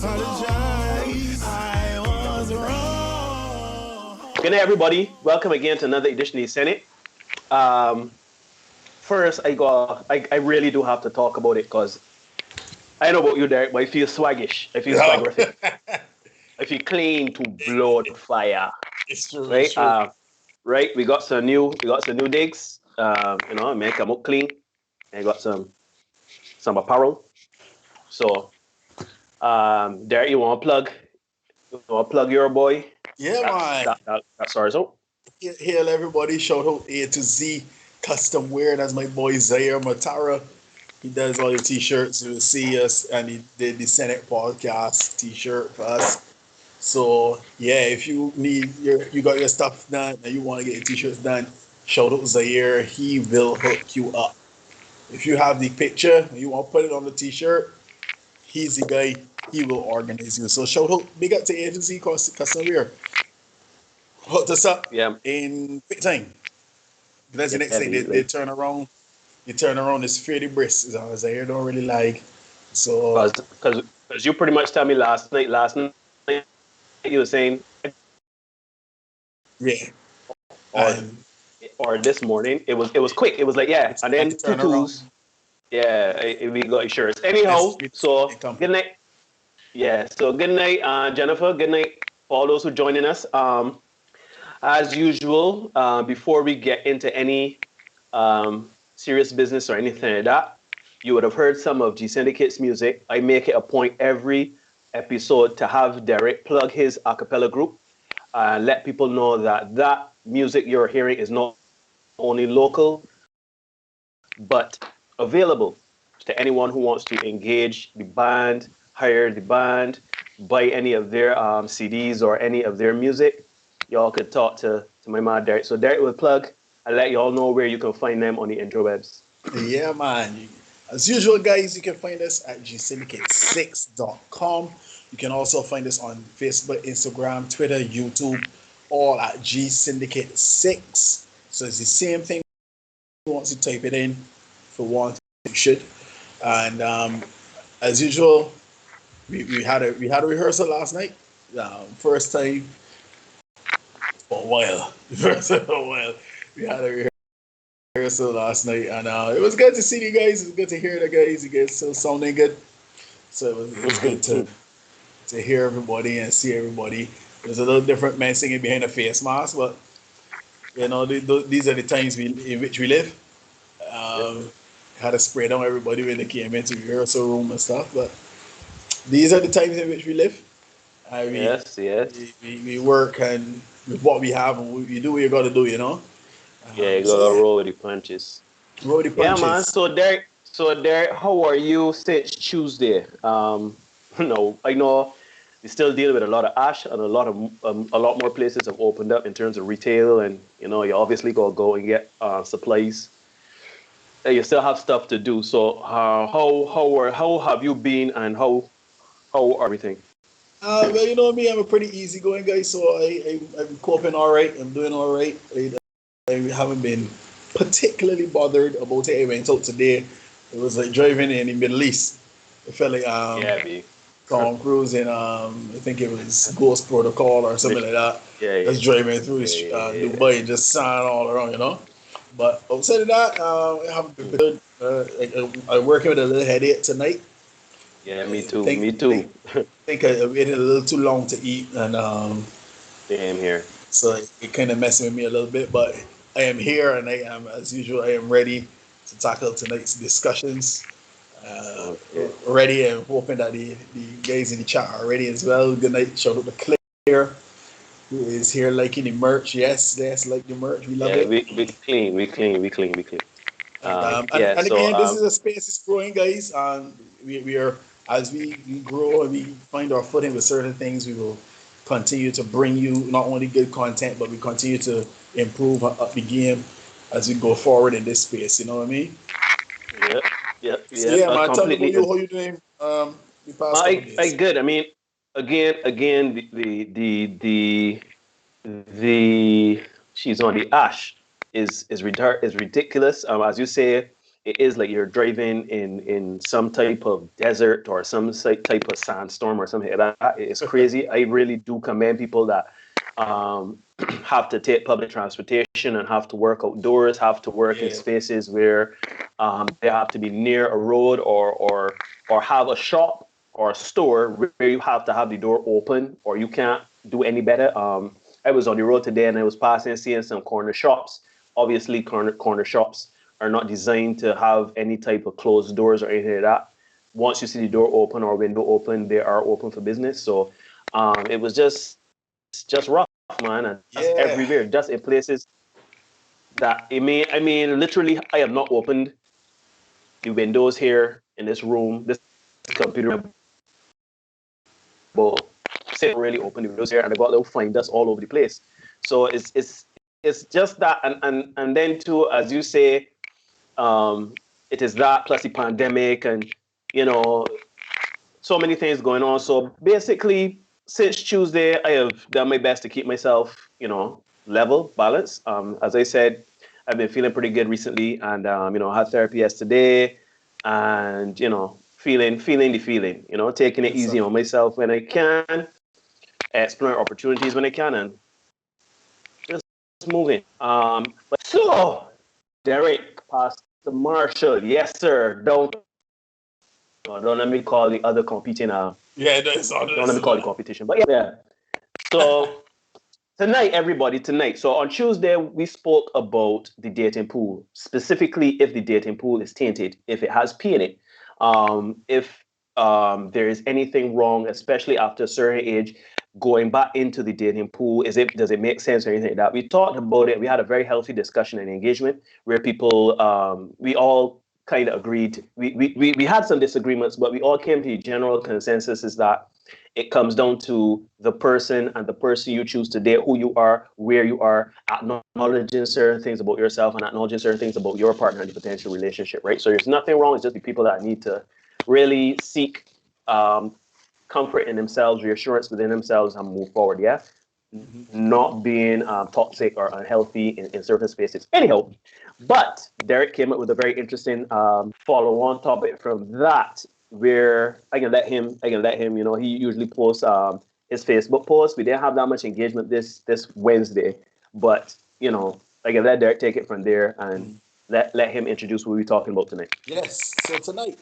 Apologize, I was wrong. Good day, everybody. Welcome again to another edition of the Senate. Um, First, I really do have to talk about it because I know about you, Derek, but I feel swaggish. I feel Yeah. swaggerific. I feel clean to blow the fire. It's true, it's Right? true. Right. We got some new digs. Make them look clean. And got some apparel. So, Derek, you want to plug your boy? Yeah, man. That's ours out. Hail everybody. Shout out A to Z Custom Wear. That's my boy Zaire Matara. He does all the t-shirts. You will see us, and he did the Senate podcast t-shirt for us. So yeah, if you need you got your stuff done and you want to get your t-shirts done, shout out Zaire. He will hook you up. If you have the picture and you want to put it on the t-shirt, he's the guy. He will organize you. So shout out, big up to agency custom wear. Hooked us up Yeah. in quick time. That's the next thing. They, Heavy, they like, turn around. They turn around. It's fairly brisk. As I don't really like. So because you pretty much tell me last night you were saying yeah, or and or this morning it was quick. It was like, yeah, it's and like a then two turnaround. twos. Yeah, we got insurance. It's Anyhow, it's so it come. good night. Yeah, so good night, Jennifer. Good night for all those who joining us. As usual, before we get into any serious business or anything like that, you would have heard some of G-Syndicate's music. I make it a point every episode to have Derek plug his acapella group and let people know that that music you're hearing is not only local, but available to anyone who wants to engage the band, hire the band, buy any of their CDs or any of their music. Y'all could talk to my man Derek. So Derek will plug and let y'all know where you can find them on the interwebs. Yeah, man. As usual, guys, you can find us at gsyndicate6.com. You can also find us on Facebook, Instagram, Twitter, YouTube, all at G Syndicate 6. So it's the same thing. Once you type it in for one, you should. And as usual, we had a rehearsal last night. First time for a while. First time for a while. We had a rehearsal last night, and it was good to see you guys. It was good to hear the guys. You guys still sounding good. So it was good to hear everybody and see everybody. It was a little different man singing behind a face mask, but these are the times in which we live. Yes, Um, Had to spray down everybody when they came into the rehearsal room and stuff, but these are the times in which we live. I mean, yes, yes. we work and with what we have, and you do what you got to do, you know. Yeah, you So gotta yeah, roll with the punches. roll the Yeah, man. punches. So Derek, how are you since Tuesday? I know we still dealing with a lot of ash, and a lot more places have opened up in terms of retail, and you obviously gotta go and get supplies. You still have stuff to do. So how have you been, and how are everything? Well, you know me, I'm a pretty easygoing guy, so I'm coping all right. I'm doing all right. I haven't been particularly bothered about it. I went out today. It was like driving in the Middle East. It felt like Yeah, B. Tom Cruise in I think it was Ghost Protocol or something Mission. like that. Yeah, yeah, Just driving through yeah, yeah, yeah. Dubai and just sound all around, you know. But outside of that, I haven't been good. I'm working with a little headache tonight. Yeah, I me too. think Me think too. think I waited a little too long to eat, and Same here. so it kind of messing with me a little bit. But I am here, and I am, as usual, I am ready to tackle tonight's discussions. Okay. Ready and hoping that the guys in the chat are ready as well. Good night, shout out to Claire, who is here liking the merch. Yes, yes, like the merch. We love Yeah, it. we clean, we clean, we clean, we clean. And Yeah. So again, this is a space is growing, guys. We are as we grow and we find our footing with certain things, we will continue to bring you not only good content, but we continue to improve up the game as we go forward in this space. You know what I mean? yeah, yeah, So yeah. yeah, I man. Tell me about completely you. agree. How you doing? The past couple of I days. good. I mean, again, the she's on the ash is ridiculous. As you say, it is like you're driving in some type of desert or some type of sandstorm or something like that. It's crazy. I really do commend people that have to take public transportation and have to work outdoors, have to work in spaces where they have to be near a road or have a shop or a store where you have to have the door open or you can't do any better. I was on the road today and I was passing, seeing some corner shops. Obviously, corner shops are not designed to have any type of closed doors or anything like that. Once you see the door open or window open, they are open for business. So it was just rough, man, and that's everywhere, just in places that I mean, literally, I have not opened the windows here in this room, this computer, but say really open the windows here, and I got little fine dust all over the place. So it's just that, and then too, as you say, it is that plus the pandemic, and you know, so many things going on. So basically, since Tuesday, I have done my best to keep myself, level, balanced. As I said, I've been feeling pretty good recently, and I had therapy yesterday, and feeling the feeling, taking it easy on myself when I can, exploring opportunities when I can, and just moving. But so Derek, Pastor Marshall, yes sir. Don't let me call the other competing. Don't let me call the competition. But yeah. So tonight. So on Tuesday we spoke about the dating pool, specifically if the dating pool is tainted, if it has pee in it, if there is anything wrong, especially after a certain age, going back into the dating pool. Does it make sense or anything like that? We talked about it. We had a very healthy discussion and engagement where people we all kind of agreed. We had some disagreements, but we all came to a general consensus is that it comes down to the person and the person you choose to date, who you are, where you are, acknowledging certain things about yourself and acknowledging certain things about your partner and the potential relationship, right? So there's nothing wrong. It's just the people that need to really seek comfort in themselves, reassurance within themselves, and move forward. Yeah, not being toxic or unhealthy in certain spaces. Anyhow, but Derek came up with a very interesting follow-on topic from that, where I can let him. He usually posts his Facebook post. We didn't have that much engagement this Wednesday, but I can let Derek take it from there and let him introduce what we're talking about tonight. Yes. So tonight,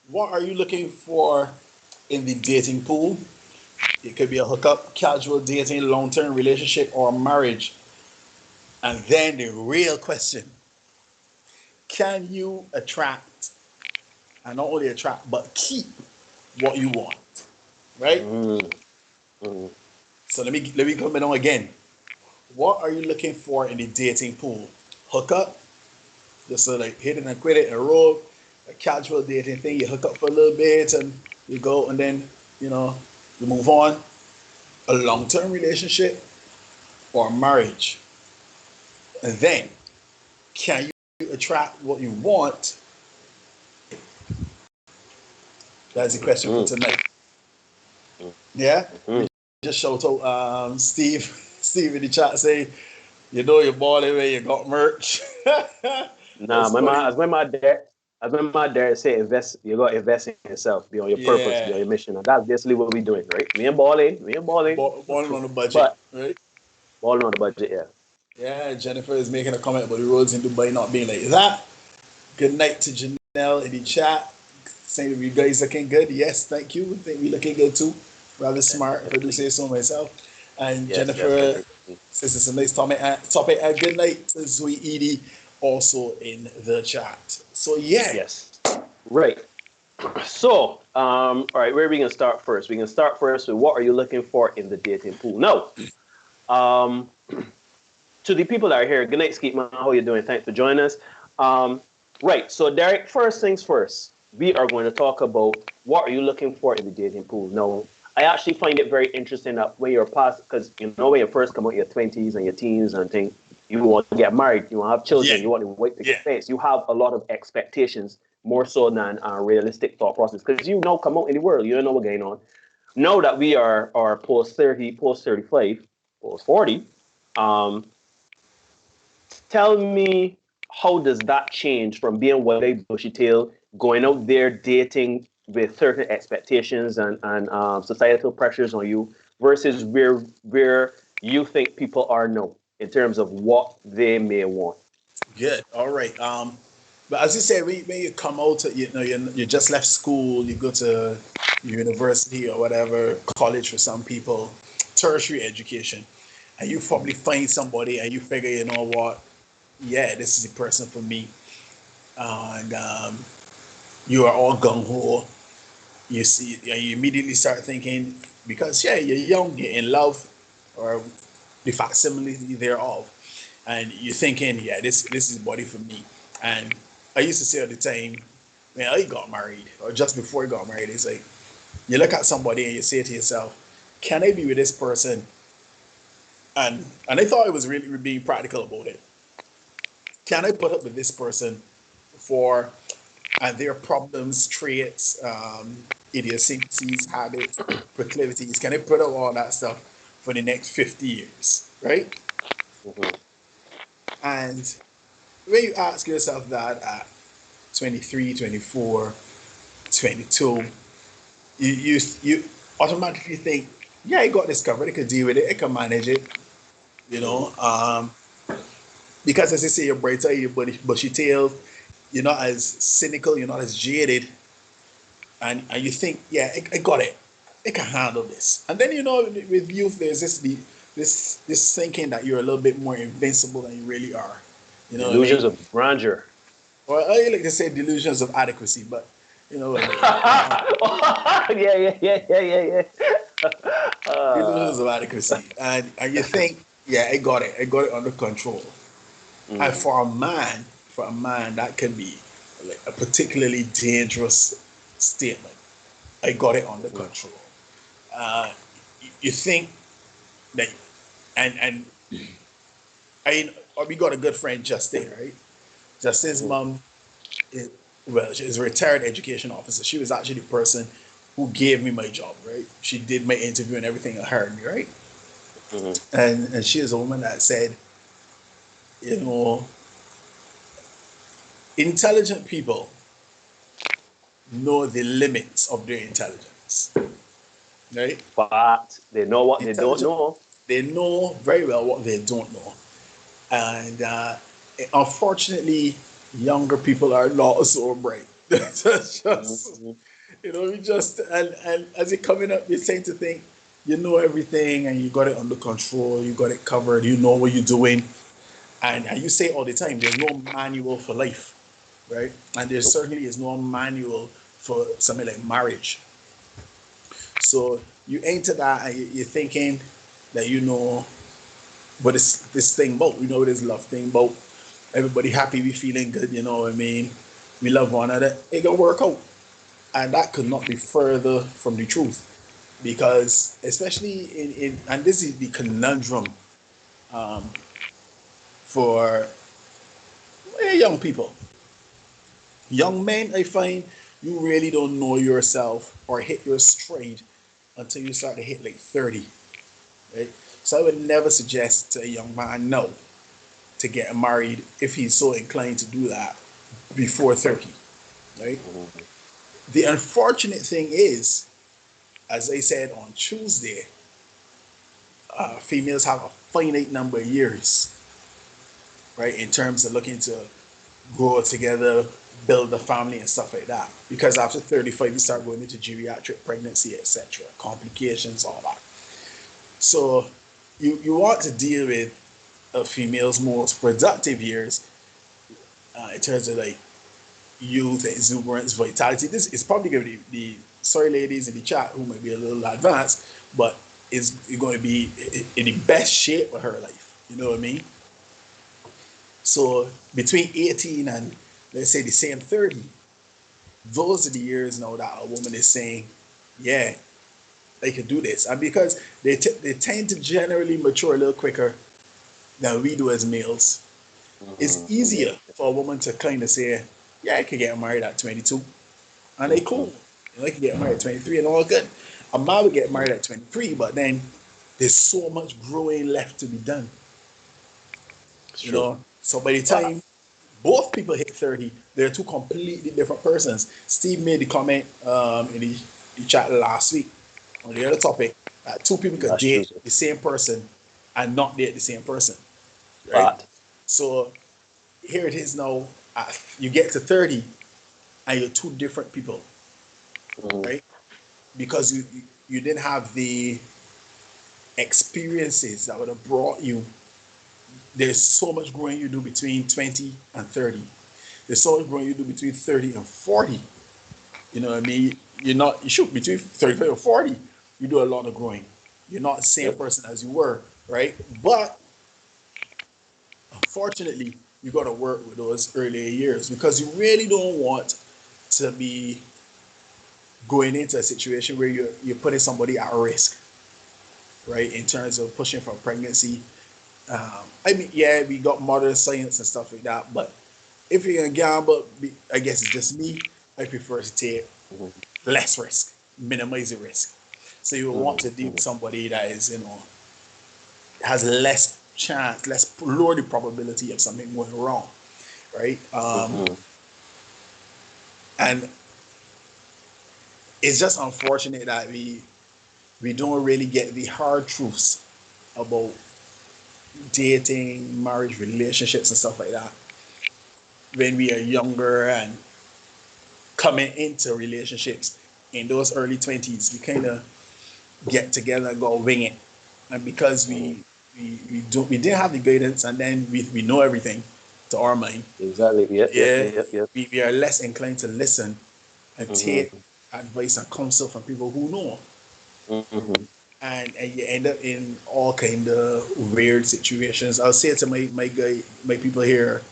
what are you looking for in the dating pool? It could be a hookup, casual dating, long-term relationship, or marriage. And then the real question: can you attract, and not only attract, but keep what you want? Right. Mm. So let me come in on again. What are you looking for in the dating pool? Hookup, just so like hit it and quit it and roll. A casual dating thing, you hook up for a little bit and you go, and then you know you move on. A long-term relationship or marriage, and then can you attract what you want? That's the question for tonight. Yeah, Mm. just shout out Steve. Steve in the chat say, you're balling when you got merch. Nah, That's funny. as my dad say, invest. You got to invest in yourself, be on your purpose, be Yeah, on your mission, and that's basically what we're doing, right? We ain't balling, balling on the budget, but right? balling on the budget, yeah. Yeah, Jennifer is making a comment about the roads in Dubai not being like that. Good night to Janelle in the chat. Saying you guys looking good. Yes, thank you. Think we looking good too. Rather smart, if I do Definitely. say so myself. And Yes, Jennifer definitely. says it's a nice topic. And good night to Sweet Edie also in the chat. So yeah. Yes. Right. So, all right, where are we gonna start first? We can start first with what are you looking for in the dating pool? No. Um, to the people that are here, good night, Skeet Man. How you doing? Thanks for joining us. Um, right. So, Derek, first things first. We are going to talk about what are you looking for in the dating pool. Now, I actually find it very interesting that when you're past, because when you first come out your 20s and your teens and things, you want to get married, you want to have Yeah. children, you want to wait to face. You have a lot of expectations more so than a realistic thought process because come out in the world, you don't know what's going on. Now that we are post 30, post 35, post 40, um, tell me how does that change from being wide-eyed, bushy-tailed, going out there dating with certain expectations and societal pressures on you, versus where you think people are now in terms of what they may want? Good. All right. But as you say, when you come out, you just left school, you go to university or whatever, college for some people, tertiary education, and you probably find somebody and you figure, you know what, yeah, this is the person for me. And you are all gung ho. You see, and you immediately start thinking, because yeah, you're young, you're in love, or the facsimile thereof, and you're thinking, yeah, this is body for me. And I used to say all the time, man, I got married, or just before I got married, it's like you look at somebody and you say to yourself, can I be with this person? And I thought I was really being practical about it. Can I put up with this person for their problems, traits, idiosyncrasies, habits, proclivities? Can I put up all that stuff for the next 50 years? Right? Mm-hmm. And when you ask yourself that at 23, 24, 22, you automatically think, yeah, I got this covered. I could deal with it. I can manage it. You know, because as I say, you're brighter, you're bushy tailed. You're not as cynical. You're not as jaded, and you think, yeah, I got it. I can handle this. And then with youth, there's this thinking that you're a little bit more invincible than you really are. You know what I Illusions mean? of grandeur. Or I like to say delusions of adequacy, but you know what I mean. Yeah. Delusions of adequacy, and you think, yeah, I got it under control. And Mm, for a man, that can be like a particularly dangerous statement. I got it under mhm, control. You think that, and we got a good friend, Justin, right? Justin's mhm, mom, is, well, she's a retired education officer. She was actually the person who gave me my job, right? She did my interview and everything and hired me, right? mhm. And she is a woman that said, you know, intelligent people know the limits of their intelligence, right? But they know what they don't Intelligent, know. they know very well what they don't know. And unfortunately, younger people are not so bright. That's just, Mhm, we just, and as you're coming up, you tend to think you know everything and you got it under control, you got it covered, you know what you're doing. And you say all the time, there's no manual for life, right? And there certainly is no manual for something like marriage. So you enter that and you're thinking that you know what this thing about, this love thing about. Everybody happy, we feeling good, you know what I mean? We love one another. It gonna work out. And that could not be further from the truth. Because especially in and this is the conundrum um, for young people. Young men, I find you really don't know yourself or hit your stride until you start to hit like 30. Right? So I would never suggest to a young man no to get married if he's so inclined to do that before 30. Right? mhm. The unfortunate thing is, as I said on Tuesday, females have a finite number of years, right, in terms of looking to grow together, build a family, and stuff like that. Because after 35, you start going into geriatric pregnancy, etc., complications, all that. So you want to deal with a female's most productive years in terms of like youth, exuberance, vitality. This is probably going to be sorry ladies in the chat who might be a little advanced, but is going to be in the best shape of her life. You know what I mean? So between 18 and let's say the same 30, those are the years now that a woman is saying, yeah, they can do this. And because they tend to generally mature a little quicker than we do as males, it's Mhm, easier yeah. for a woman to kind of say, yeah, I could get married at 22. And they Mhm. cool. They could get married at 23 and all good. A man would get married at 23, but then there's so much growing left to be done. It's You true. know. So by the But time, Both people hit 30. They're two completely different persons. Steve made the comment in the chat last week on the other topic. Two people could That's true, date sir. the same person and not date the same person, right? But So here it is now. You get to 30 and you're two different people, mm, right? Because you didn't have the experiences that would have brought you. There's so much growing you do between 20 and 30. There's so much growing you do between 30 and 40. You know what I mean? You should between 35 and 40, you do a lot of growing. You're not the same yep. person as you were, right? But unfortunately, you got to work with those earlier years because you really don't want to be going into a situation where you're putting somebody at risk, right? In terms of pushing for pregnancy. I mean, yeah, we got modern science and stuff like that, but if you're gonna gamble, I guess it's just me. I prefer to take Mm-hmm. less risk, minimize the risk. So you want to deal Mm-hmm. with somebody that is, has less chance, less lower the probability of something going wrong, right? Mm-hmm. And it's just unfortunate that we don't really get the hard truths about dating, marriage, relationships, and stuff like that when we are younger and coming into relationships in those early 20s. We kind of get together and go wing it, and because Mm-hmm. we didn't have the guidance, and then we know everything to our mind. Exactly. Yep. Yep. Yeah, Yep. Yep. Yep. we are less inclined to listen and take Mm-hmm. advice and counsel from people who know, Mm-hmm. and you end up in all kind of weird situations. I'll say it to my people here.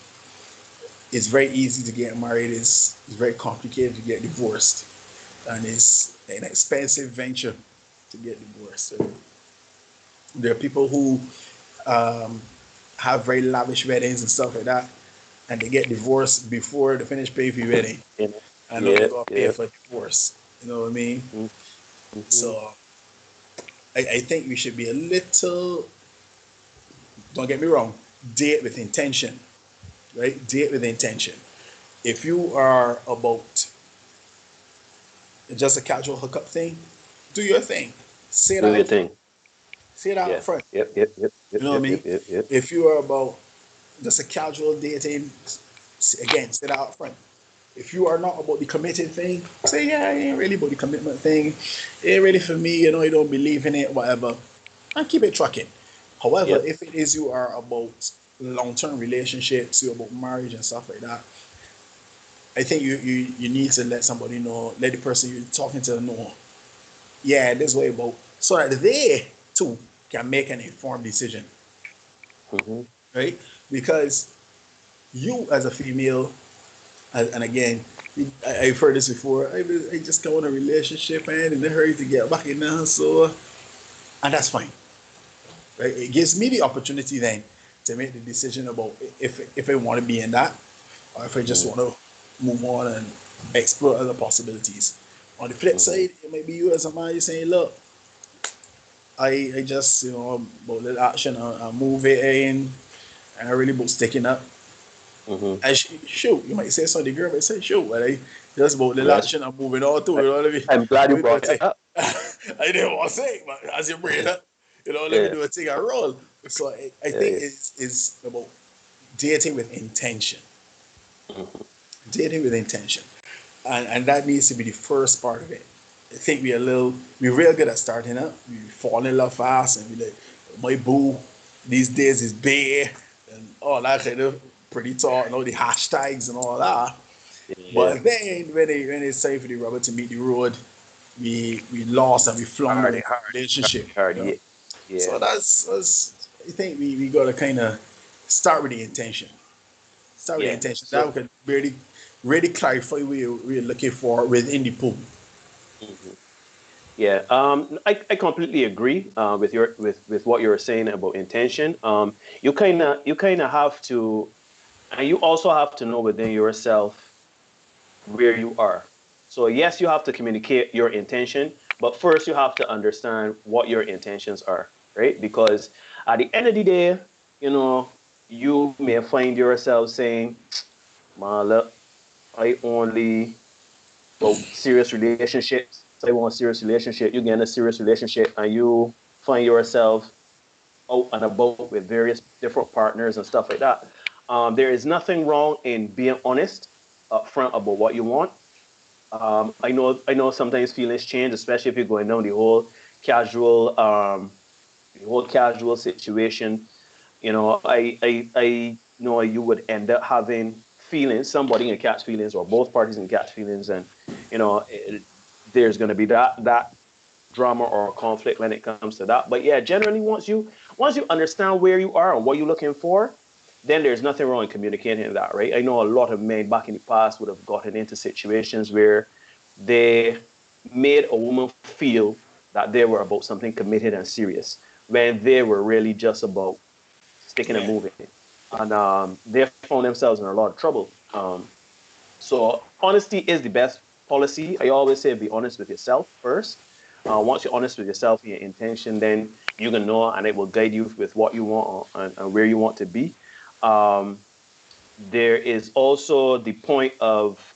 It's very easy to get married. It's very complicated to get divorced, and it's an expensive venture to get divorced. So there are people who um, have very lavish weddings and stuff like that, and they get divorced before they finish paying for your wedding, You know. and now they Yep. got to pay Yep. for divorce. You know what I mean? Mm-hmm. So I think we should be a little. Don't get me wrong. Date with intention, right? Date with intention. If you are about just a casual hookup thing, do your thing. Say Do that your up front. thing. Say that up Yeah. front. Yep. Yep. Yep. Yep. You know what I Yep. mean? Yep. Yep. Yep. If you are about just a casual dating, again, say that up front. If you are not about the committed thing, say, yeah, I ain't really about the commitment thing. It ain't really for me, you don't believe in it, whatever. And keep it trucking. However, Yep. if it is you are about long-term relationships, you're about marriage and stuff like that, I think you need to let somebody know, let the person you're talking to know, yeah, this way about, so that they too can make an informed decision, Mm-hmm. right? Because you as a female, and again, I've heard this before. I just got in a relationship and in a hurry to get back in now, so and that's fine, right? It gives me the opportunity then to make the decision about if I want to be in that or if I just Mm-hmm. want to move on and explore other possibilities. On the flip Mm-hmm. side, it might be you as a man, you're saying, look, I just about little action, I move it in, and I really about sticking up. Mm-hmm. And shoot, you might say something, the girl might say, shoot, but I just about the Yes. action I'm moving on to, you know what I mean? I'm glad Let you me do a brought it thing. up. I didn't want to say it, but as you bring it up, let me Yeah. do a thing, I roll. So I Yeah. think Yeah. it's about dating with intention. Mm-hmm. Dating with intention. And that needs to be the first part of it. I think we're real good at starting up. We fall in love fast and we like, my boo these days is bare and all that kind of pretty talk and all the hashtags and all that. Yeah. But then when it's time for the rubber to meet the road, we lost and we flounder Hard. in Hard. the relationship, Hard. Yeah. So Yeah. that's I think we gotta kinda start with the intention. Start with the Yeah. intention. That So. we can really clarify what we're looking for within the pool. Mhm. Yeah, I completely agree with with what you were saying about intention. You kind of have to, and you also have to know within yourself where you are. So yes, you have to communicate your intention, but first you have to understand what your intentions are, right? Because at the end of the day, you know, you may find yourself saying, Man, look, I only about serious relationships. I want a serious relationship. You get in a serious relationship and you find yourself out and about with various different partners and stuff like that. There is nothing wrong in being honest upfront about what you want. I know sometimes feelings change, especially if you're going down casual the whole casual situation. I know you would end up having feelings. Somebody can catch feelings, or both parties can catch feelings, and there's going to be that drama or conflict when it comes to that. But yeah, generally, once you understand where you are and what you're looking for, then there's nothing wrong in communicating that, right? I know a lot of men back in the past would have gotten into situations where they made a woman feel that they were about something committed and serious when they were really just about sticking and Yeah. moving. And they found themselves in a lot of trouble. So honesty is the best policy. I always say be honest with yourself first. Once you're honest with yourself and your intention, then you can know and it will guide you with what you want and where you want to be. Um, there is also the point of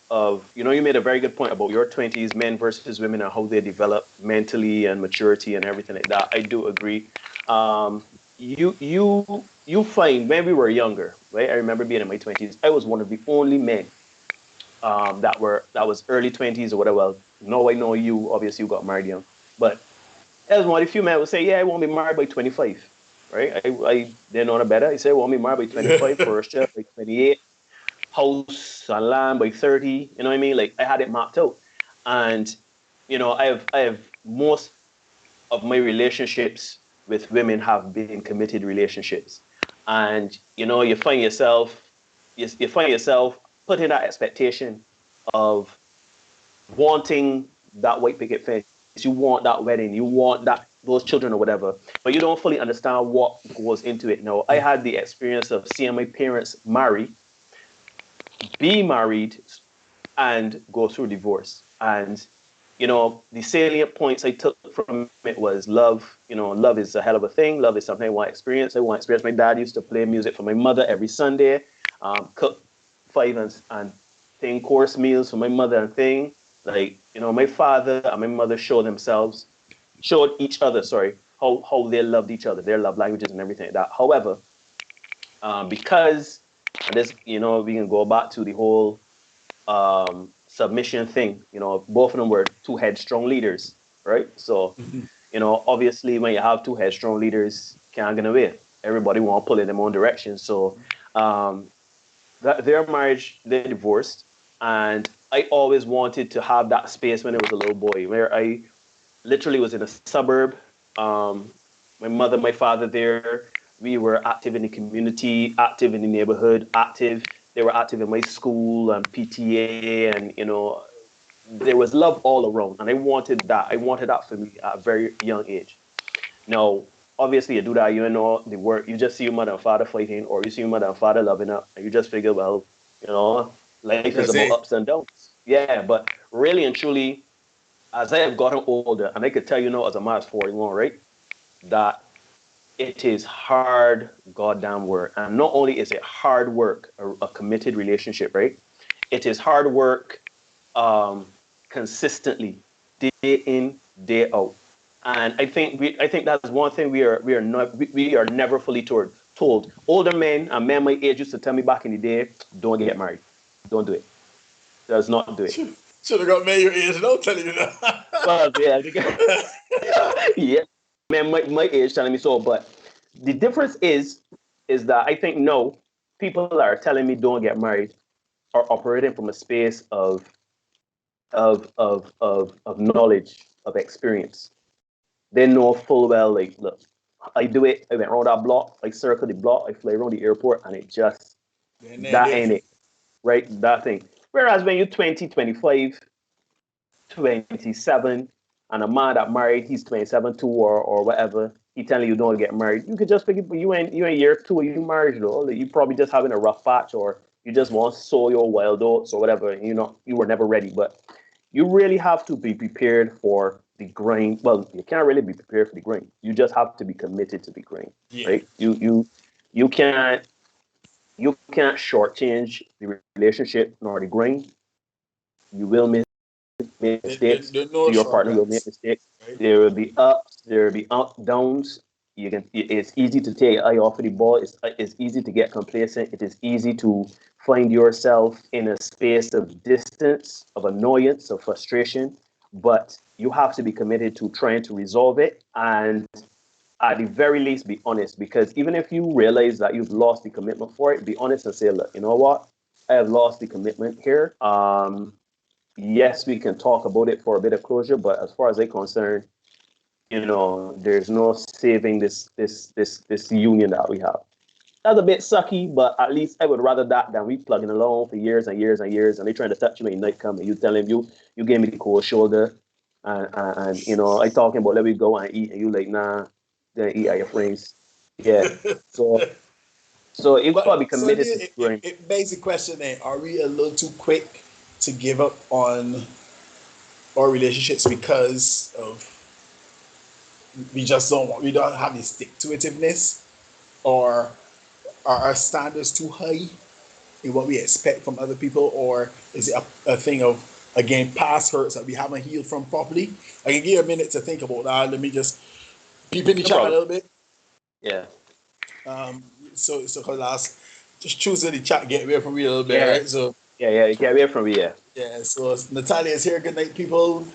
you made a very good point about your 20s, men versus women, and how they develop mentally and maturity and everything like that. I do agree. You find when we were younger, right? I remember being in my 20s. I was one of the only men that was early 20s or whatever. Well, no, I know you. Obviously, you got married young, but as one of the few men would say, "Yeah, I won't be married by 25." Right? I didn't know no better. I said, "I won't be married by 25. First job by 28. House and land by 30." You know what I mean? Like I had it mapped out, and I have most of my relationships with women have been committed relationships, and you find yourself putting that expectation of wanting that white picket fence. You want that wedding. You want those children or whatever, but you don't fully understand what goes into it. Now, I had the experience of seeing my parents be married, and go through divorce. And the salient points I took from it was love. Love is a hell of a thing. Love is something I want to experience. I want to experience. My dad used to play music for my mother every Sunday, cook five and thing course meals for my mother and thing. Like, my father and my mother showed each other, sorry, how they loved each other, their love languages and everything like that. However, because and this, we can go back to the whole submission thing. Both of them were two headstrong leaders, right? So, obviously, when you have two headstrong leaders, can't get away. Everybody want to pull in their own direction. So, um, their marriage, they divorced, and I always wanted to have that space when I was a little boy, where I literally was in a suburb. Um, my mother, my father there. We were active in the community, active in the neighborhood, active. They were active in my school and PTA, and there was love all around. And I wanted that. I wanted that for me at a very young age. Now, obviously, you do that, the work. You just see your mother and father fighting, or you see your mother and father loving up, and you just figure, well, life is That's about it. ups and downs. Yeah, but really and truly, as I have gotten older, and I could tell now as a man 41, right, that it is hard goddamn work. And not only is it hard work, a committed relationship, right? It is hard work um, consistently, day in, day out. And I think that's one thing we are never fully told. Older men and men my age used to tell me back in the day, don't get married. Don't do it. Does not do it. Should have got me your ears and I'm telling you that. Well, yeah, yeah, man, my age telling me so. But the difference is that I think no, people are telling me don't get married are operating from a space of knowledge, of experience. They know full well, like, look, I do it. I went around that block, I circled the block, I fly around the airport, and it just And then that ain't different. it, right? That thing. Whereas when you're 20, 25, 27, and a man that married, he's 27 too, or whatever. He telling you don't get married. You could just figure you in year two, you married though. Like, you probably just having a rough patch, or you just want to sow your wild oats or whatever. You were never ready. But you really have to be prepared for the grind. Well, you can't really be prepared for the grind. You just have to be committed to the grind, Yeah. right? You can't you can't shortchange the relationship nor the grind. You will make mistakes. There are no Your partner will make shortcuts, mistakes. right? There will be ups. There will be downs. You can. It's easy to take your eye off of the ball. It's easy to get complacent. It is easy to find yourself in a space of distance, of annoyance, of frustration. But you have to be committed to trying to resolve it, and at the very least, be honest. Because even if you realize that you've lost the commitment for it, be honest and say, look, you know what? I have lost the commitment here. Yes, we can talk about it for a bit of closure, but as far as I'm concerned, there's no saving this union that we have. That's a bit sucky, but at least I would rather that than we plugging along for years and years and years, and they trying to touch you when night come and you tell him you gave me the cold shoulder, and I talking about let me go and eat, and you like nah, then eat at your friends. Yeah, so you gotta be But so committed to growing. it begs the question: then, are we a little too quick to give up on our relationships because of we don't have the stick to itiveness, or are our standards too high in what we expect from other people, or is it a thing of again past hurts that we haven't healed from properly? I can give you a minute to think about that. Let me just peep in the No chat a problem. little bit. Yeah, Um, so cause last just choosing the chat get away from me a little bit, yeah, right? So yeah. You get away from me, yeah. yeah, so Natalia is here. Good night, people.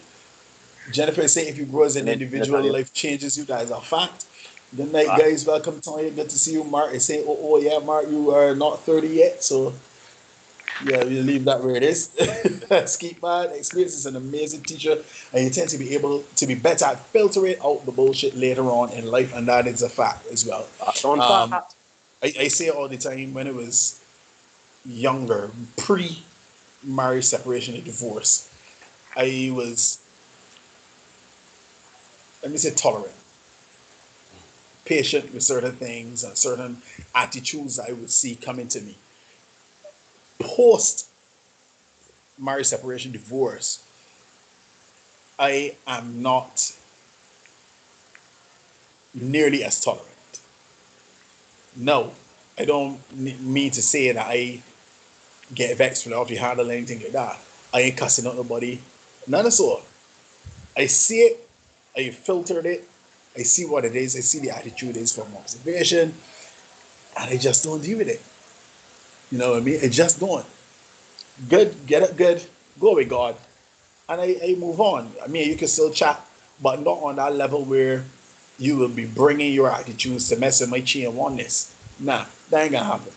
Jennifer is saying if you grow as an individual, Natalia. life changes you. That is a fact. Good night, guys. Welcome, Tony. Good to see you. Mark is saying, oh, yeah, Mark, you are not 30 yet. So, yeah, we'll leave that where it is. Skeet man, experience is an amazing teacher, and you tend to be able to be better at filtering out the bullshit later on in life, and that is a fact as well. On Um, fact. I say it all the time when it was younger, pre marriage separation and divorce. I was, let me say, tolerant, patient with certain things and certain attitudes I would see coming to me. Post marriage separation, divorce, I am not nearly as tolerant. No, I don't mean to say that I get vexed with how you handle anything like that. I ain't cussing out nobody. None of so. I see it, I filtered it, I see what it is, I see the attitude is from observation, and I just don't deal with it. You know what I mean? I just don't. Good, get it good, go with God. And I move on. I mean, you can still chat, but not on that level where you will be bringing your attitudes to mess with my chi and oneness. Nah, that ain't gonna happen.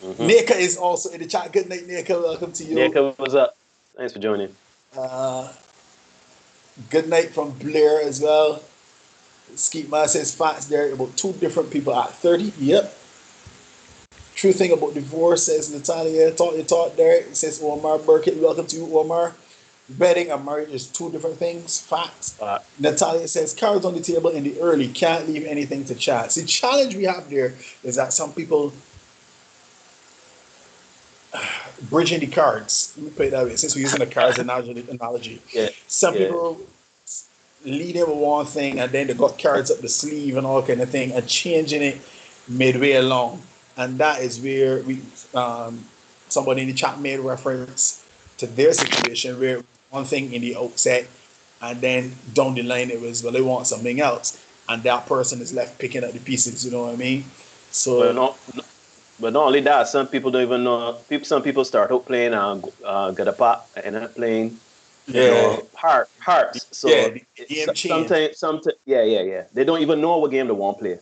Mm-hmm. Nika is also in the chat. Good night, Nika. Welcome to Nick, you. what's up? Thanks for joining. Uh, good night from Blair as well. Skeet Man says facts there about two different people at 30. Yep. True thing about divorce, says Natalia. Talk your talk there. It says Omar Burkett. Welcome to you, Omar. Wedding and marriage is two different things. Facts. Natalia says cards on the table in the early. Can't leave anything to chance. The challenge we have there is that some people bridging the cards. Let me put it that way. Since we're using the cards analogy, Yeah, some yeah. people lead in with one thing and then they got cards up the sleeve and all kind of thing and changing it midway along. And that is where we somebody in the chat made reference to their situation where one thing in the outset and then down the line it was well they want something else and that person is left picking up the pieces, you know what I mean? But So not only that, some people don't even know. Some people start out playing get a pop and end up playing, yeah, hearts. yeah, So the game changed. sometimes, yeah. They don't even know what game they want to play.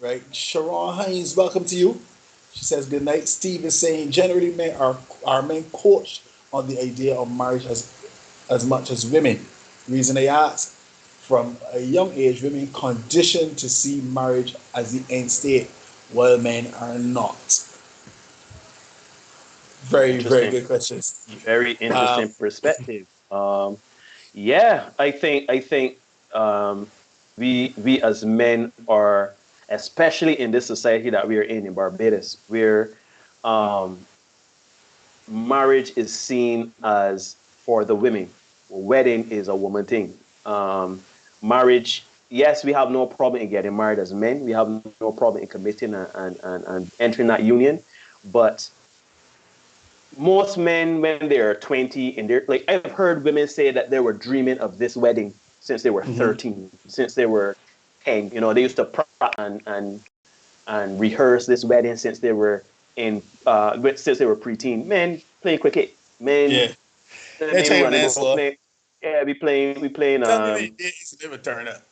Right. Sharon Hines, welcome to you. She says good night. Steve is saying generally men are men coached on the idea of marriage as much as women. Reason I ask, from a young age, women conditioned to see marriage as the end state, while men are not. Very, very Interesting, good question, Steve. very Um, interesting perspective. Yeah, I think we as men are, especially in this society that we are in Barbados, where um, marriage is seen as for the women. Wedding is a woman thing. Marriage yes, we have no problem in getting married as men. We have no problem in committing and entering that union. But most men, when they're 20, and they're like, I've heard women say that they were dreaming of this wedding since they were Mm-hmm. 13, since they were 10. You know, they used to practice and rehearse this wedding since they were since they were preteen. Men playing cricket. Men, Yeah. They're men trying running, to go so play. Yeah, we playing. tell me the days never turn up.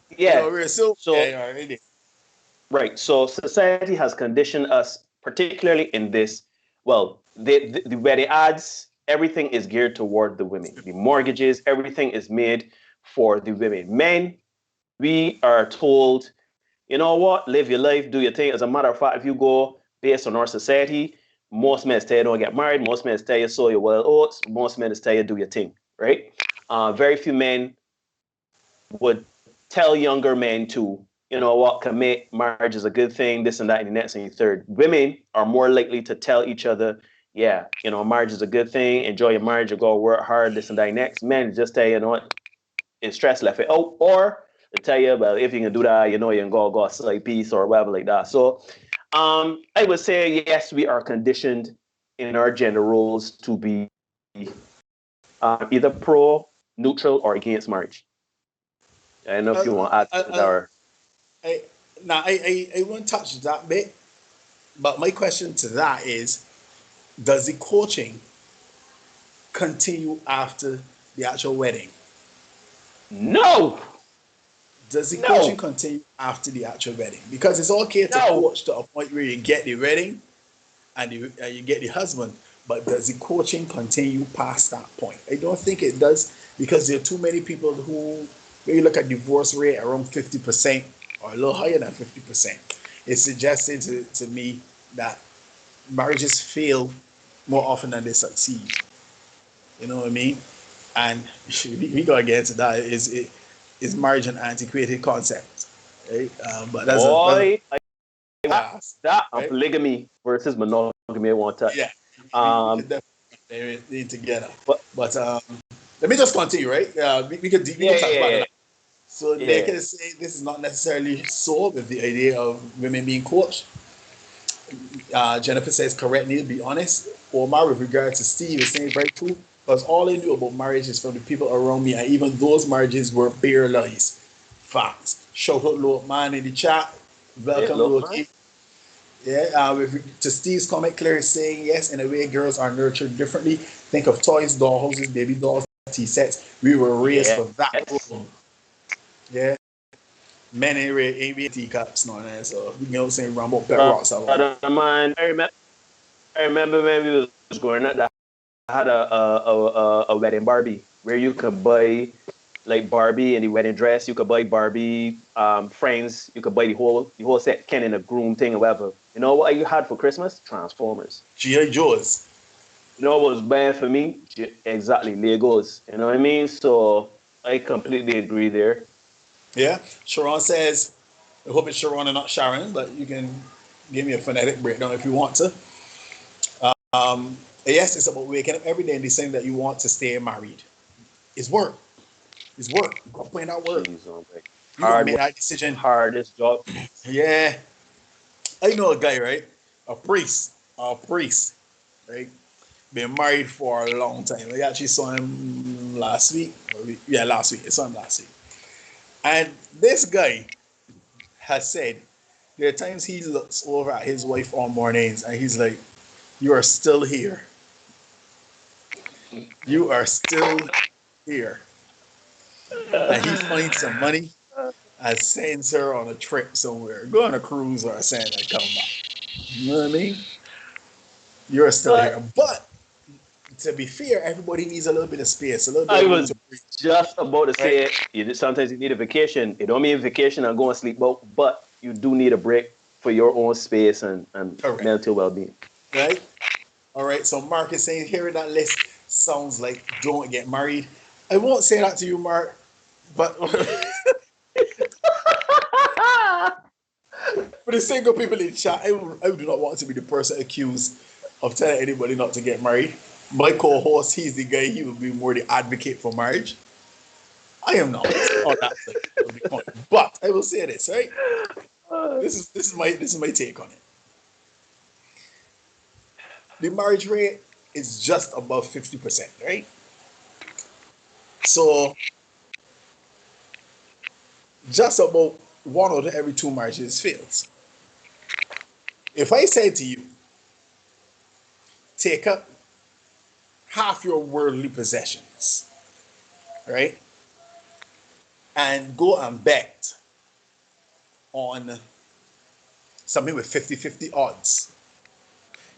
You Yeah. know, we're still So yeah, already. right. So society has conditioned us, particularly in this. Well, where the ads, everything is geared toward the women. The mortgages, everything is made for the women. Men, we are told, you know what, live your life, do your thing. As a matter of fact, if you go based on our society, most men tell you don't get married. Most men tell you sow your wild oats. Most men tell you do your thing, right? Very few men would tell younger men to, you know what, commit, marriage is a good thing, this and that, and the next and the third. Women are more likely to tell each other, yeah, you know, marriage is a good thing, enjoy your marriage, you go work hard, this and that. Next, men just tell you, you know what, it's stress left it out, or they tell you, well, if you can do that, you know, you can go slight piece or whatever like that. So, I would say yes, we are conditioned in our gender roles to be either pro, neutral, or against marriage. I don't know if Uh, you want to add I, to that I, or I, now, I won't touch that bit, but my question to that is, does the coaching continue after the actual wedding? no, Does the coaching no, continue after the actual wedding? Because it's okay to no. coach to a point where you get the wedding and you get the husband, but does the coaching continue past that point? I don't think it does because there are too many people who, when you look at divorce rate around 50% or a little higher than 50%, it's suggesting to me that marriages fail more often than they succeed. You know what I mean? And we gotta get into that. Is marriage an antiquated concept? Right? But that's Boy, that, class, that and right? polygamy versus monogamy I want to Yeah, touch. we Um, could definitely pair it in together. but But let me just continue, right? We yeah, can touch back on yeah, that. So yeah, they yeah. can say this is not necessarily so with the idea of women being coached. Jennifer says correctly, to be honest. Omar, with regard to Steve, is saying very true. Because all I knew about marriage is from the people around me, and even those marriages were bare lies. Facts. Shout out Lord Man in the chat. Hey, Welcome, look, man. Loki. Yeah, to Steve's comment, Claire is saying yes, in a way, girls are nurtured differently. Think of toys, dollhouses, baby dolls, tea sets. We were raised for that Yes. role. Yeah, men ain't we teacups, no, no, so you know what I'm saying, Rambo pet rocks along. Brother man, I remember when we was growing up, that had a wedding Barbie where you could buy like Barbie and the wedding dress. You could buy Barbie frames. You could buy the whole set, Ken and the groom thing or whatever. You know what you had for Christmas? Transformers. G.I. Joe's. You know what was bad for me? Exactly, Legos. You know what I mean? So I completely agree there. Yeah, Sharon says, I hope it's Sharon and not Sharon, but you can give me a phonetic breakdown if you want to. Yes, it's about waking up every day and deciding that you want to stay married. It's work. It's work. I'm putting out work. Jeez, oh my. You gotta Hard make work, that decision. hardest job. Yeah, I know a guy, right? A priest, right? Been married for a long time. I actually saw him last week. Yeah, last week. I saw him last week. And this guy has said there are times he looks over at his wife on mornings and he's like, "You are still here. You are still here." And he finds some money and sends her on a trip somewhere, go on a cruise or something and come back. You know what I mean? You're still here. But But to be fair, everybody needs a little bit of space, a little bit I of room was to breathe, just about to right? say, sometimes you need a vacation. It don't mean vacation and go and sleep out, but you do need a break for your own space and Correct. mental well-being. Right? All right. So Mark is saying here in that list sounds like don't get married. I won't say that to you, Mark, but for the single people in chat, I do not want to be the person accused of telling anybody not to get married. My co-host, he's the guy, he will be more the advocate for marriage. I am not on that side. be funny. But I will say this, right? This is my take on it. The marriage rate is just above 50%, right? So just about one out of every two marriages fails. If I say to you, take up half your worldly possessions, right, and go and bet on something with 50-50 odds,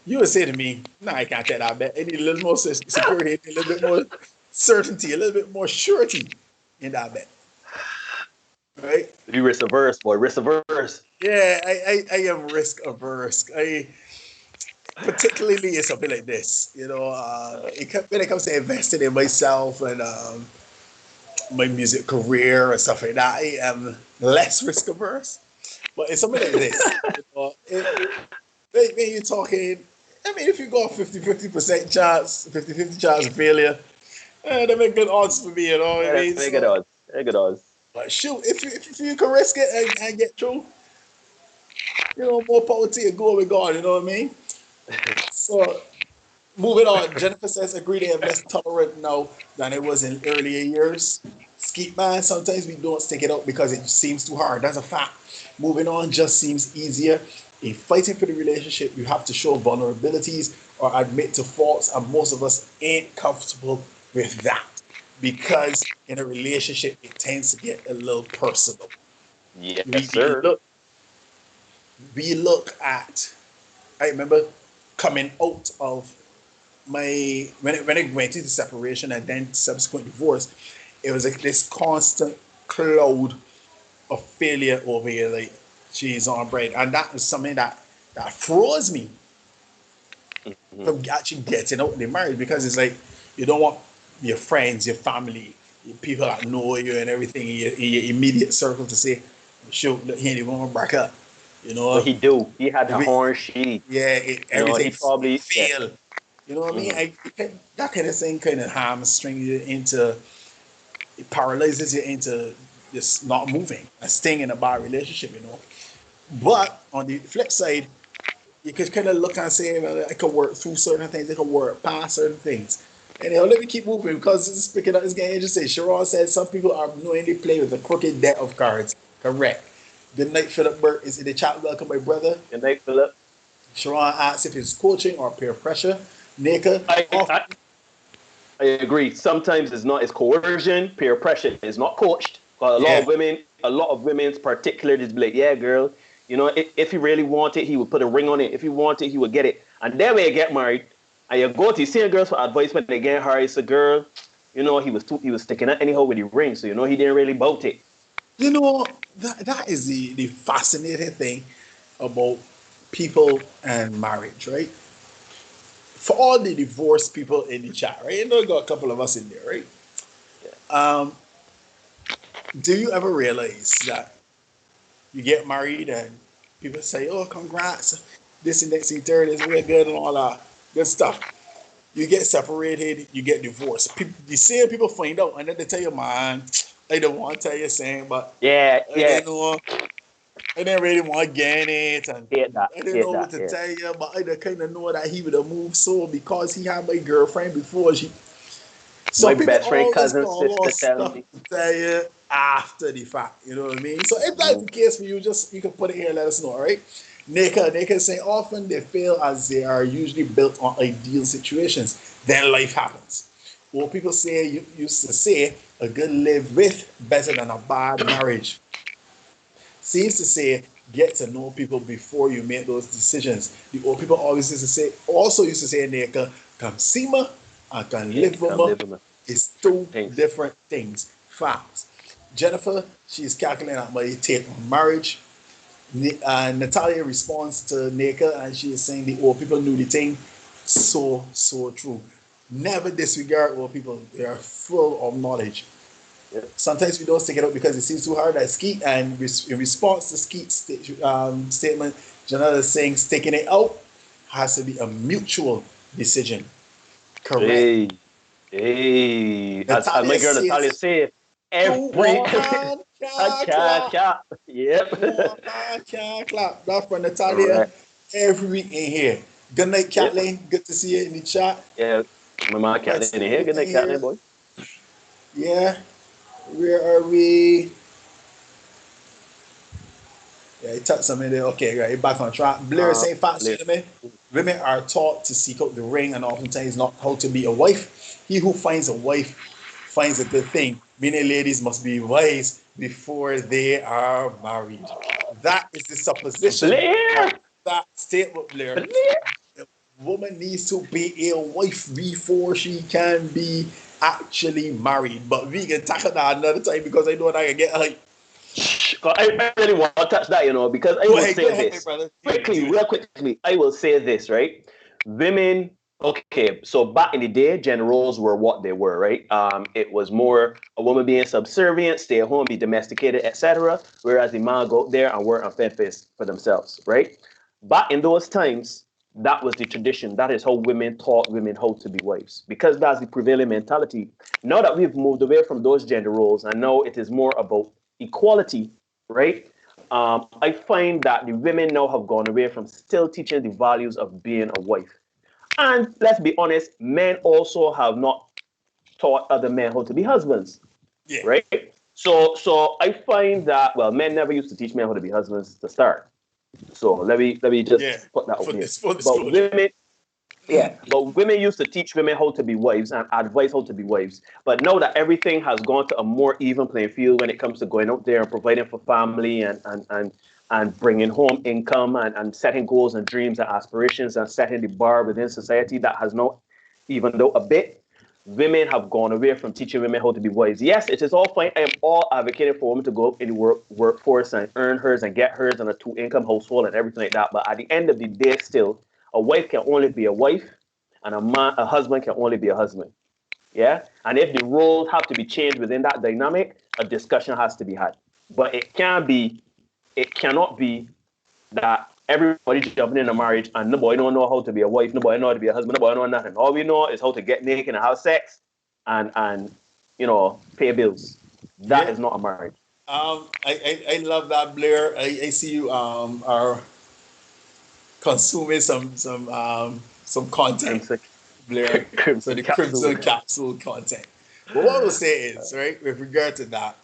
you would say to me, no, I can't take that bet. I need a little more security, a little bit more certainty, a little bit more surety in that bet, right? You risk averse, boy. Risk averse. Yeah, I am risk averse. Particularly in something like this, when it comes to investing in myself and my music career and stuff like that, I am less risk averse. But it's something like this, when you're talking, I mean, if you go 50-50% chance, 50-50 chance of failure, they make good odds for me, you know what I mean? Very good odds. Very good odds. But shoot, if you can risk it and get through, more power to you, go with God, you know what I mean? So, moving on, Jennifer says, agree they are less tolerant now than it was in earlier years. Skeet man, sometimes we don't stick it out because it seems too hard. That's a fact. Moving on just seems easier. In fighting for the relationship, you have to show vulnerabilities or admit to faults, and most of us ain't comfortable with that because in a relationship, it tends to get a little personal. Yes, We, we sir. look, we look at. I remember coming out of when it went into separation and then subsequent divorce, it was like this constant cloud of failure over here, like cheese on bread, and that was something that froze me Mm-hmm. from actually getting out of the marriage because it's like you don't want your friends, your family, your people that know you and everything in your immediate circle to say, "Shoot, look, he ain't even gonna back up," you But know. he do. He had the If it, horn sheet. yeah, He everything it probably yeah. failed. You know what I mean? Mm-hmm. That kind of thing kind of hamstring you into, it paralyzes you into just not moving and staying in a bad relationship. But on the flip side, you could kind of look and say, well, I could work through certain things, I could work past certain things. And let me keep moving because it's picking up this game. Interesting. Sharon said some people are knowingly playing with the crooked deck of cards. Correct. Good night, Philip Burke is in the chat. Welcome, my brother. Good night, Philip. Sharon asks if it's coaching or peer pressure. Nika, I, off. I I agree. Sometimes it's not. It's coercion, peer pressure. It's not coached. Because Yeah. a lot of women's particularly just be like, yeah, girl, if he really wanted, he would put a ring on it. If he wanted, he would get it. And then when you get married, and you go to see girls for advice when they get married, it's a girl, he was sticking out anyhow with the ring, so he didn't really bout it. That is the fascinating thing about people and marriage, right? For all the divorced people in the chat, right? Got a couple of us in there, right? Yeah. Do you ever realize that you get married and people say, "Oh, congrats, this and that, and third is real good and all that good stuff." You get separated, you get divorced. The same people find out, and then they tell you, "Man, I don't want to tell you saying, but Yeah, I yeah. didn't know, I didn't really want to get it, and Hate that. I didn't Hate know what that. to Yeah. tell you, but I kind of know that he would have moved so because he had my girlfriend before she." So My people best friend always cousin got a lot sister of tell stuff me. to tell you after the fact. You know what I mean? So if that's Mm-hmm. the case for you, you can put it here and let us know, all right? Nika say often they fail as they are usually built on ideal situations. Then life happens. Well, people used to say a good live with better than a bad marriage. Seems to say get to know people before you make those decisions. The old people used to say, Nika, come see me and can Yeah, live with come me. live with me. It's two Thanks. different things. Facts. Jennifer, she's calculating out my take on marriage. Natalia responds to Nika and she is saying the old people knew the thing. So true. Never disregard old people. They are full of knowledge. Yeah. Sometimes we don't stick it out because it seems too hard. Like Skeet, and in response to Skeet's statement, Janelle is saying sticking it out has to be a mutual decision. Correct. Hey, hey. As my Natalia girl Natalia says, said, "Go every on, man." Can't Cha clap. cha. One Yep. can't clap. That's for All Natalia right. every week in here. Good night, Yep. Kathleen. Good to see you in the chat. Yeah. My man Let's Catlin in here. see Good in night, here. Catlin boy. Yeah. Where are we? Yeah, he touched something there. Okay, right. You're back on track. Blair is saying, facts, Blair. gentlemen. Women are taught to seek out the ring and oftentimes not how to be a wife. He who finds a wife finds a good thing. Meaning, ladies must be wise before they are married. That is the supposition of Blair. that statement, Blair. Blair. A woman needs to be a wife before she can be actually married. But we can tackle that another time because I know that I can get like, I really want to touch that, because I will go say ahead, my this brother. quickly, Do it. real quickly. I will say this, right? Women, okay, so back in the day, gender roles were what they were, right? It was more a woman being subservient, stay at home, be domesticated, etc. Whereas the man go out there and work and fend for themselves, right? Back in those times, that was the tradition. That is how women taught women how to be wives, because that's the prevailing mentality. Now that we've moved away from those gender roles, and now it is more about equality, right? I find that the women now have gone away from still teaching the values of being a wife. And let's be honest, men also have not taught other men how to be husbands, Yeah. right? So I find that, well, men never used to teach men how to be husbands to start. So let me just Yeah, put that out for here. this full But disclosure. women, yeah, but women used to teach women how to be wives and advise how to be wives. But now that everything has gone to a more even playing field when it comes to going out there and providing for family and bringing home income and setting goals and dreams and aspirations and setting the bar within society, that has now even though a bit. Women have gone away from teaching women how to be wives. Yes, it is all fine. I am all advocating for women to go up in the workforce and earn hers and get hers in a two-income household and everything like that. But at the end of the day, still, a wife can only be a wife, and a husband can only be a husband. Yeah, and if the roles have to be changed within that dynamic, a discussion has to be had. But it cannot be that everybody jumping in a marriage and nobody don't know how to be a wife, nobody know how to be a husband, nobody know nothing. All we know is how to get naked and have sex and pay bills. That Yeah. is not a marriage. I love that, Blair. I see you are consuming some content, Crimson, Blair. So crimson the capsule. Crimson Capsule content. But what I will say is, right, with regard to that,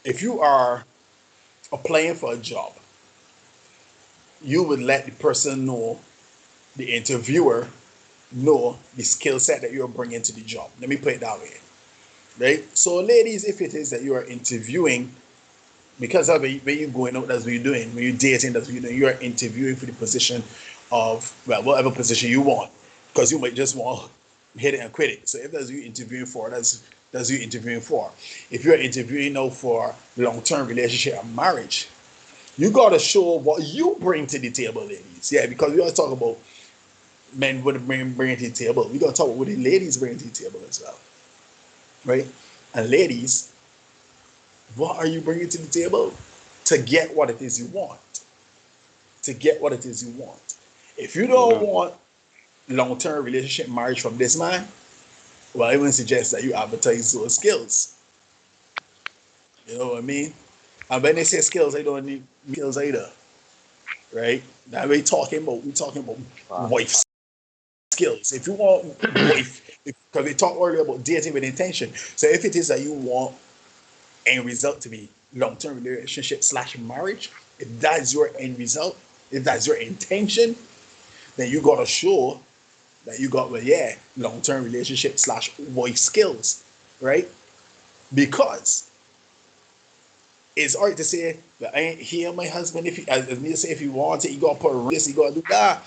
if you are applying for a job, you would let the person know, the interviewer know the skill set that you're bringing to the job. Let me put it that way, right? So, ladies, if it is that you are interviewing, because of it, when you're going out, that's what you're doing. When you're dating, that's what you're doing. You are interviewing for the position of, well, whatever position you want, because you might just want to hit it and quit it. So if that's what you're interviewing for, that's what you're interviewing for. If you're interviewing now for long-term relationship and marriage, you gotta show what you bring to the table, ladies. Yeah, because we always talk about men would bring to the table. We gotta talk about what the ladies bring to the table as well, right? And ladies, what are you bringing to the table to get what it is you want? To get what it is you want. If you don't Mm-hmm. want long-term relationship marriage from this man, well, I would suggest that you advertise those skills. You know what I mean? And when they say skills, I don't need skills either, right? Now we talking about wife skills. If you want wife, because we talked earlier about dating with intention. So if it is that you want end result to be long-term relationship slash marriage, if that's your end result, if that's your intention, then you gotta show that you got, well, yeah, long-term relationship slash wife skills, right? Because it's hard to say that I ain't here my husband. If he, as me say, if he wants it, he gotta put a risk, he gotta do that.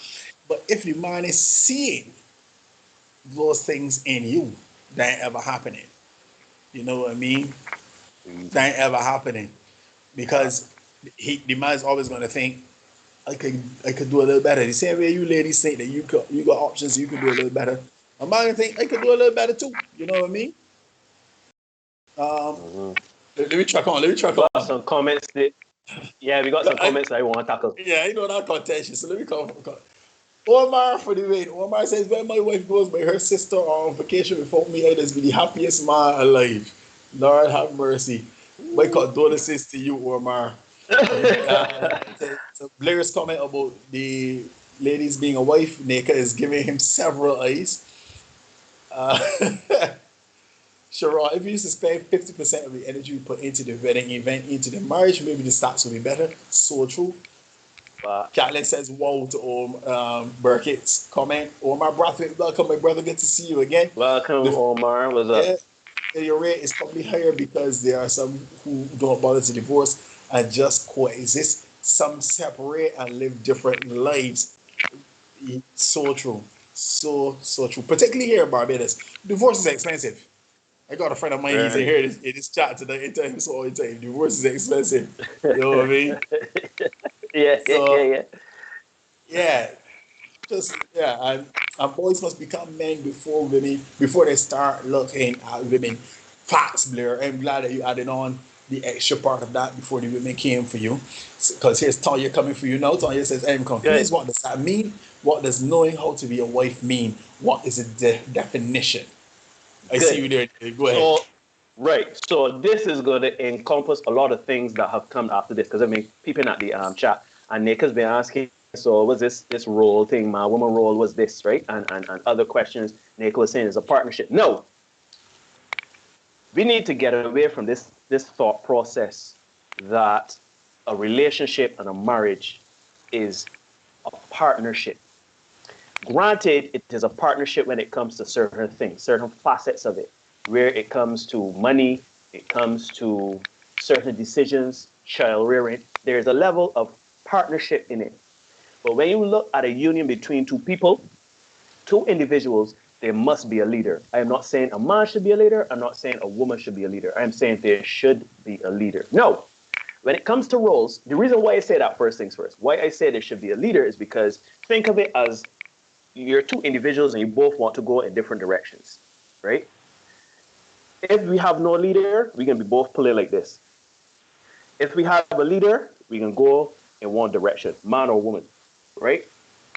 But if the man is seeing those things in you, that ain't ever happening. You know what I mean? That ain't ever happening because the man's always gonna think I could do a little better. The same way you ladies think that you got options, you could do a little better. I'm gonna think I could do a little better too. You know what I mean? Um, Mm-hmm. let me track on. Let me We track got on. some comments. Yeah, we got some I, comments that I want to tackle. yeah, I know that contentious. So let me come. Omar for the wait. Omar says when my wife goes by her sister on vacation without me, I just be the happiest man alive. Lord have mercy. My condolences to you, Omar. To Blair's comment about the ladies being a wife, Nika is giving him several eyes. Uh, Sharon, if you used to spend 50% of the energy you put into the wedding event into the marriage, maybe the stats will be better. So true. But Catlin says, wow to Burkett's comment. Omar Brathwaite, welcome, my brother. Good to see you again. welcome, The, Omar. What's yeah, up? your rate is probably higher because there are some who don't bother to divorce and just coexist. Some separate and live different lives. So true. So true. Particularly here in Barbados. Divorce is expensive. I got a friend of mine, he's in Very. here in this chat today. He tells me all the time, divorce is expensive. You know what I mean? So Yeah. yeah, just yeah, and boys must become men before women before they start looking at women. Facts, Blair. I'm glad that you added on the extra part of that before the women came for you. Because here's Tanya coming for you now. Tanya says, I'm Good. confused. What does that mean? What does knowing how to be a wife mean? What is the definition? I see Good. you there. Go ahead. So, right. So this is going to encompass a lot of things that have come after this. Because I mean, peeping at the chat, and Nick has been asking, so was this role thing? My woman role was this, right? And other questions. Nick was saying is a partnership. No, we need to get away from this thought process that a relationship and a marriage is a partnership. Granted, it is a partnership when it comes to certain things, certain facets of it, where it comes to money, it comes to certain decisions, child rearing. There's a level of partnership in it. But when you look at a union between two people, two individuals, there must be a leader. I am not saying a man should be a leader. I'm not saying a woman should be a leader. I'm saying there should be a leader. No, when it comes to roles, the reason why I say that first things first, why I say there should be a leader is because think of it as you're two individuals and you both want to go in different directions, right? If we have no leader, we can be both pulling like this. If we have a leader, we can go in one direction, man or woman, right?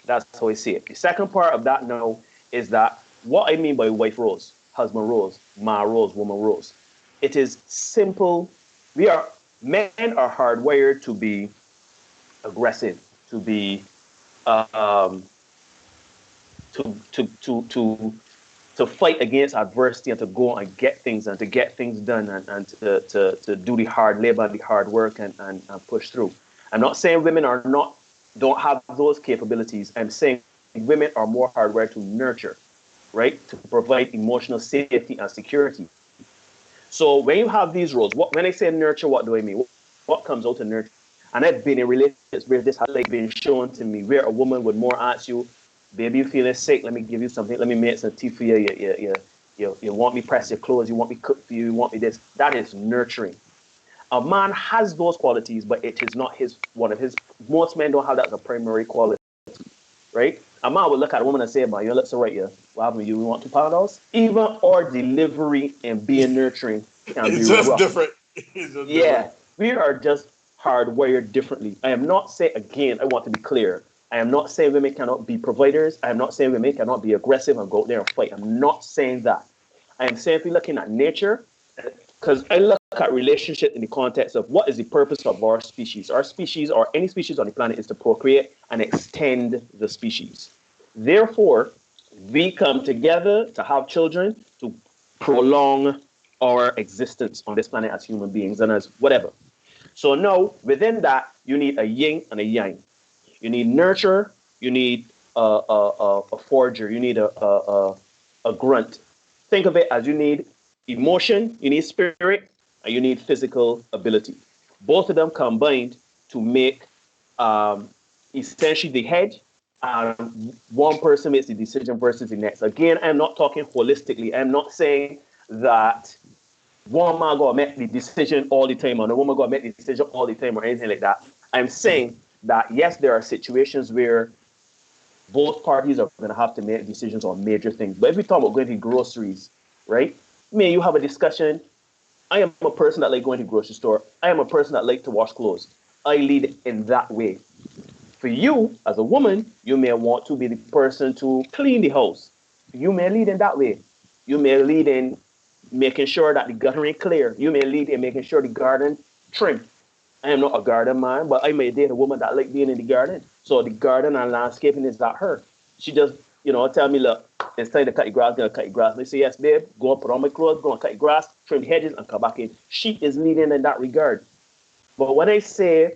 That's how I see it. The second part of that now is that what I mean by wife roles, husband roles, man roles, woman roles. It is simple. We are Men are hardwired to be aggressive, to be um, to to fight against adversity and to go and get things and to get things done and to do the hard labor and the hard work and push through. I'm not saying women are not don't have those capabilities. I'm saying women are more hardwired to nurture, right? To provide emotional safety and security. So when you have these roles, when I say nurture, what do I mean? What comes out of nurture? And I've been in relationships where this has like been shown to me, where a woman would more ask you, "Baby, you feeling sick? Let me give you something. Let me make some tea for you. You want me press your clothes? You want me cook for you? You want me this?" That is nurturing. A man has those qualities, but it is not his one of his. Most men don't have that as a primary quality, right? A man would look at a woman and say, "Man, you look so right here. What happened? You want $2?" Even our delivery and being nurturing can be It's just rough. different. It's just different. Yeah, we are just hardwired differently. I am not saying, again, I want to be clear. I am not saying women cannot be providers. I am not saying women cannot be aggressive and go out there and fight. I'm not saying that. I am simply looking at nature because I look at relationship in the context of what is the purpose of our species. Our species or any species on the planet is to procreate and extend the species. Therefore, we come together to have children to prolong our existence on this planet as human beings and as whatever. So now, within that, you need a yin and a yang. You need nurture. You need a forger. You need a grunt. Think of it as you need emotion, you need spirit, and you need physical ability. Both of them combined to make um, essentially the head, and one person makes the decision versus the next. Again, I'm not talking holistically. I'm not saying that one man gonna make the decision all the time, or the woman gonna make the decision all the time, or anything like that. I'm saying that yes, there are situations where both parties are gonna have to make decisions on major things. But if we talk about going to groceries, right? Me and you have a discussion. I am a person that like going to the grocery store. I am a person that like to wash clothes. I lead in that way. For you, as a woman, you may want to be the person to clean the house. You may lead in that way. You may lead in making sure that the gutter is clear. You may lead in making sure the garden trim. I am not a garden man, but I may date a woman that like being in the garden. So the garden and landscaping is not her. She just, tell me, look, it's time to cut your grass, gonna cut your grass. I say, yes, babe, go and put on my clothes, go and cut your grass, trim the hedges, and come back in. She is leading in that regard. But when I say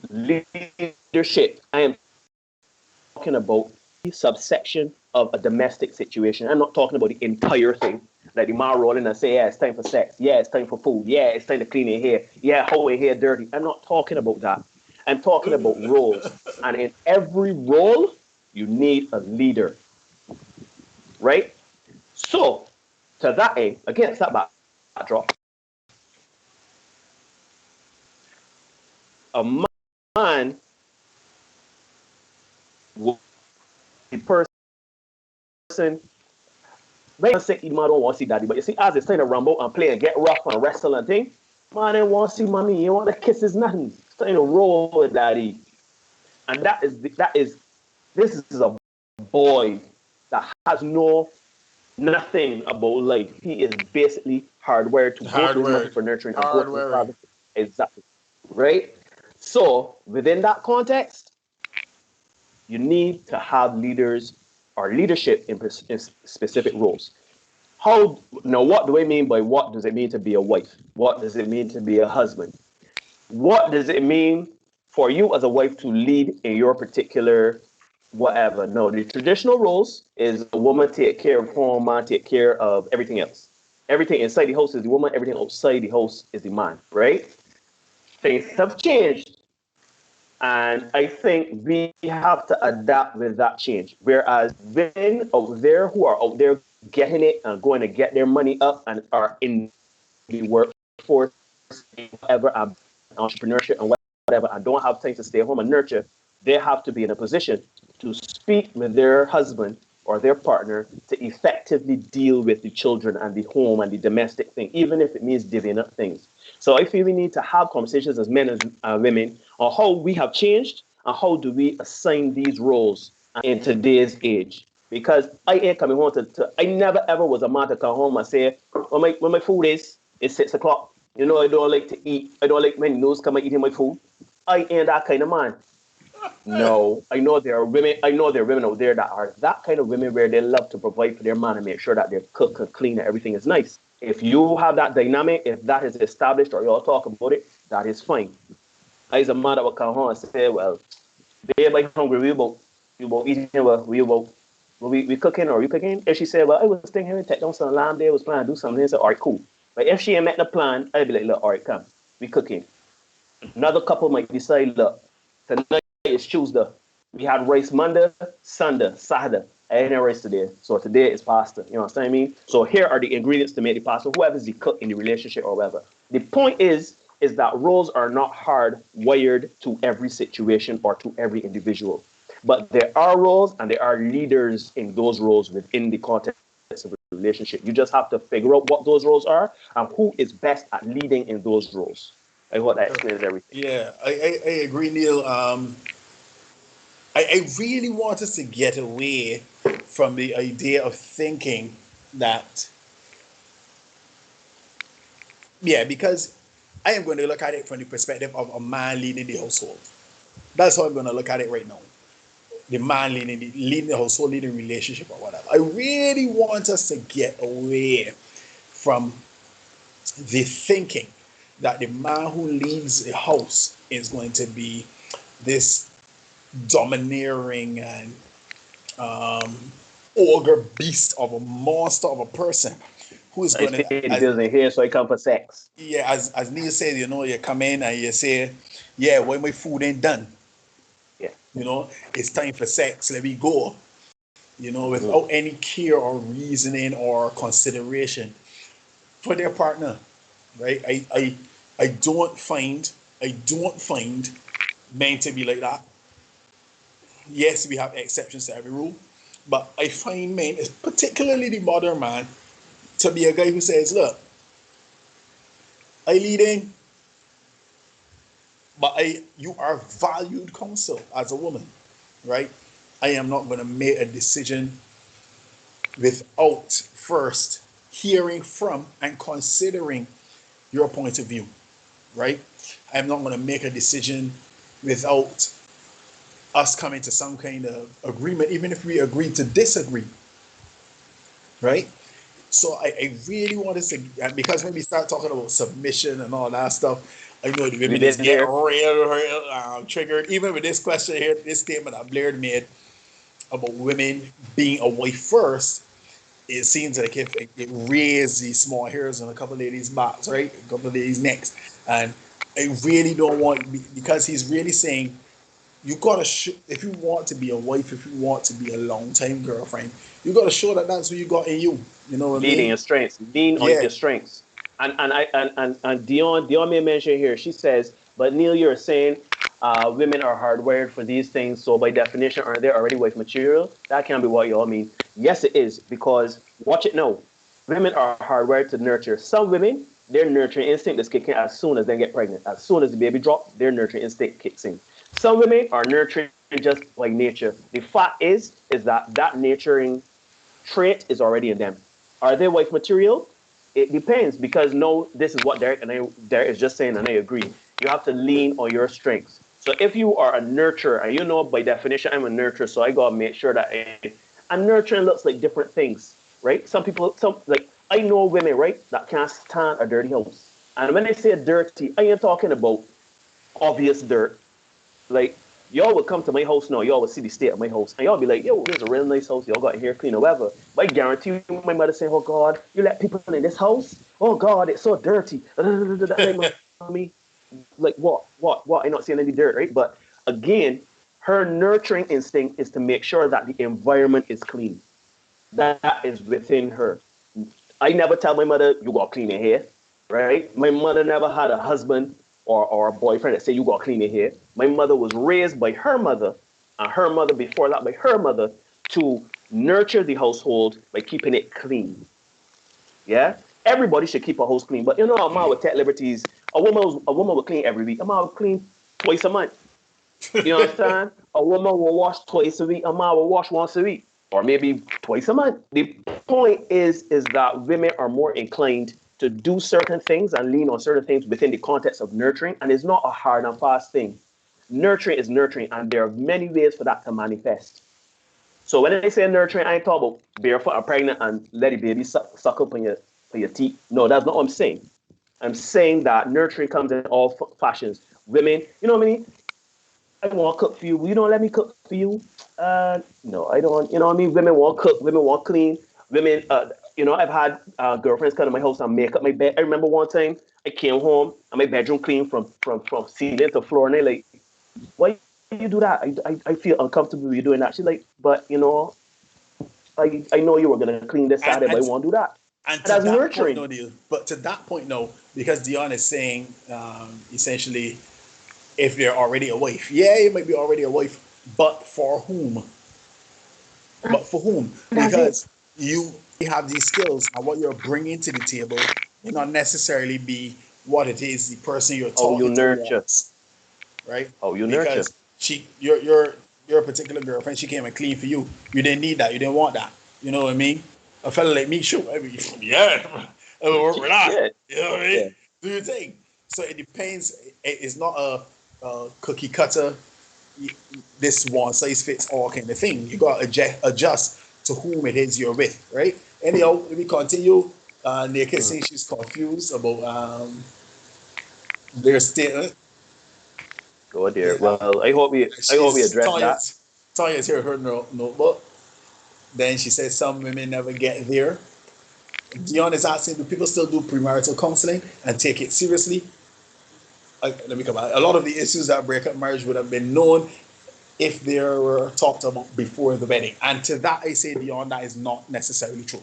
leadership, I am talking about the subsection of a domestic situation. I'm not talking about the entire thing. Like the man rolling and say, yeah, it's time for sex. Yeah, it's time for food. Yeah, it's time to clean your hair. Yeah, hold your hair dirty. I'm not talking about that. I'm talking about roles. And in every role, you need a leader. Right? So, to that end, against that backdrop, a man will be a person. Right, say man don't want to see daddy, but you see, as it's time to rumble and play and get rough and wrestle and thing, man, they want to see mommy. You want to kiss his nothing. It's time to roll with daddy, and this is a boy that has nothing about life. He is basically hardwired to go to his mother Hardware. for nurturing and go to his Hardware. father. Exactly. Right. So within that context, you need to have leaders or leadership in specific roles. What do I mean by what does it mean to be a wife? What does it mean to be a husband? What does it mean for you as a wife to lead in your particular whatever? No, the traditional roles is a woman take care of home, man take care of everything else. Everything inside the house is the woman, everything outside the house is the man, right? Things have changed. And I think we have to adapt with that change. Whereas women out there who are out there getting it and going to get their money up and are in the workforce, whatever, entrepreneurship and whatever, and don't have time to stay home and nurture, they have to be in a position to speak with their husband or their partner to effectively deal with the children and the home and the domestic thing, even if it means divvying up things. So I feel we need to have conversations as men and women on how we have changed and how do we assign these roles in today's age. Because I ain't coming home I never ever was a man to come home and say, when my food is, it's 6 o'clock. I don't like to eat. I don't like my nose come and eating my food. I ain't that kind of man. No, I know there are women. I know there are women out there that are that kind of women where they love to provide for their man and make sure that they cook and clean and everything is nice. If you have that dynamic, if that is established or you all talk about it, that is fine. I was a man that would come home and say, well, babe, I'm hungry. We about eating. We cooking or you cooking? If she said, well, I was thinking to take down some lamb there, was planning to do something. I said, all right, cool. But if she ain't met the plan, I'd be like, look, all right, come. We cooking. Another couple might decide, look, tonight is Tuesday. We had rice Monday, Sunday, Saturday. I ain't had rice today. So today is pasta. You know what I mean? So here are the ingredients to make the pasta, whoever's the cook in the relationship or whatever. The point is that roles are not hardwired to every situation or to every individual. But there are roles and there are leaders in those roles within the context of a relationship. You just have to figure out what those roles are and who is best at leading in those roles. I hope that explains everything. Yeah, I agree, Neil. I really want us to get away from the idea of thinking that, yeah, because I am going to look at it from the perspective of a man leading the household. That's how I'm going to look at it right now. The man leading the household, leading the relationship or whatever. I really want us to get away from the thinking that the man who leads the house is going to be this domineering and um, ogre beast of a monster of a person who is I going pay to, the bills in here, so I come for sex. yeah, as Neil said, you come in and you say, yeah, when my food ain't done, Yeah. it's time for sex, let me go, Mm-hmm. without any care or reasoning or consideration for their partner, right? I don't find men to be like that. Yes, we have exceptions to every rule, but I find men, particularly the modern man, to be a guy who says, look, I lead in, but you are valued counsel as a woman, right? I am not going to make a decision without first hearing from and considering your point of view, right? I'm not going to make a decision without us coming to some kind of agreement, even if we agree to disagree, right? So I really want to say, because when we start talking about submission and all that stuff, I know the We've women is been getting there. real triggered. Even with this question here, this statement that Blair made about women being a wife first, it seems like if it raised these small hairs on a couple of ladies' backs, right? A couple of ladies' necks. And I really don't want, because he's really saying, you gotta if you want to be a wife, if you want to be a long time girlfriend, you gotta show that that's what you got in you. You know what I Lean in mean? your strengths. Lean on Yeah, your strengths. And Dion may mention here. She says, but Neil, you're saying women are hardwired for these things. So by definition, are they already wife material? That can't be what y'all mean. Yes, it is, because watch it now. Women are hardwired to nurture. Some women, their nurturing instinct is kicking as soon as they get pregnant. As soon as the baby drops, their nurturing instinct kicks in. Some women are nurturing just like nature. The fact is that nurturing trait is already in them. Are they wife material? It depends, because no, this is what Derek is just saying, and I agree. You have to lean on your strengths. So if you are a nurturer, and you know by definition I'm a nurturer, so I gotta make sure that and nurturing looks like different things, right? Some people, some like I know women, right, that can't stand a dirty house. And when I say dirty, I ain't talking about obvious dirt. Like, y'all would come to my house now, y'all would see the state of my house, and y'all be like, yo, this is a real nice house, y'all got here clean or whatever. But I guarantee you, my mother saying, oh God, you let people in this house? Oh God, it's so dirty. Like, mommy, like what? I'm not seeing any dirt, right? But again, her nurturing instinct is to make sure that the environment is clean. That is within her. I never tell my mother, you got to clean your hair, right? My mother never had a husband or a boyfriend that say you got to clean your hair. My mother was raised by her mother, and her mother before that by her mother, to nurture the household by keeping it clean. Yeah? Everybody should keep a house clean. But you know, a man would take liberties. A woman would clean every week. A man would clean twice a month. You understand? A woman will wash twice a week. A man will wash once a week, or maybe twice a month. The point is that women are more inclined to do certain things and lean on certain things within the context of nurturing, and it's not a hard and fast thing. Nurturing is nurturing, and there are many ways for that to manifest. So when I say nurturing, I ain't talking about barefoot and pregnant and let the baby suck up on your teeth. No, that's not what I'm saying. I'm saying that nurturing comes in all fashions. Women, you know what I mean? I want to cook for you. You don't let me cook for you. No, I don't. You know what I mean? Women want cook. Women want clean. Women, I've had girlfriends come to my house and make up my bed. I remember one time I came home and my bedroom clean from ceiling to floor, and they like, why you do that? I feel uncomfortable with you doing that. She's like, but I know you were gonna clean this and Saturday, but I and won't do that. and And to that's that point, nurturing. no deal. But to that point, no, because Dion is saying essentially, if they're already a wife, yeah, it might be already a wife, but for whom? But for whom? That's it. Because you have these skills, and what you're bringing to the table may not necessarily be what it is the person you're How you talking to nurture. wants, right? How you nurture. Because your particular girlfriend, she came and cleaned for you. You didn't need that. You didn't want that. You know what I mean? A fella like me, sure. I mean, yeah, I will work with that. Yeah, You know what I mean? yeah. Do your thing. So it depends. It's not a cookie cutter, this one size fits all kind of thing. You got to adjust to whom it is you're with, right? Anyhow, let me continue. Naked Mm. saying she's confused about their statement. Go there. Yeah, Well, I hope we she's address that. Tanya's here her notebook. Then she says some women never get there. Dion is asking, do people still do premarital counseling and take it seriously? Let me come back. A lot of the issues that break up marriage would have been known if they were talked about before the wedding. And to that, I say, Dion, that is not necessarily true.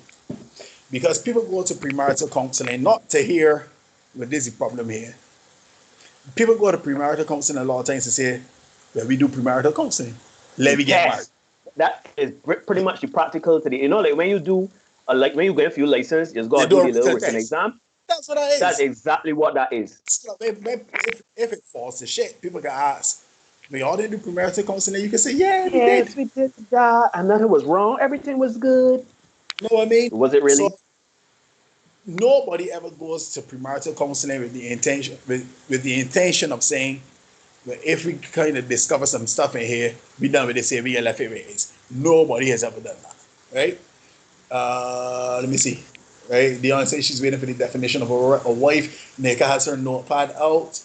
Because people go to premarital counseling not to hear, well, there's a problem here. People go to premarital counseling a lot of times to say, well, we do premarital counseling. To Let me get married. test. That is pretty much the practical to the, like when you do, like when you go for your license, you just They gotta do do a the little written written test. exam. That's what that That's is. exactly what that is. So if it falls to shit, people can ask, we all didn't do premarital counseling. You can say, yeah, we did. Yes, we did that, and nothing was wrong. Everything was good. You know what I mean? Was it So really? nobody ever goes to premarital counseling with the intention of saying, well, if we kind of discover some stuff in here, we done with this here, we left it where it is. Nobody has ever done that, right? Let me see. Right, Dion says she's waiting for the definition of a wife. Nika has her notepad out.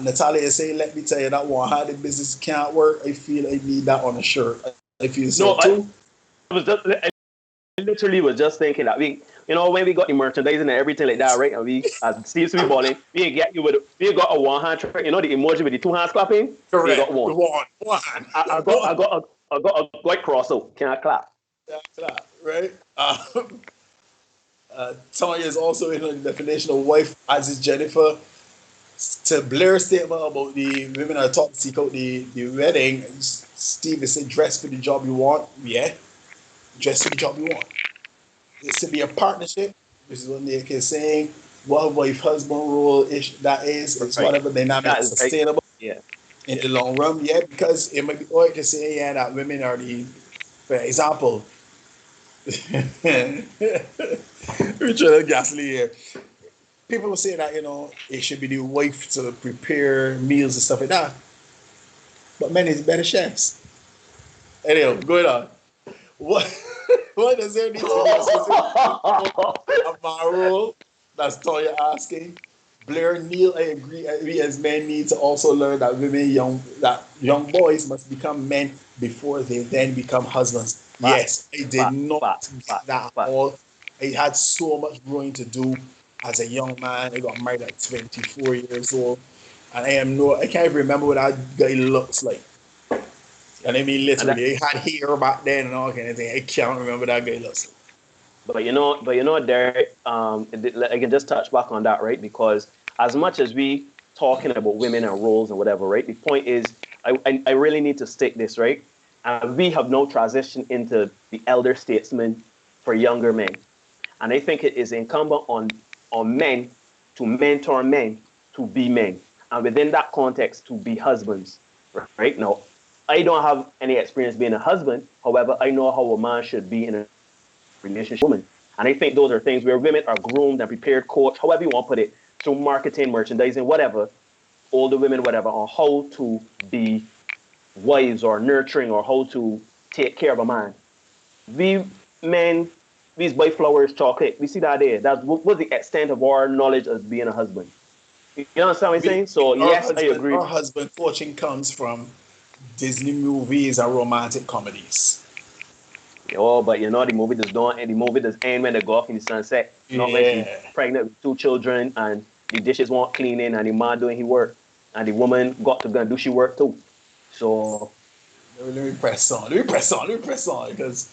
Natalia is saying, let me tell you that one, how the business can't work. I feel I need that on a shirt. I feel so No, too. I literally was just thinking that when we got the merchandising and everything like that, right? And we, as Steve to be balling, we got a one hand trick, the emoji with the two hands clapping. We got Correct. one. One. I got, One. I got, I got a great cross out. Can I clap? That's that, right? Tanya is also in the definition of wife, as is Jennifer. To Blair's statement about the women are taught to seek out the wedding, Steve is saying, dress for the job you want. Yeah, dress for the job you want. It's to be a partnership, which is what Nick is saying. What wife husband role is that is Right. whatever dynamic That is right. sustainable Yeah. in the long run. Yeah, because it might be odd to say, yeah, that women are the, for example, Richard Gasly here. People will say that, it should be the wife to prepare meals and stuff like that. But men is better chefs. Anyhow, going on. What what does there need to be a specific of my role? That's Toya asking. Blair Neal, I agree. We as men need to also learn that young boys must become men before they then become husbands. Fact, Yes, I did fact, not fact, get fact, that at fact. all. I had so much growing to do as a young man. I got married at 24 years old. And I can't even remember what that guy looks like. And I mean, And that, literally, I had hair back then and all kind of thing. I can't remember that guy looks like. Derek, I can just touch back on that, right? Because as much as we talking about women and roles and whatever, right? The point is, I really need to state this, right? And we have no transition into the elder statesman for younger men. And I think it is incumbent on men to mentor men to be men. And within that context, to be husbands, right? Now, I don't have any experience being a husband. However, I know how a man should be in a relationship with a woman. And I think those are things where women are groomed and prepared, coached, however you want to put it, through marketing, merchandising, whatever, older women, whatever, on how to be wives or nurturing or how to take care of a man. We men, these buy flowers, chocolate, we see that there. That's what the extent of our knowledge as being a husband. You understand what I'm We, saying? So our yes, I husband, agree. our husband coaching comes from Disney movies and romantic comedies. Oh, but the movie does end when they go off in the sunset, not when she's Yeah. pregnant with two children and the dishes want cleaning and the man doing his work and the woman got to go and do she work too. So Let me press on. Let me press on. Because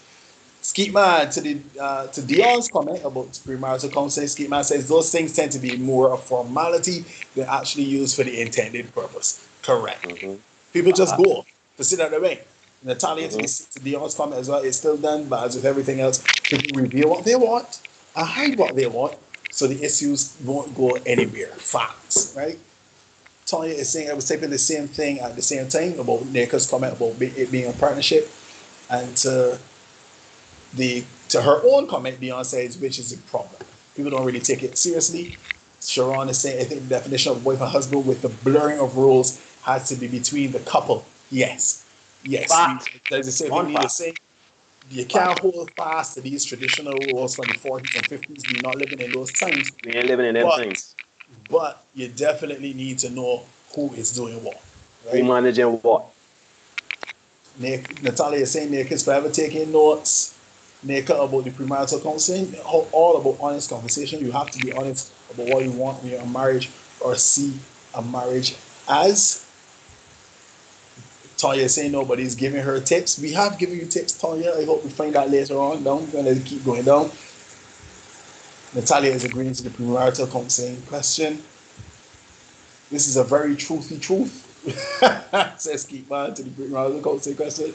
Skeet Man, to Dion's comment about premarital counseling, Skeet Man says those things tend to be more a formality than actually used for the intended purpose. Correct. mm-hmm, People just uh-huh, go to sit at the bank. Natalia, mm-hmm. to Dion's comment as well, it's still done, but as with everything else, people reveal what they want and hide what they want, so the issues won't go anywhere. Facts, right? Tanya is saying I was typing the same thing at the same time about Nika's comment about it being a partnership, and to her own comment, Dion says, which is a problem. People don't really take it seriously. Sharon is saying, I think the definition of wife and husband with the blurring of roles has to be between the couple. Yes. Yes. Fact. There's the same thing One we need to fact. say. You can't Fact. hold fast to these traditional roles from the 40s and 50s. We're not living in those times. We ain't living in them But things. you definitely need to know who is doing what. Who Right? managing what? Natalia is saying Nick is forever taking notes. Nick about the premarital counseling, all about honest conversation. You have to be honest about what you want when you're in marriage or see a marriage as. Tonya is saying nobody's giving her tips. We have given you tips, Tonya. I hope we find that later on. Down. We're going to keep going down. Natalia is agreeing to the premarital counseling question. This is a very truthy truth. Says keep on to the premarital counseling question.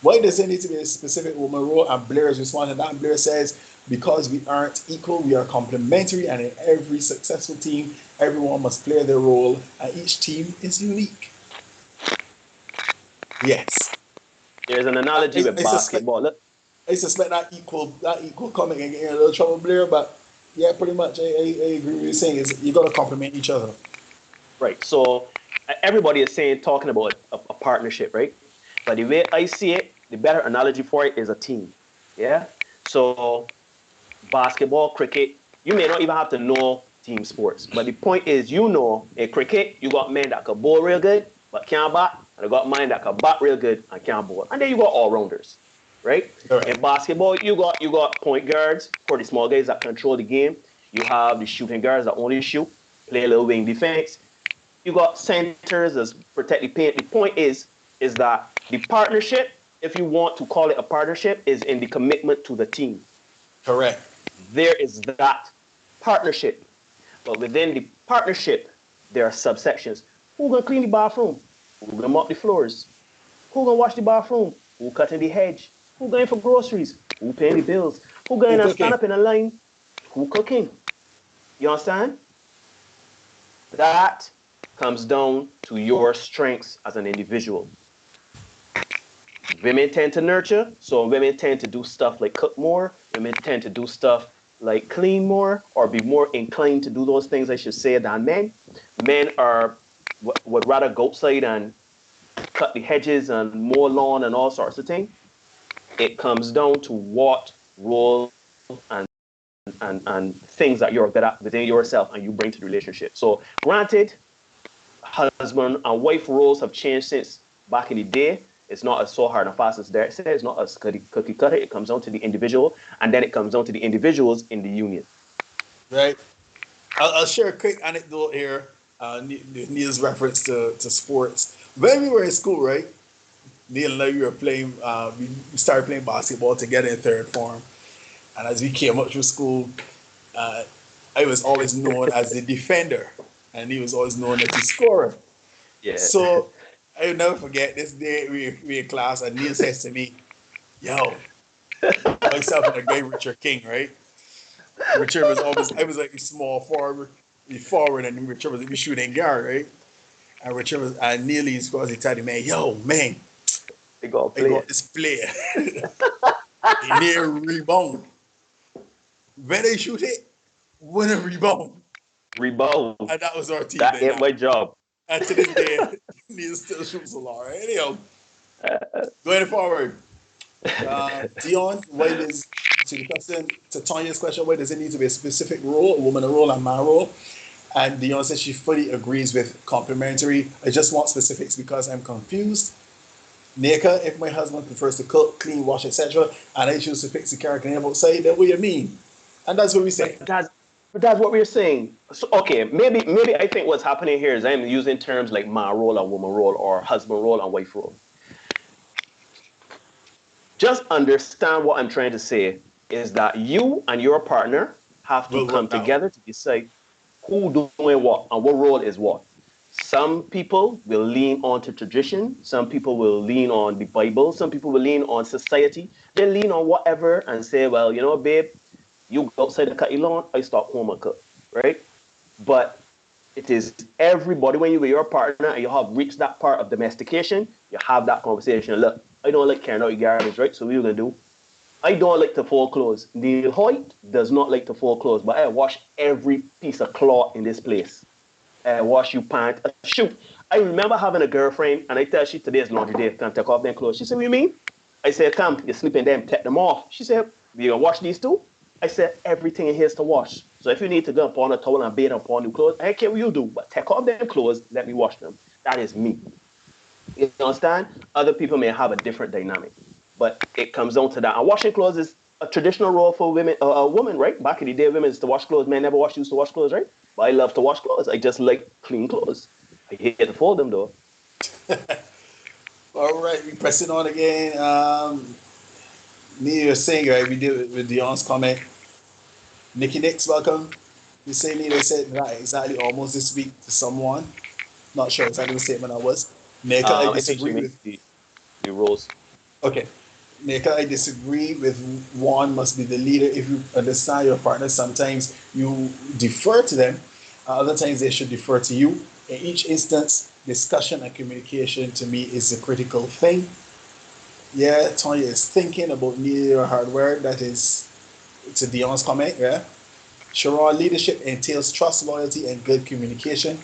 Why does there need to be a specific woman role? And Blair is responding to that. And Blair says, because we aren't equal, we are complementary, and in every successful team, everyone must play their role, and each team is unique. Yes. There's an I, analogy with I suspect basketball. Look, I suspect that equal comment can get in a little trouble, Blair, but Yeah, pretty much. I agree with you saying is you got to complement each other. Right. So everybody is saying talking about a partnership, right? But the way I see it, the better analogy for it is a team. Yeah. So basketball, cricket, you may not even have to know team sports. But the point is, in cricket, you got men that could bowl real good but can't bat, and you got men that could bat real good and can't bowl. And then you got all rounders, right? Correct. In basketball, you got point guards for the small guys that control the game. You have the shooting guards that only shoot, play a little wing defense. You got centers as protect the paint. The point is that the partnership, if you want to call it a partnership, is in the commitment to the team. Correct. There is that partnership. But within the partnership, there are subsections. Who gonna clean the bathroom? Who gonna mop the floors? Who gonna wash the bathroom? Who cutting the hedge? Who going for groceries? Who paying the bills? Who going Who to stand cooking? up in a line? Who cooking? You understand? That comes down to your strengths as an individual. Women tend to nurture, so women tend to do stuff like cook more. Women tend to do stuff like clean more, or be more inclined to do those things, I should say, than men. Men would rather go outside and cut the hedges and mow lawn and all sorts of things. It comes down to what role and things that you're good at within yourself and you bring to the relationship. So, granted, husband and wife roles have changed since back in the day. It's not as so hard and fast as Derek said. It's not as cookie cutter. It comes down to the individual, and then it comes down to the individuals in the union. Right. I'll share a quick anecdote here. Neil's reference to sports. When we were in school, right? Neil and I we were playing. We started playing basketball together in third form, and as we came up through school, uh, I was always known as the defender, and he was always known as the scorer. Yeah. So I'll never forget this day we in class, and Neil says to me, "Yo, myself and a guy Richard King, right? Richard was always I was like a small forward, and Richard was a shooting guard, right? And Richard was and Neil is because he told me, man, yo, man, They got to I play got it. this player. He near rebound. When they shoot it, win a rebound. Rebound. And that was our team That ain't dynamic. my job. And to this day, Neil still shoots a lot, right? Anyhow, going forward, Dion, why does to the question to Tanya's question, why does it need to be a specific role, a woman a role, and man role? And Dion says she fully agrees with complimentary. I just want specifics because I'm confused. Neka, if my husband prefers to cook, clean, wash, etc., and I choose to fix the car clean outside, then what do you mean? And that's what we say. But that's what we're saying. So, okay, maybe I think what's happening here is I'm using terms like man role and woman role or husband role and wife role. Just understand what I'm trying to say is that you and your partner have to We'll come work out. together to decide who doing what and what role is what. Some people will lean on to tradition. Some people will lean on the Bible. Some people will lean on society. They lean on whatever and say, well, babe, you go outside and cut your lawn, I stop home and cook, right? But it is everybody, when you with your partner and you have reached that part of domestication, you have that conversation. Look, I don't like carrying out your garbage, right? So what are you gonna do? I don't like to fold clothes. Neil Hoyt does not like to fold clothes, but I wash every piece of cloth in this place. I wash you pant. Shoot, I remember having a girlfriend, and I tell she today's laundry day, come take off them clothes. She said, what you mean? I said, come, you sleep in them, take them off. She said, we gonna wash these too? I said, everything in here is to wash. So if you need to go upon a towel and bathe upon new clothes, I don't care what you do, but take off them clothes, let me wash them. That is me. You understand? Other people may have a different dynamic, but it comes down to that. And washing clothes is a traditional role for women, a woman, right? Back in the day, women used to wash clothes. Men never used to wash clothes, right? But I love to wash clothes. I just like clean clothes. I hate to fold them though. All right, we pressing on again. Neil, you're saying, right, we did it with Dion's comment. Nikki Nix, welcome. You say Neil, I said that exactly almost this week to someone. Not sure exactly the statement I was. Neka, I I think she disagree meant with. the roles. Okay. Neka, I disagree with one must be the leader. If you understand your partner, sometimes you defer to them. Other times they should defer to you. In each instance, discussion and communication to me is a critical thing. Yeah, Tonya is thinking about needing your hardware. That is, it's a Dion's comment, yeah? Sharon, leadership entails trust, loyalty, and good communication.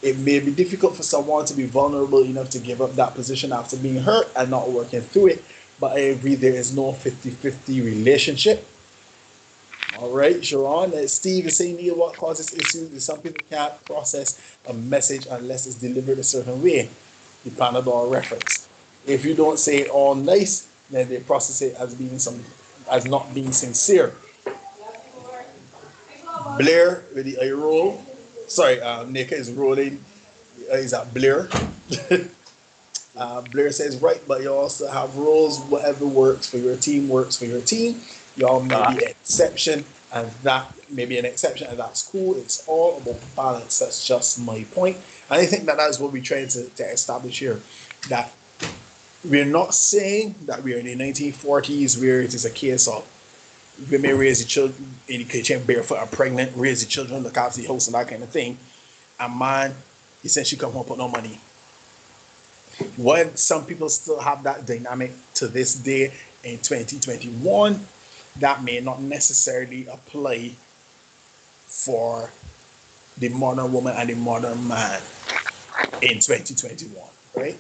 It may be difficult for someone to be vulnerable enough to give up that position after being hurt and not working through it, but I agree there is no 50-50 relationship. All right, Sharon. Steve is saying here what causes issues is some people can't process a message unless it's delivered a certain way. The Panadol reference. If you don't say it all nice, then they process it as being some as not being sincere. Blair with the eye roll. Sorry, Nika is rolling. Is that Blair? Blair says, right, but you also have roles. Whatever works for your team works for your team. Y'all may be an exception, and that may be an exception, and that's cool. It's all about balance. That's just my point. And I think that that's what we're trying to establish here. That we're not saying that we're in the 1940s where it is a case of women raise the children in the kitchen barefoot and pregnant, raise the children, look after the house and that kind of thing. And man, he said she come home put no money. When some people still have that dynamic to this day in 2021, that may not necessarily apply for the modern woman and the modern man in 2021, right?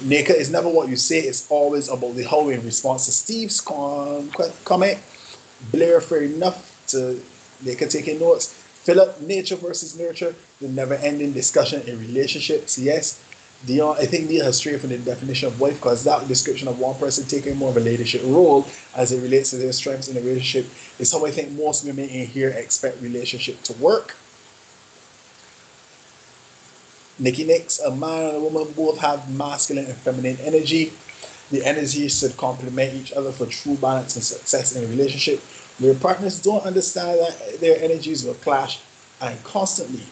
Nika, is never what you say, it's always about the how in response to Steve's comment. Blair, fair enough to Nika taking notes. Philip, nature versus nurture, the never ending discussion in relationships. Yes. Dion, I think Neil has strayed from the definition of wife because that description of one person taking more of a leadership role as it relates to their strengths in a relationship is how I think most women in here expect relationship to work. Nikki Nix, a man and a woman both have masculine and feminine energy. The energies should complement each other for true balance and success in a relationship. Where partners don't understand that their energies will clash and constantly.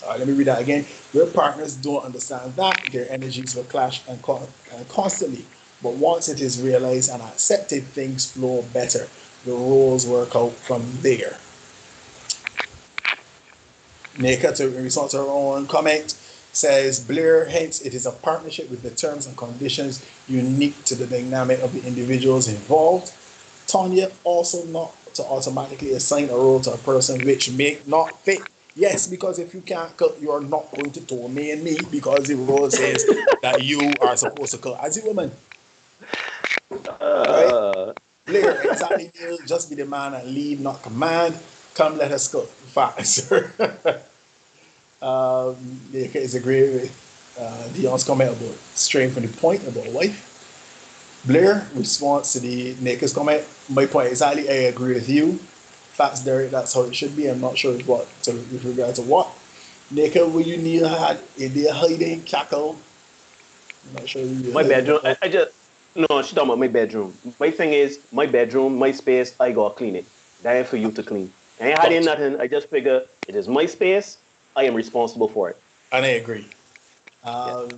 Let me read that again. Where partners don't understand that their energies will clash and constantly. But once it is realized and accepted, things flow better. The roles work out from there. Nika, to resort to her own comment, says Blair, hence it is a partnership with the terms and conditions unique to the dynamic of the individuals involved. Tanya, also not to automatically assign a role to a person which may not fit. Yes, because if you can't cook, you are not going to tell me and me because the role says that you are supposed to cook as a woman. All right? Blair, exactly. Just be the man and lead, not command. Come, let us cook. Facts. Is agree with Dion's comment about straying from the point about wife. Blair responds to the Naker's comment. My point exactly, I agree with you. Facts, Derek, that's how it should be. I'm not sure what with regard to what. Naker, will you need had a day hiding cackle? I'm not sure my bedroom. I just no. She's talking about my bedroom. My thing is my bedroom, my space. I gotta clean it. That ain't for you to clean. I ain't hiding nothing. I just figure it is my space. I am responsible for it. And I agree. Yeah.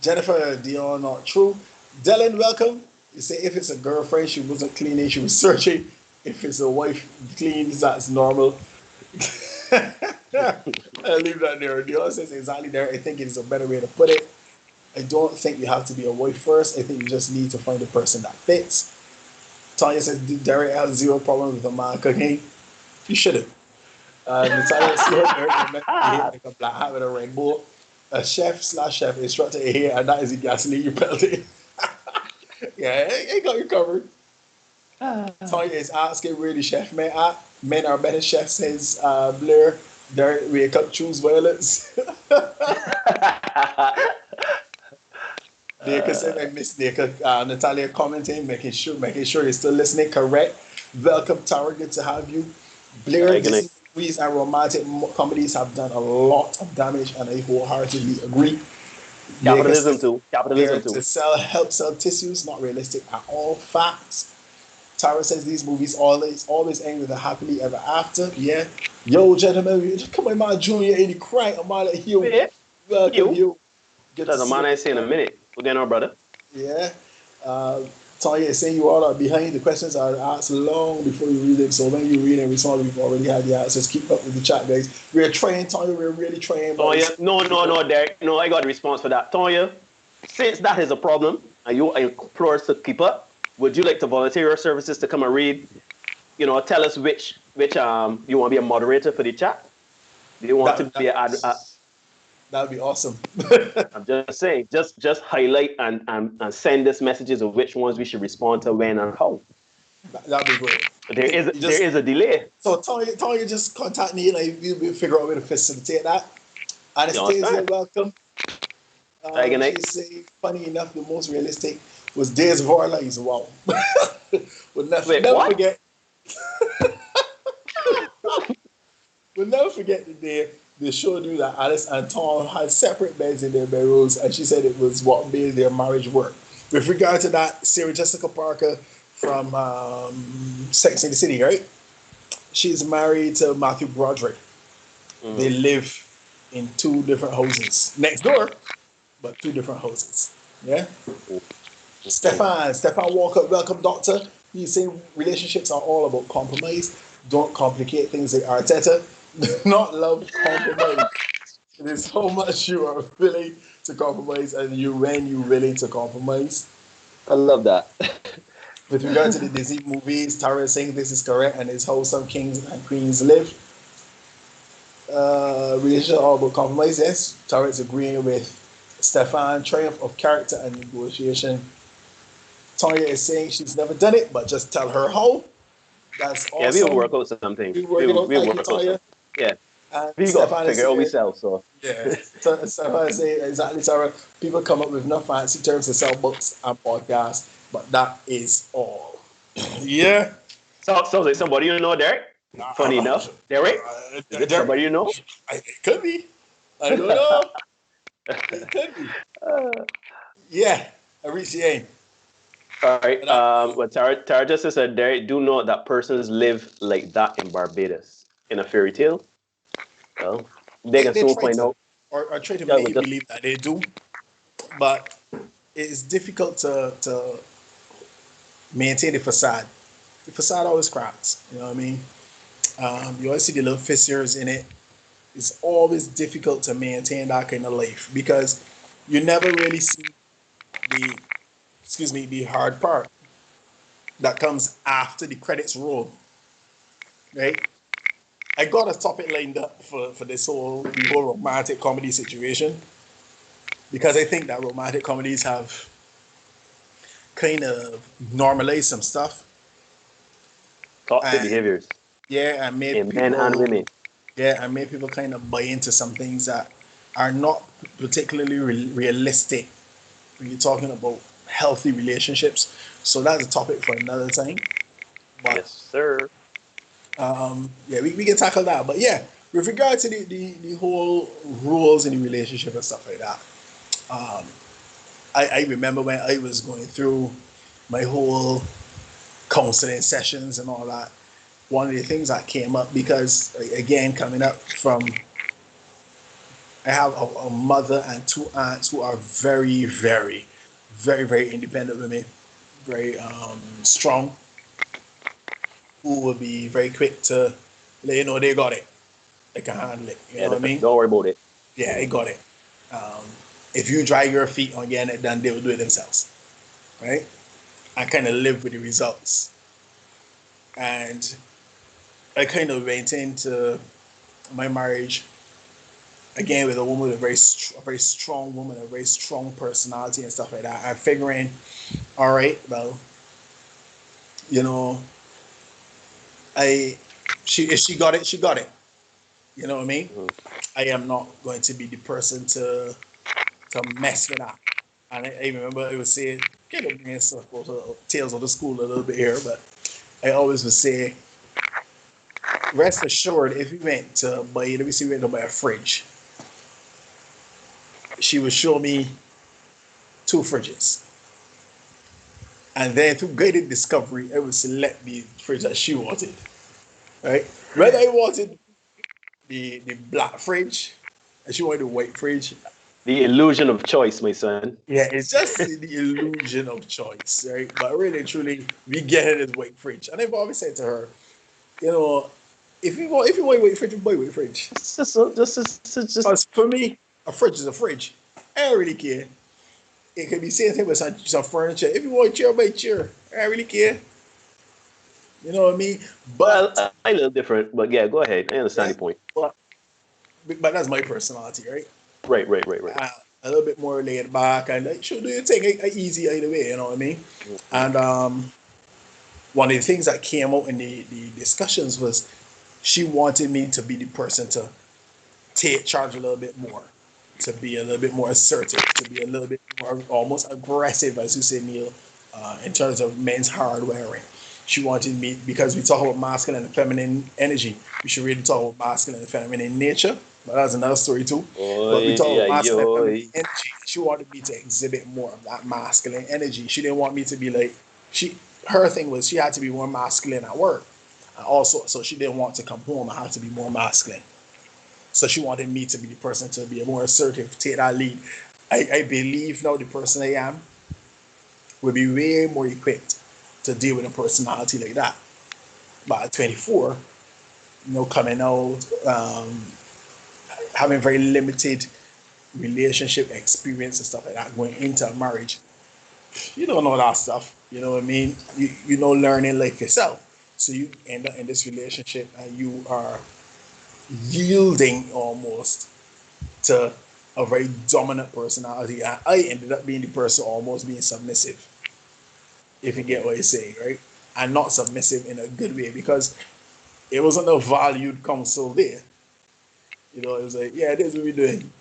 Jennifer, Dion, not true. Dylan, welcome. You say if it's a girlfriend, she wasn't cleaning, she was searching. If it's a wife cleans, that's normal. I'll leave that there. Dion says exactly there. I think it is a better way to put it. I don't think you have to be a wife first. I think you just need to find a person that fits. Tanya says Derek has zero problem with a man cooking. You shouldn't. Natalia Stewart, like a black hat with a rainbow. A chef/chef instructor here, and that is the gasoline you pelted. Yeah, it got you covered. Tanya is asking where the chef men at. Men are better chefs, says Blair. Derek, wake up, choose violence. Nika said I missed Nika. Natalia commenting, making sure you're still listening. Correct. Welcome, Tara. Good to have you. Blair, Disney movies and romantic comedies have done a lot of damage, and I wholeheartedly agree. Capitalism too. Capitalism too. To help sell tissues, not realistic at all. Facts. Tara says these movies always end with a happily ever after. Yeah. Yo, gentlemen, come on, my junior 80 crank. I'm out of here. Welcome, you. Good That's a man I say in a minute. What's going on, brother? Yeah. Tanya is saying you all are behind. The questions are asked long before you read them. So when you read and respond, we've already had the answers. Keep up with the chat, guys. We're trying, Tanya. We're really trying. Tanya, no, Derek. No, I got a response for that. Tanya, since that is a problem and you implore us to keep up, would you like to volunteer your services to come and read tell us which you want to be a moderator for the chat. Do you want to That be that'd be awesome. I'm just saying, just highlight and send us messages of which ones we should respond to when and how. That'd be great. There is You there just is a delay. so Tony, just contact me and we'll figure out a way to facilitate that. You Anastasia, understand? welcome. Right, good night. She's saying, funny enough, the most realistic was Days of Our Lives. Wow. We'll Wait, never what? forget. We'll never forget the day they showed you that Alice and Tom had separate beds in their bedrooms, and she said it was what made their marriage work. With regard to that, Sarah Jessica Parker from Sex and the City, right? She's married to Matthew Broderick. They live in two different houses next door, but two different houses. Yeah. Stefan Walker, welcome, doctor. He's saying relationships are all about compromise. Don't complicate things like Arteta. Not love compromise. There's so much you are willing to compromise, and when you're willing to compromise. I love that. With regard to the Disney movies, Tara is saying this is correct, and it's how some kings and queens live. Relationship all about compromise. Yes, Tara is agreeing with Stefan. Triumph of character and negotiation. Tanya is saying she's never done it, but just tell her how. That's Yeah, we'll awesome. work out something. We work it out. We'll Thank you, work out Tanya. something. Yeah. And We got to Stefan is figure out saying, ourselves. So yeah. Stefan is saying exactly, Tara. People come up with no fancy terms to sell books and podcasts, but that is all. Yeah. sounds like somebody you know, Derek. Funny enough, Derek. Is it somebody you know? It could be. I don't know. It could be. Yeah. I reached the end. All right. What Tara just said, Derek, do know that persons live like that in Barbados in a fairy tale. Well, they can They soon try find to, out. or try to Yeah, make but you just believe that they do, but it's difficult to maintain the facade. The facade always cracks. You know what I mean? You always see the little fissures in it. It's always difficult to maintain that kind of life because you never really see the the hard part that comes after the credits roll, right? I got a topic lined up for the whole romantic comedy situation because I think that romantic comedies have kind of normalized some stuff toxic and behaviors yeah, and made in men and people women. yeah, and made people kind of buy into some things that are not particularly realistic when you're talking about healthy relationships. So that's a topic for another time. But Yes, sir. yeah, we can tackle that. But yeah, with regard to the whole rules in the relationship and stuff like that, um, I remember when I was going through my whole counseling sessions and all that. One of the things that came up because again coming up from I have a mother and two aunts who are very very independent women, very strong, who will be very quick to let you know they got it, they can handle it. You Yeah, know what I mean? don't worry about it. Yeah, they got it. Um, if you drag your feet on getting it done, they will do it themselves, right? I kind of live with the results, and I kind of went into my marriage again with a woman with a very strong woman, a very strong personality and stuff like that. I'm figuring, all right, well, you know, I she if she got it, she got it. You know what I mean? Mhm. I am not going to be the person to mess with that. And I remember I would say, kind of bringing stuff tales of the school a little bit here, but I always would say, rest assured, if we went to buy, let me see, we went to buy a fridge, she would show me two fridges. And then through guided discovery, I would select the fridge that she wanted. Right? Whether I wanted the black fridge and she wanted the white fridge. The illusion of choice, my son. Yeah, it's just the illusion of choice, right? But really truly, we get it as white fridge. And I've always said to her, you know, if you want white fridge, you buy white fridge. Just Because for me, a fridge is a fridge. I don't really care. It could be same thing with some furniture. If you want a chair, buy a chair. I don't really care. You know what I mean? Well, But I little different, but yeah, go ahead. I understand yeah, your point. but but that's my personality, right? Right, right, right, right. A little bit more laid back and like, sure, do your thing, easy either way. You know what I mean? Mhm. And one of the things that came out in the discussions was she wanted me to be the person to take charge a little bit more, to be a little bit more assertive, to be a little bit more almost aggressive, as you say, Neil, in terms of men's hardwiring. She wanted me, because we talk about masculine and feminine energy, we should really talk about masculine and feminine nature. But that's another story too. But we Oi, talk about ay, masculine and feminine oi. energy. She wanted me to exhibit more of that masculine energy. She didn't want me to be like she. Her thing was she had to be more masculine at work. And also, so she didn't want to come home and have to be more masculine. So she wanted me to be the person to be more assertive, take that lead. I believe now the person I am will be way more equipped to deal with a personality like that. But at 24, coming out, having very limited relationship experience and stuff like that, going into a marriage, you don't know that stuff. You know what I mean? Learning like yourself. So you end up in this relationship and you are yielding almost to a very dominant personality. And I ended up being the person almost being submissive, if you get Mhm. what I say, right? And not submissive in a good way because it wasn't a valued counsel there. It was like, yeah, this is what we're doing.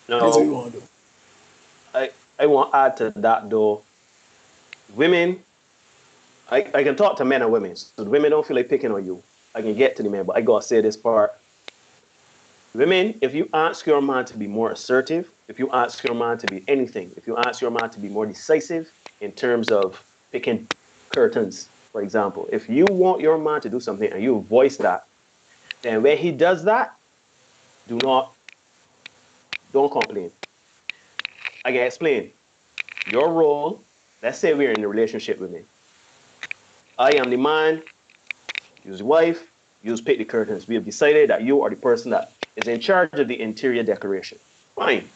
This is what we Now, want to do. I want to add to that though. Women, I can talk to men and women, so the women don't feel like picking on you. I can get to the men, but I gotta say this part. Women, if you ask your man to be more assertive, if you ask your man to be anything, if you ask your man to be more decisive in terms of picking curtains, for example, if you want your man to do something and you voice that, then when he does that, do not don't complain. I can explain your role. Let's say we're in a relationship with me. I am the man, you're the wife, you pick the curtains. We have decided that you are the person that is in charge of the interior decoration. Fine.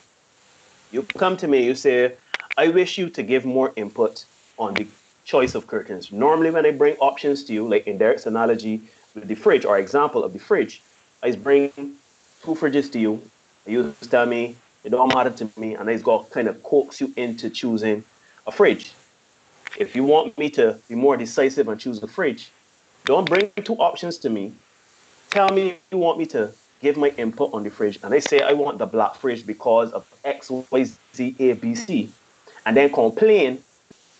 You come to me, you say, I wish you to give more input on the choice of curtains. Normally, when I bring options to you, like in Derek's analogy with the fridge or example of the fridge, I bring two fridges to you. You tell me it don't matter to me, and I just got kind of coax you into choosing a fridge. If you want me to be more decisive and choose a fridge, don't bring two options to me. Tell me you want me to give my input on the fridge, and I say I want the black fridge because of X, Y, Z, A, B, C, and then complain,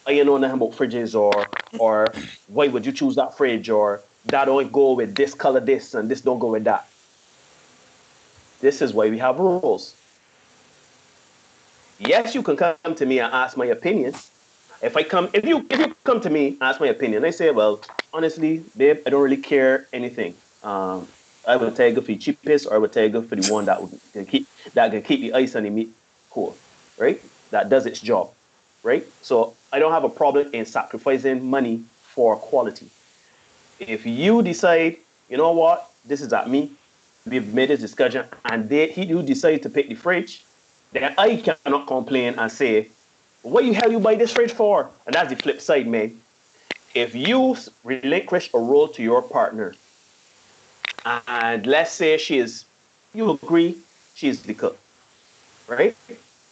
oh, you know nothing about fridges, or why would you choose that fridge, or that don't go with this color, this, and this don't go with that. This is why we have rules. Yes, you can come to me and ask my opinion. If you come to me, ask my opinion, I say, well, honestly, babe, I don't really care anything. I would take it for the cheapest, or I would take it for the one that can keep the ice and the meat cool, right? That does its job, right? So I don't have a problem in sacrificing money for quality. If you decide, you know what, this is at me, we've made this discussion, and you decide to pick the fridge, then I cannot complain and say, what the hell you buy this fridge for? And that's the flip side, man. If you relinquish a role to your partner, and let's say you agree, she's the cook, right?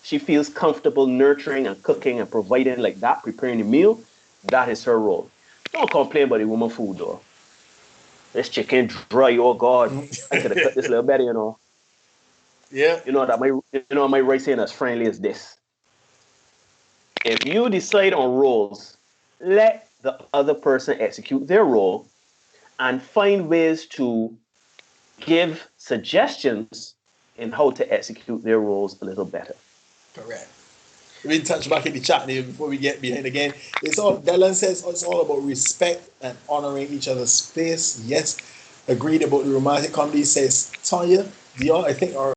She feels comfortable nurturing and cooking and providing like that, preparing the meal. That is her role. Don't complain about the woman food though. This chicken dry, oh God. I could have cut this a little better, you know. Yeah, My rice ain't as friendly as this. If you decide on roles, let the other person execute their role and find ways to give suggestions in how to execute their roles a little better. correct. We touch back in the chat there before we get behind again. Dylan says it's all about respect and honoring each other's space. Yes, agreed about the romantic comedy, says Tanya. Dion, I think our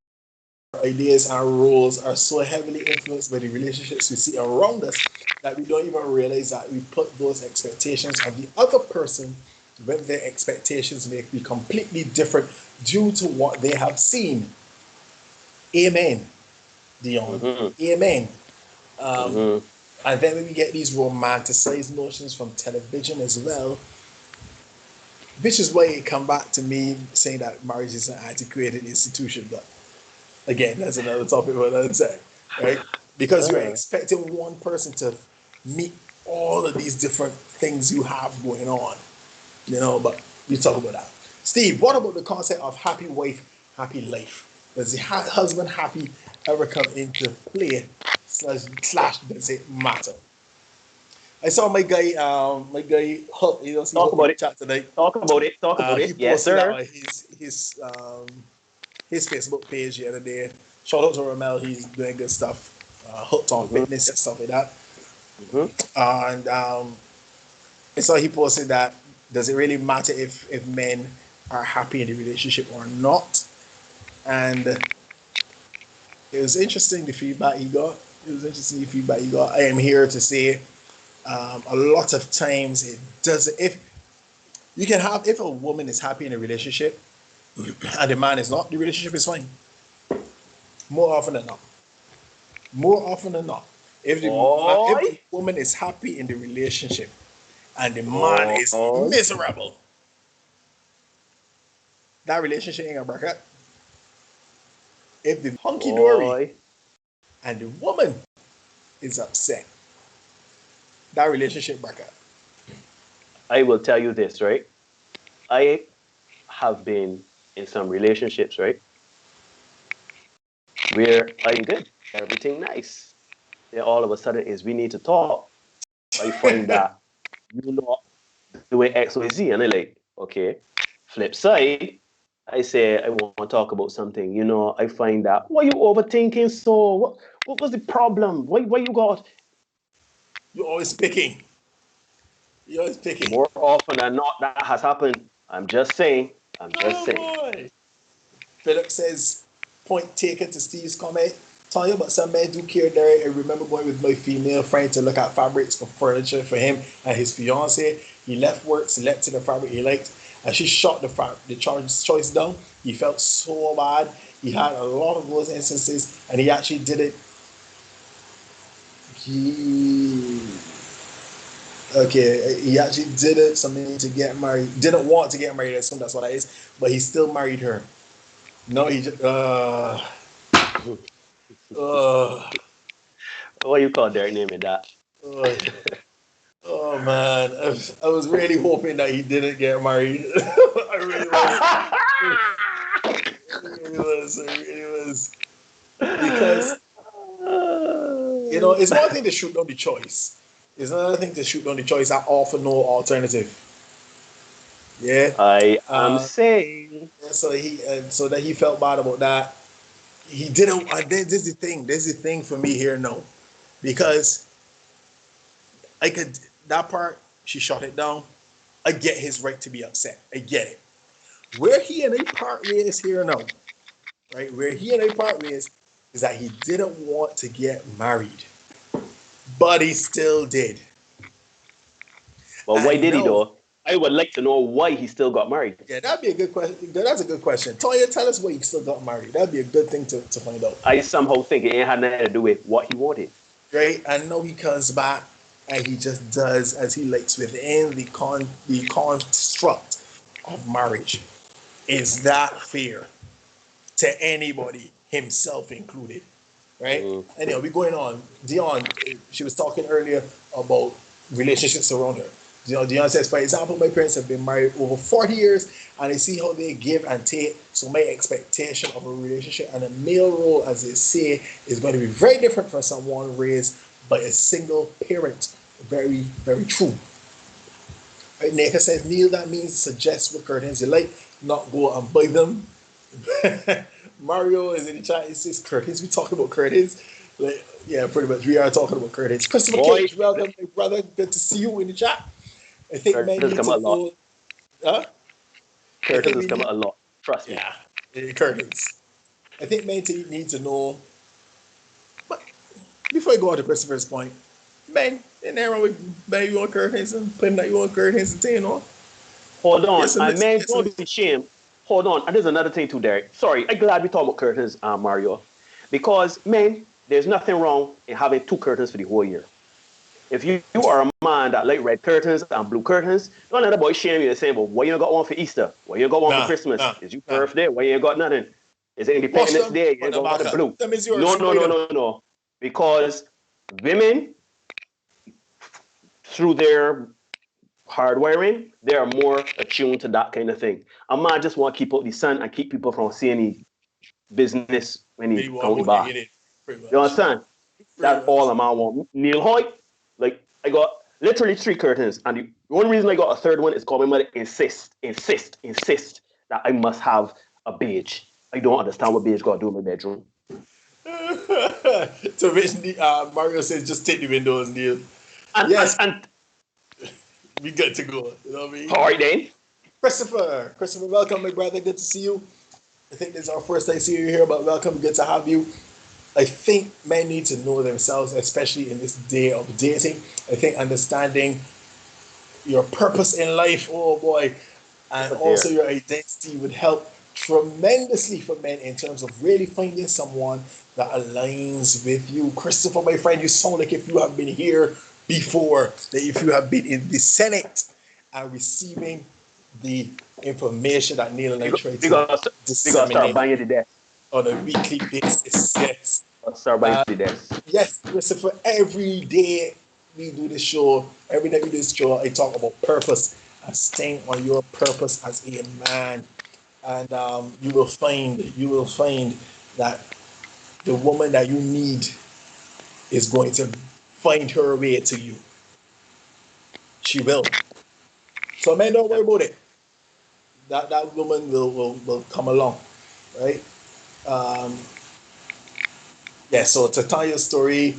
ideas and roles are so heavily influenced by the relationships we see around us that we don't even realize that we put those expectations on the other person when their expectations may be completely different due to what they have seen. Amen, Dion. Mm-hmm. Amen. Um, Mm-hmm. and then we get these romanticized notions from television as well. which is why it come back to me saying that marriage is an antiquated institution. But again, that's another topic for another time, right? Because you're Uh, expecting one person to meet all of these different things you have going on, but we talk about that. Steve, what about the concept of happy wife, happy life? Does the husband happy ever come into play slash does it matter? I saw my guy Hook, see talk Hook in about the it. chat tonight. Talk about it. Talk about He it. Yes, posted that sir. on his Facebook page the other day. Shout out to Ramel, he's doing good stuff. Hooked on Mm-hmm. fitness and stuff like that. Mm-hmm. And I saw he posted that does it really matter if men are happy in the relationship or not? And it was interesting the feedback he got. I am here to say a lot of times it doesn't. If a woman is happy in a relationship and the man is not, the relationship is fine. More often than not. More often than not. If the Boy. woman is happy in the relationship and the man is Boy. miserable, that relationship ain't gonna work out. If the hunky dory Boy. and the woman is upset, that relationship work out. I will tell you this, right? I have been in some relationships, right? Where I did everything nice. Then all of a sudden is we need to talk. I find that you're not doing X, Y, Z. And I like, okay. Flip side, I say I want to talk about something. I find that why you overthinking so? What was the problem? Why you got You're always picking. You're always picking. more often than not that has happened? I'm just saying. I'm just Oh saying. boy. Philip says, point taken to Steve's comment. Tell you about some men do care there. I remember going with my female friend to look at fabrics for furniture for him and his fiance. He left work, selected the fabric he liked, and she shot the choice down. He felt so bad. He had a lot of those instances, and he actually did it. He Okay, he actually did it something to get married. Didn't want to get married. I assume that's what that is, but he still married her. No, he just uh, What you call Derek naming that? uh, oh man, I was really hoping that he didn't get married. I really was. I really was because it's one thing to shoot down the choice. It's another thing to shoot down the choice and offer no alternative. Yeah. I am Uh, saying. so that he felt bad about that. He didn't. This is the thing. This is the thing for me here now, because I could that part she shot it down. I get his right to be upset. I get it. Where he and I part ways here now, right? Where he and I part ways is that he didn't want to get married, but he still did. But why And did he no, though? I would like to know why he still got married. yeah, that'd be a good question. That's a good question. Toya, tell us why you still got married. That'd be a good thing to find out. I somehow think it ain't had nothing to do with what he wanted. Right? And now he comes back and he just does as he likes within the construct of marriage. Is that fair to anybody, himself included? Right? Mm. Anyhow, we're going on. Dion, she was talking earlier about relationships around her. Dion says, for example, my parents have been married over 40 years and I see how they give and take. So my expectation of a relationship and a male role, as they say, is going to be very different from someone raised by a single parent. Very, very true. Right, Nika says, Neil, that means suggest what curtains you like, not go and buy them. Mario is in the chat. It says curtains. We talking about curtains. Like, yeah, pretty much. We are talking about curtains. Christopher Boy, Cage, welcome, my brother. Good to see you in the chat. I think men curtains need come to a lot. know. Huh? I Curtains think has we come need. a lot. Trust me. Yeah, curtains. I think men need to know. But before I go on to Christopher's point, men, in there with men you want curtains and putting that you want curtains and saying on. Hold on. Yes, a And list. man, Yes, a don't list. be ashamed. Hold on. And there's another thing too, Derek. Sorry, I'm glad we talk about curtains, Mario. Because, man, there's nothing wrong in having two curtains for the whole year. if you are a man that like red curtains and blue curtains, don't let a boy shame you and say, well, why you got one for Easter? Why you got one for Nah, Christmas? nah, Is you nah. birthday? Why you ain't got nothing? Is it Wash Independence them, Day? You put ain't them got back the up. blue. Them is yours. No, You no, buy no, them. no, no. Because women, through their hardwiring, they are more attuned to that kind of thing. A man just want to keep out the sun and keep people from seeing the business when he They come want out the more to bar. get it. Pretty You much. understand? Pretty That's much. all a man want. Neil Hoyt, like I got literally 3 curtains, and the only reason I got a third one is because my mother insist that I must have a beige. I don't understand what beige got to do in my bedroom. So Rich, Mario says, just take the windows, Neil. And and Yes, and we good to go. You know what I mean? all right then. Christopher, welcome, my brother. Good to see you. I think this is our first time seeing you here, but welcome. Good to have you. I think men need to know themselves, especially in this day of dating. I think understanding your purpose in life, oh boy, and Oh also dear. your identity would help tremendously for men in terms of really finding someone that aligns with you. Christopher, my friend, you sound like if you have been here before, that if you have been in the Senate and receiving the information that Neil and We I got try we to got we got to start disseminate buying the desk. on a weekly basis. Yes. Start buying Uh, the desk. yes, Christopher, every day we do this show, every day we do this show, I talk about purpose and staying on your purpose as a man. And you will find that the woman that you need is going to find her way to you. She will. So man, don't worry Yep. about it. That woman will come along, right? Um, yeah, so to tell your story,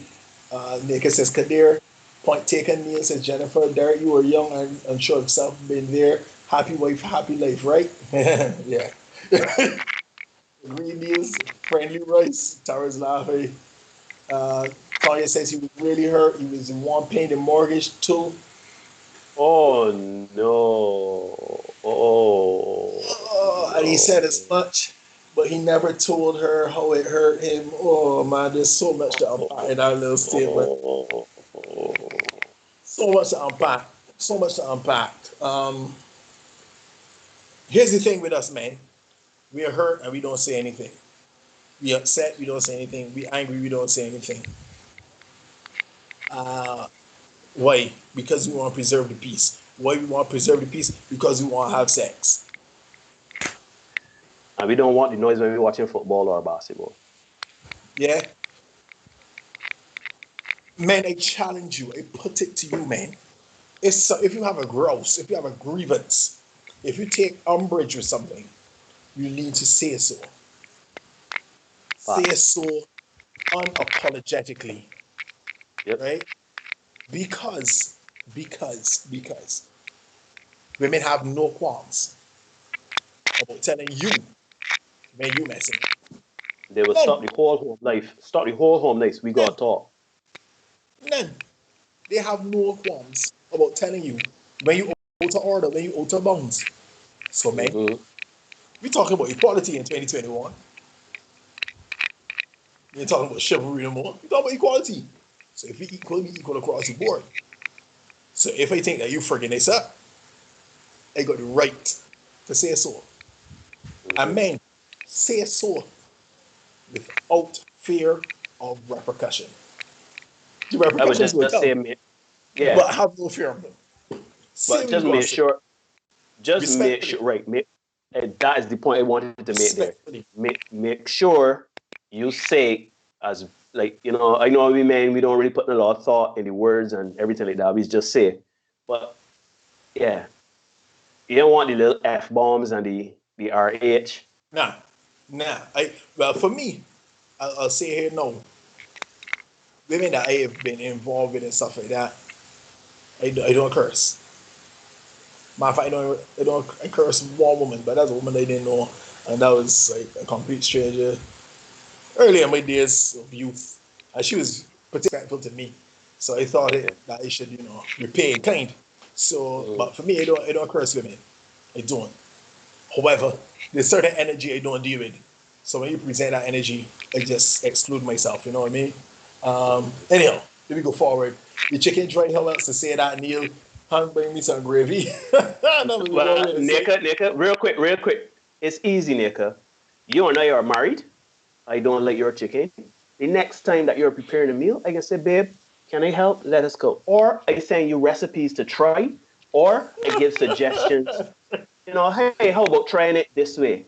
Nika says, Kadir, point taken. Neil says, Jennifer, Derek, you were young and unsure of self, been there. Happy wife, happy life, right? Yeah. Green News, friendly rice. Tara's laughing. Tanya says he was really hurt. He was the one paying the mortgage too. Oh no. Oh And he said no. as much, but he never told her how it hurt him. Oh man, there's so much to unpack in our little statement. Oh, So much to unpack. So much to unpack. Here's the thing with us, man. We are hurt and we don't say anything. We upset, we don't say anything. We angry, we don't say anything. Uh, why? Because we want to preserve the peace. Why we want to preserve the peace? Because we want to have sex. and we don't want the noise when we're watching football or basketball. Yeah, man. I challenge you. I put it to you, man. If you have a grouse, if you have a grievance, if you take umbrage with something, you need to say so. Say Facts. so unapologetically, Yep. right? Because women have no qualms about telling you when you messing. They will None, stop the whole home life. Stop the whole home life. We none, gotta talk. none. They have no qualms about telling you when you out of order, when you out of bounds. So, man, Mm-hmm. we talking about equality in 2021. We ain't talking about chivalry no more. We talking about equality. So if we equal across the board. So if I think that you friggin' this up, I got the right to say so. And Mm-hmm. men, say so without fear of repercussion. The I would repercussions will just say, come, yeah, but have no fear of them. Say but what you just gotta make say. sure, just make Respectfully. sure, right? That is the point I wanted to make there. Respectfully. Make sure you say as like I know we men we don't really put a lot of thought in the words and everything like that. We just say, but yeah, you don't want the little f bombs and the rh. Nah. Nah. Well for me, I'll say here no. Women that I have been involved with and stuff like that, I don't curse. Matter of fact, I curse one woman, but that's a woman I didn't know, and that was like a complete stranger early in my days of youth. And she was respectful to me, so I thought Okay. that I should repay in kind. So, Mm-hmm. but for me, I don't curse women. I don't. However, there's certain energy I don't deal with. So when you present that energy, I just exclude myself. You know what I mean? Anyhow, Let me go forward. The chicken joint, how else to say that, Neil? Hand bring me some gravy. That was the wrong Well, way to say. Nika, real quick. It's easy, Nika. You and I are married. I don't like your chicken. The next time that you're preparing a meal, I can say, babe, can I help? Let us go. Or I send you recipes to try, or I give suggestions. Hey, how about trying it this way?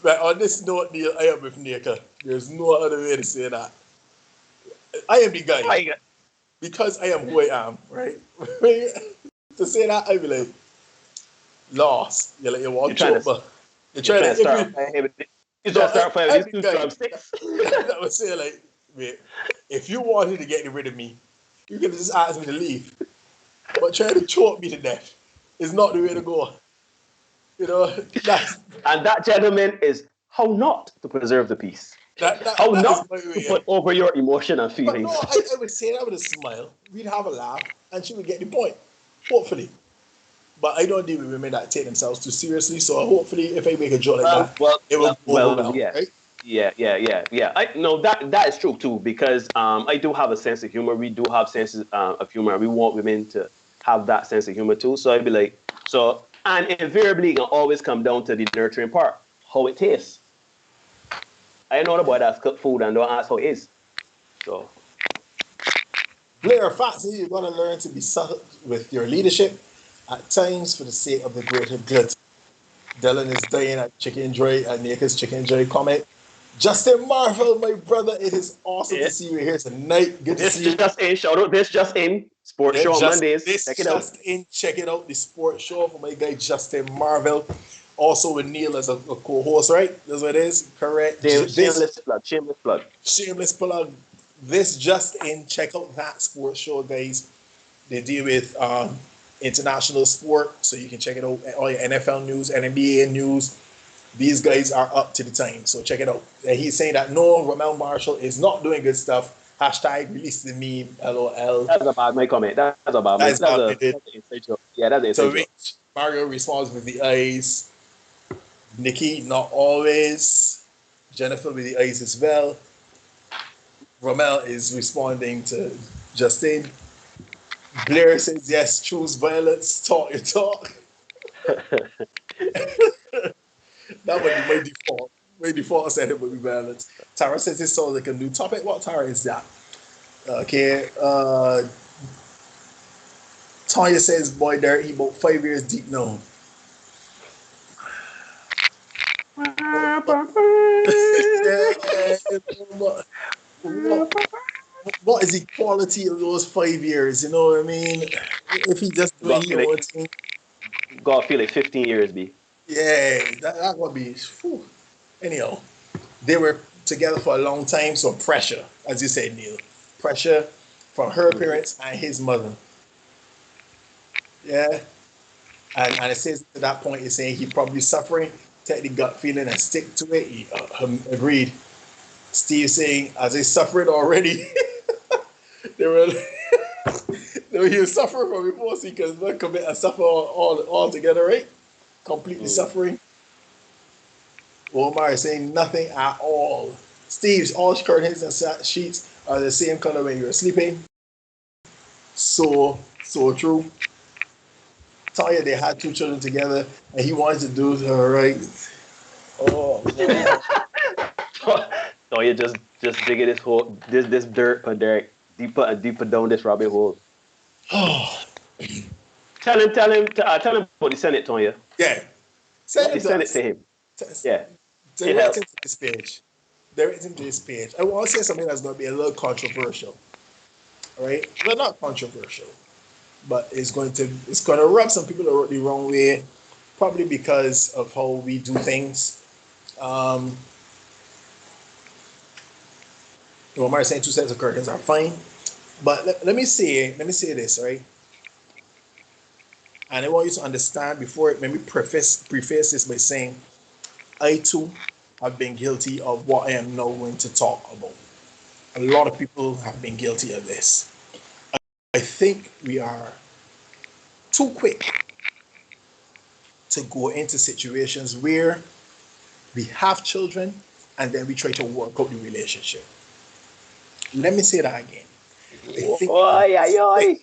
But on this note, Neil, I am with Nika. There's no other way to say that. I am the guy. Right. Because I am who I am, right? To say that, I be like, lost. You're like, you You're want trying to choke, but you're you're trying trying to, to if start you, you're trying no, to start fighting I with the these two guy drumsticks. that would say, like, wait, if you wanted to get rid of me, you could have just asked me to leave. But trying to choke me to death is not the way to go. You know, that's, And that, gentleman, is how not to preserve the peace. How that is not my to way. put over your emotion and But no, feelings. I would say that with a smile. We'd have a laugh, and she would get the point, hopefully. But I don't deal with women that take themselves too seriously. So hopefully, if I make a joke like Well, that, well, it will well, go over well, well, yeah. right? Yeah. I know that is true too because I do have a sense of humor. We do have senses of humor. We want women to have that sense of humor too. So I'd be like, and invariably, it can always come down to the nurturing part, how it tastes. I know the boy that's cook food and don't ask how it is. So Blair Fox, you're going to learn to be subtle with your leadership at times for the sake of the greater good. Dylan is dying at Chicken Joy, at Naka's Chicken Joy comment. Justin Marvel, my brother, it is awesome yeah, to see you here tonight. Good to this see you. just in. Shout out this just in. Sports Yeah, show on just Mondays. this Check it out. just in. Check it out. The sports show for my guy Justin Marvel. Also with Neil as a co-host, right? That's what it is. Correct. This Shameless plug. Shameless plug. shameless plug. This just in. Check out that sports show, guys. They deal with international sport, so you can check it out. All your NFL news, NBA news. These guys are up to the time, so check it out. And he's saying that no, Ramel Marshall is not doing good stuff. Hashtag release the meme. LOL. That's about my comment. That's about That my. is how they did. That's an inside joke. Yeah, that's an inside So joke. Rich Mario responds with the eyes. Nikki, not always. Jennifer with the eyes as well. Romel is responding to Justine. Blair says yes, choose violence, talk your talk. That would be my default. My default setting would be violence. Tara says this sounds like a new topic. What Tara is that? Okay. Tanya says, boy, there he about 5 years deep now. Yeah, what, what is the quality of those 5 years? You know what I mean? If he just doing God his feel it. own thing, God feel it. 15 years, be. yeah, that would be. Whew. Anyhow, they were together for a long time, so pressure, as you said, Neil, pressure from her Mm-hmm. parents and his mother. Yeah, and it says to that point, it's saying he probably suffering. Take the gut feeling and stick to it. He agreed. Steve saying, as they suffered already, they were. He was suffering from before, so he can commit and suffer all together, right? Completely Mm. suffering. Omar is saying nothing at all. Steve's all curtains and sheets are the same color when you're sleeping. So true. Tanya, they had two children together, and he wanted to do her right. Oh no. So you just digging this hole, this dirt, but Derek deeper and deeper down this rabbit hole. Oh Tell him about the Senate, Tonya. yeah. Send The him to Senate us. to him. Yeah, it Direct him helps. to this page. Direct him to this page. I want to say something that's going to be a little controversial. All right, well, not controversial, but it's going to rub some people the wrong way, probably because of how we do things. Um, Omar saying two sets of curtains are fine, but let me say this, right? And I want you to understand before let me preface this by saying I too have been guilty of what I am now going to talk about. A lot of people have been guilty of this. I think we are too quick to go into situations where we have children and then we try to work out the relationship. Let me say that again. I think the Oi, oi, best way oi.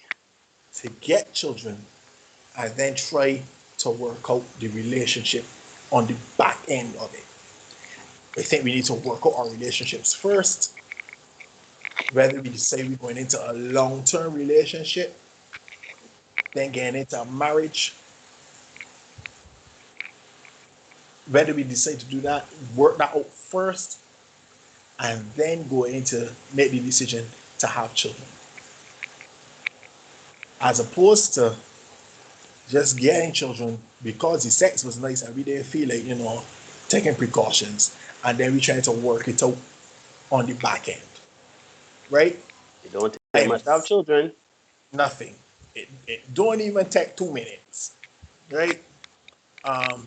to get children and then try to work out the relationship on the back end of it. I think we need to work out our relationships first, whether we say we're going into a long term relationship, then getting into a marriage, whether we decide to do that, work that out first, and then go into make the decision to have children. As opposed to just getting children because the sex was nice and we didn't feel like, taking precautions, and then we trying to work it out on the back end, right? It don't I take am much to have children. nothing. It don't even take 2 minutes, right? Um,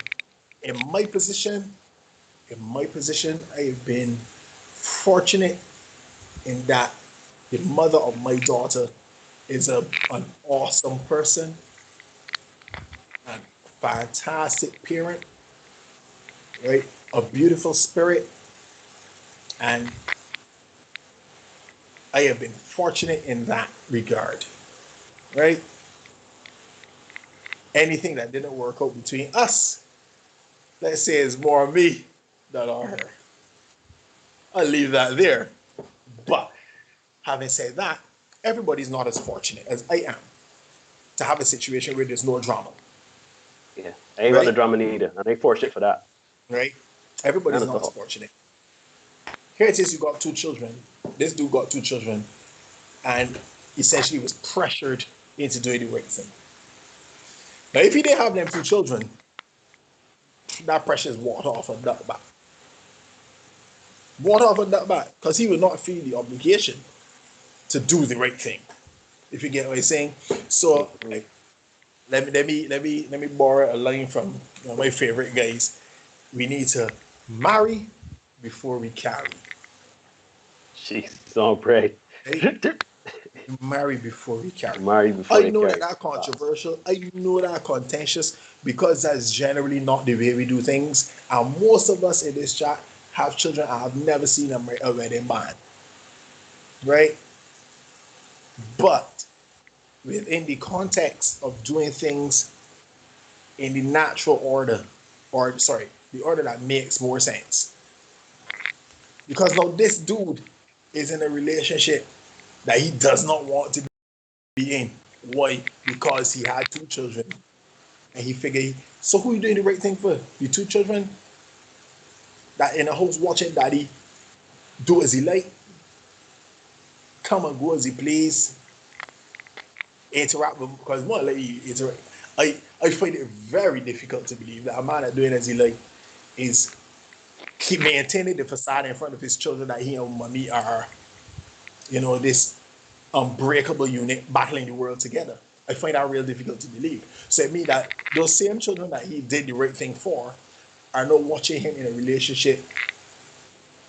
in my position, I have been fortunate in that the mother of my daughter is an awesome person, a fantastic parent, right? A beautiful spirit, and I have been fortunate in that regard, right? Anything that didn't work out between us, let's say, is more me than on her. I'll leave that there. But having said that, everybody's not as fortunate as I am to have a situation where there's no drama, Yeah, I ain't got the right? drama neither. I ain't fortunate for that. Right? None Everybody's at not as all. fortunate. Here it is, you got 2 children. This dude got 2 children, and essentially was pressured into doing the right thing. Now, if he didn't have them 2 children, that pressure is water off a duck back. Water off a duck back, because he would not feel the obligation to do the right thing. If you get what I'm saying. So Mm-hmm. let me borrow a line from my favorite guys. We need to marry before we carry. Jesus, don't pray. Right? Marry before we carry. Marry before I they know that carry. that's controversial. I know that contentious because that's generally not the way we do things. And most of us in this chat have children. I have never seen them a wedding band, right? But within the context of doing things in the natural order, or sorry, the order that makes more sense. Because now this dude is in a relationship that he does not want to be in. Why? Because he had 2 children. And he figured, so who you doing the right thing for? The 2 children that in a house watching daddy do as he like, come and go as he please, interact with, because more like you interact. I find it very difficult to believe that a man that doing as he like is keep maintaining the facade in front of his children that he and mommy are, this unbreakable unit battling the world together. I find that real difficult to believe. So it means that those same children that he did the right thing for are not watching him in a relationship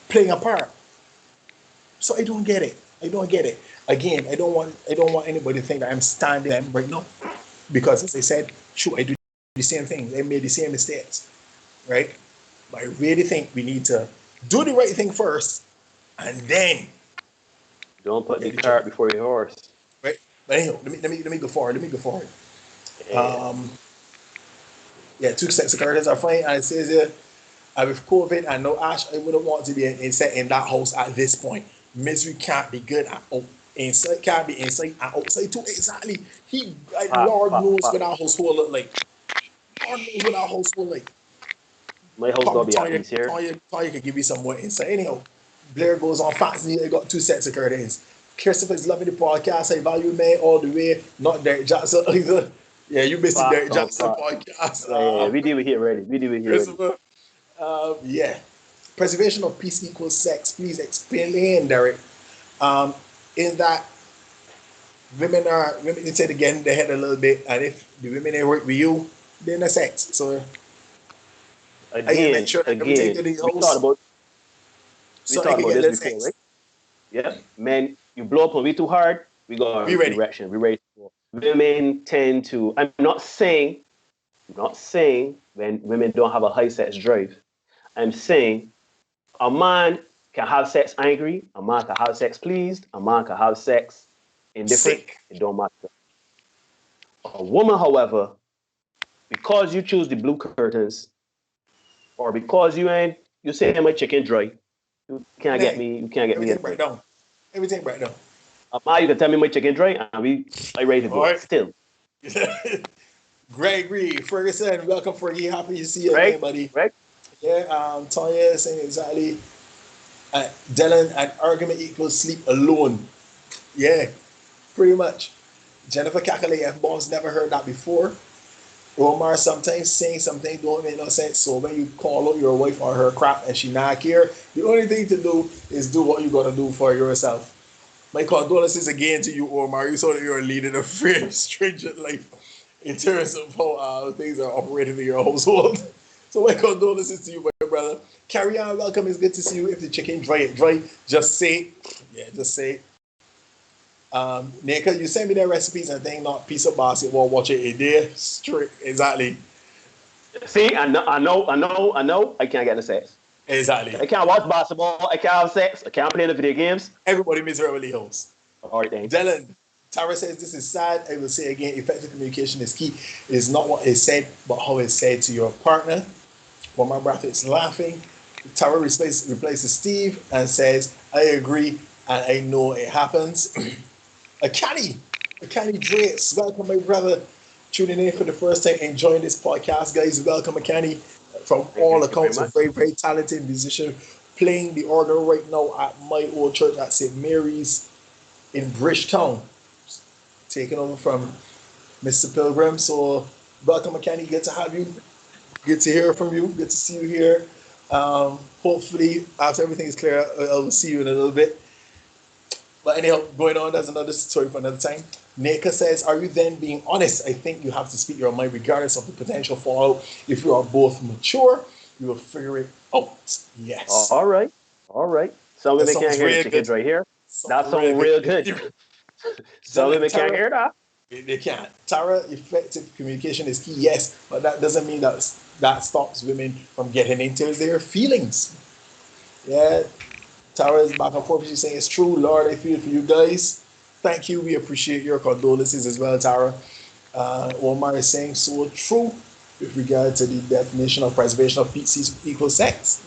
playing a part. So I don't get it. I don't get it. Again, I don't want anybody to think that I'm standing them right now. Because as I said, sure, I do the same thing. They made the same mistakes. Right? But I really think we need to do the right thing first and then Don't put get the the cart children. before your horse. Right? But anyhow, let me go forward. Let me go forward. Yeah. Um, yeah, 2 sets of curtains are fine. And it says here, with COVID and no Ash, I wouldn't want to be in that house at this point. Misery can't be good at all. Inside can't be inside and outside too. Exactly. Pop, Lord pop, knows what pop. our household look like. Lord knows what our household like. My house Probably gonna be at Tanya, peace here. Tanya, Tanya could give you some more insight. Anyhow, Blair goes on fast. I got 2 sets of curtains. Christopher's loving the podcast. I value man all the way. Not Derek Jackson either. Yeah, you missed the Derek Facts on Jackson facts. podcast. Yeah. We deal with here already. We deal with here already. Christopher. Yeah. Preservation of peace equals sex. Please explain, Derek. Um, in that women need to get in their head a little bit, and if the women they work with you, then the sex. So I can make sure that everything Again, to the house we so I talked can about get this the before, right? sex. Yep. Men, you blow up on me too hard, we go Be on ready. erection. We ready to go. Women tend to. I'm not saying when women don't have a high sex drive. I'm saying a man can have sex angry. A man can have sex pleased. A man can have sex indifferent, Sick. it don't matter. A woman, however, because you choose the blue curtains, or because you say my chicken dry, Hey, you can't get me everything in right there. down. Everything right down. You can tell me my chicken dry, and I ready to All go. right. Still, Gregory Ferguson, welcome, Fergie. Happy to see you right, again, buddy. right. Yeah, Tanya saying exactly. Dylan, an argument equals sleep alone. Yeah, pretty much. Jennifer Kakale F. Bombs never heard that before. Omar, sometimes saying something don't make no sense. So when you call out your wife on her crap and she not care, the only thing to do is do what you gotta do for yourself. My condolences again to you, Omar. You saw that you're leading a very stringent life in terms of how things are operating in your household. So my condolences to you, my brother. Carry on, welcome. It's good to see you. If the chicken dry it dry, just say, yeah, just say. Nika, you send me their recipes and thing, not piece of basketball, watch it in there. Straight, exactly. See, I know. I can't get the sex. Exactly. I can't watch basketball. I can't have sex. I can't play the video games. Everybody miserably hosts. All right, then. Dylan, Tara says this is sad. I will say again, effective communication is key. It is not what is said, but how it's said to your partner. While my brother is laughing, Tara replaces Steve and says, I agree and I know it happens. a canny Drates. Welcome, my brother. Tuning in for the first time, enjoying this podcast, guys. Welcome, Canny. From Thank all you very accounts, a much. very, very talented musician playing the organ right now at my old church at St. Mary's in Bridgetown, taking over from Mr. Pilgrim. So, welcome, McKenny. Good to have you. Good to hear from you. Good to see you here. Hopefully, after everything is clear, I'll see you in a little bit. But anyhow, going on, that's another story for another time. Neka says, are you then being honest? I think you have to speak your mind regardless of the potential fallout. If you are both mature, you will figure it out. Yes. All right. All right. Some That women can't sounds hear the real chickens good. right here. That Sounds real sounds good. real good. Some women can't Tara, hear that. they can't. Tara, effective communication is key, yes, but that doesn't mean that stops women from getting into their feelings. Yeah, Tara is back and forth. She's saying it's true. Lord, I feel for you guys. Thank you. We appreciate your condolences as well, Tara. Omar is saying so true with regard to the definition of preservation of peace equal sex.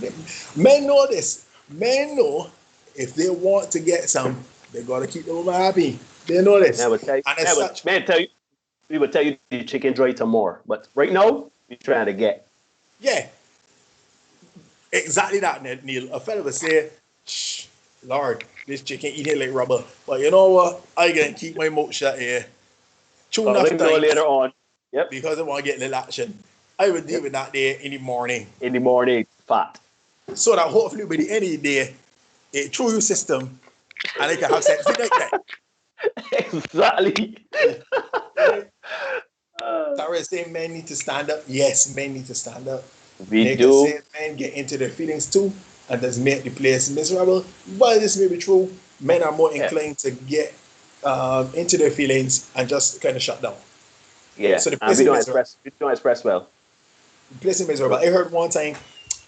Men know this. Men know if they want to get some, they gotta keep the woman happy. They know Man this. would tell you, And as such, we would tell you the chicken dry tomorrow. But right now, we're trying to get. yeah, exactly that, Neil. A fella would say, Shh, Lord, this chicken eating like rubber. But you know what? I can keep my mouth shut here. True But enough we know later times on. Yep. because I want to get little action. I would deal Yep. with that there in the morning. In the morning, fat. So that hopefully by the end of the day, it through your system and I can have sex the night Exactly. night. Right? Tara is saying men need to stand up. Yes, men need to stand up. We Naked do. says men get into their feelings too and does make the place miserable. While this may be true, men are more Yeah. inclined to get into their feelings and just kind of shut down. Yeah. So the And place is miserable. we don't express well. The place is miserable. I heard one time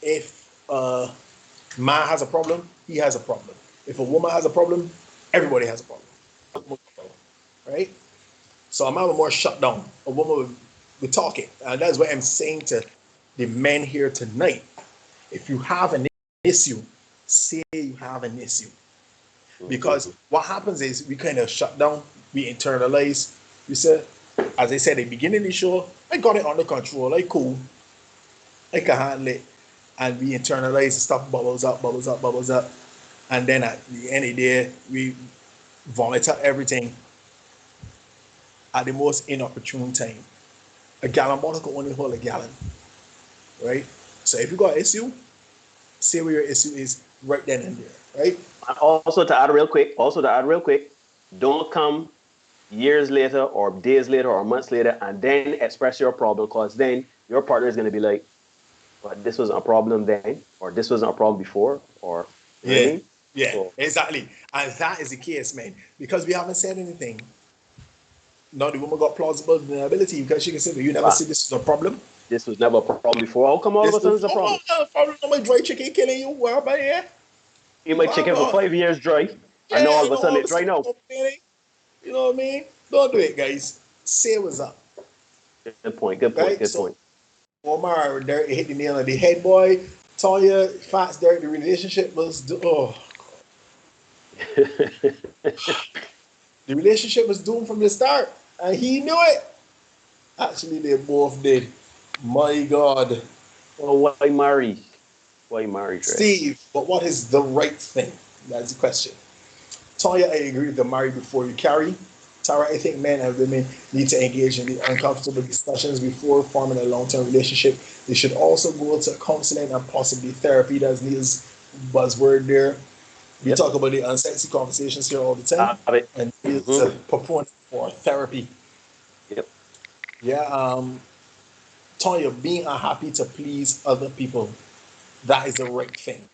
if man has a problem, he has a problem. If a woman has a problem, everybody has a problem. Right? So a man will more shut down. A woman will talk it. And that's what I'm saying to the men here tonight. If you have an issue, say you have an issue. Mm-hmm. Because what happens is we kind of shut down, we internalize. We said, as I said at the beginning of the show, I got it under control. I cool. I can handle it. And we internalize stuff bubbles up, bubbles up, bubbles up. And then at the end of the day, we vomit up everything at the most inopportune time. A gallon bottle can only hold a gallon, right? So if you got an issue, say where your issue is right then and there, right? And also to add real quick, don't come years later or days later or months later and then express your problem because then your partner is going to be like, but this wasn't a problem then, or this wasn't a problem before, or you know what I Yeah, mean? yeah, So exactly. And that is the case, man. Because we haven't said anything. Now the woman got plausible deniability because she can say, well, you never ah, see this is a problem. this was never a problem before. How come all of This a sudden is it's a oh, problem? no problem. No, my dry chicken killing you. Where about here? Eat my Where chicken for about? 5 years dry, and now Yeah, all I of a know sudden all of it's a dry sudden now. complaining. You know what I mean? Don't do it, guys. Say what's up. Good point. Good point. Right? Good So point. Omar, Derek hit the nail on the head, boy. Tonya, facts, Derek, the relationship was the relationship was doomed from the start, and he knew it. Actually, they both did. My God, Well, why marry? Why marry, Dre? Steve. But what is the right thing? That's the question. Tonya, I agree with the marry before you carry. Tara, I think men and women need to engage in the uncomfortable discussions before forming a long-term relationship. They should also go to counseling and possibly therapy. That's Neil's buzzword there. We Yep. talk about the unsexy conversations here all the time, Have it. and Neil's Mm-hmm. a proponent for therapy. Yep. Yeah, Tonya, being unhappy to please other people, that is the right thing.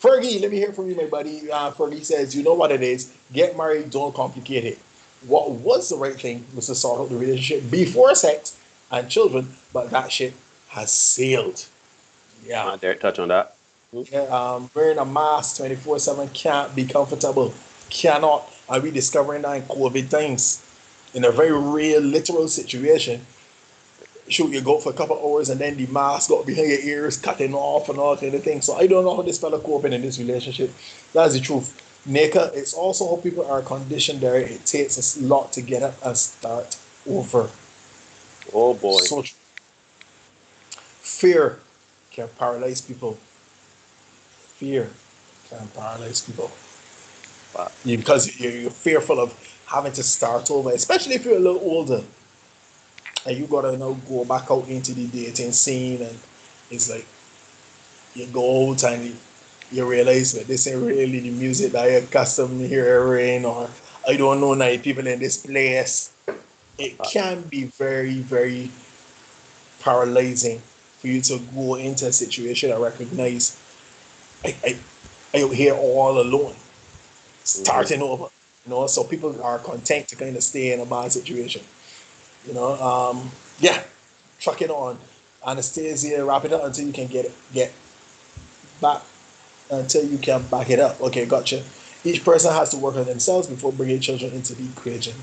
Fergie, let me hear from you, my buddy. Fergie says, you know what it is. Get married, don't complicate it. What was the right thing was to sort out the relationship before sex and children, but that ship has sailed. Yeah. Derek, touch on that. Mhm. Yeah, wearing a mask 24/7 can't be comfortable. Cannot. Are we discovering that in COVID times? In a very real, literal situation, shoot, you go for a couple of hours and then the mask got behind your ears, cutting off and all kind of things. So I don't know how this fella coping in this relationship. That's the truth. Nika, it's also how people are conditioned there. It takes a lot to get up and start over. Oh boy. So fear can paralyze people. Fear can paralyze people. Wow. Because you're fearful of having to start over, especially if you're a little older and you gotta go back out into the dating scene, and it's like you go out and you realize that this ain't really the music that you're accustomed to hearing, or I don't know now people in this place. It Wow. can be very, very paralyzing for you to go into a situation and recognize I out here all alone, Mm-hmm. starting over. So people are content to kind of stay in a bad situation. You know, yeah, truck it on. Anastasia, wrap it up until you can get back until you can back it up. Okay, gotcha. Each person has to work on themselves before bringing children into the equation.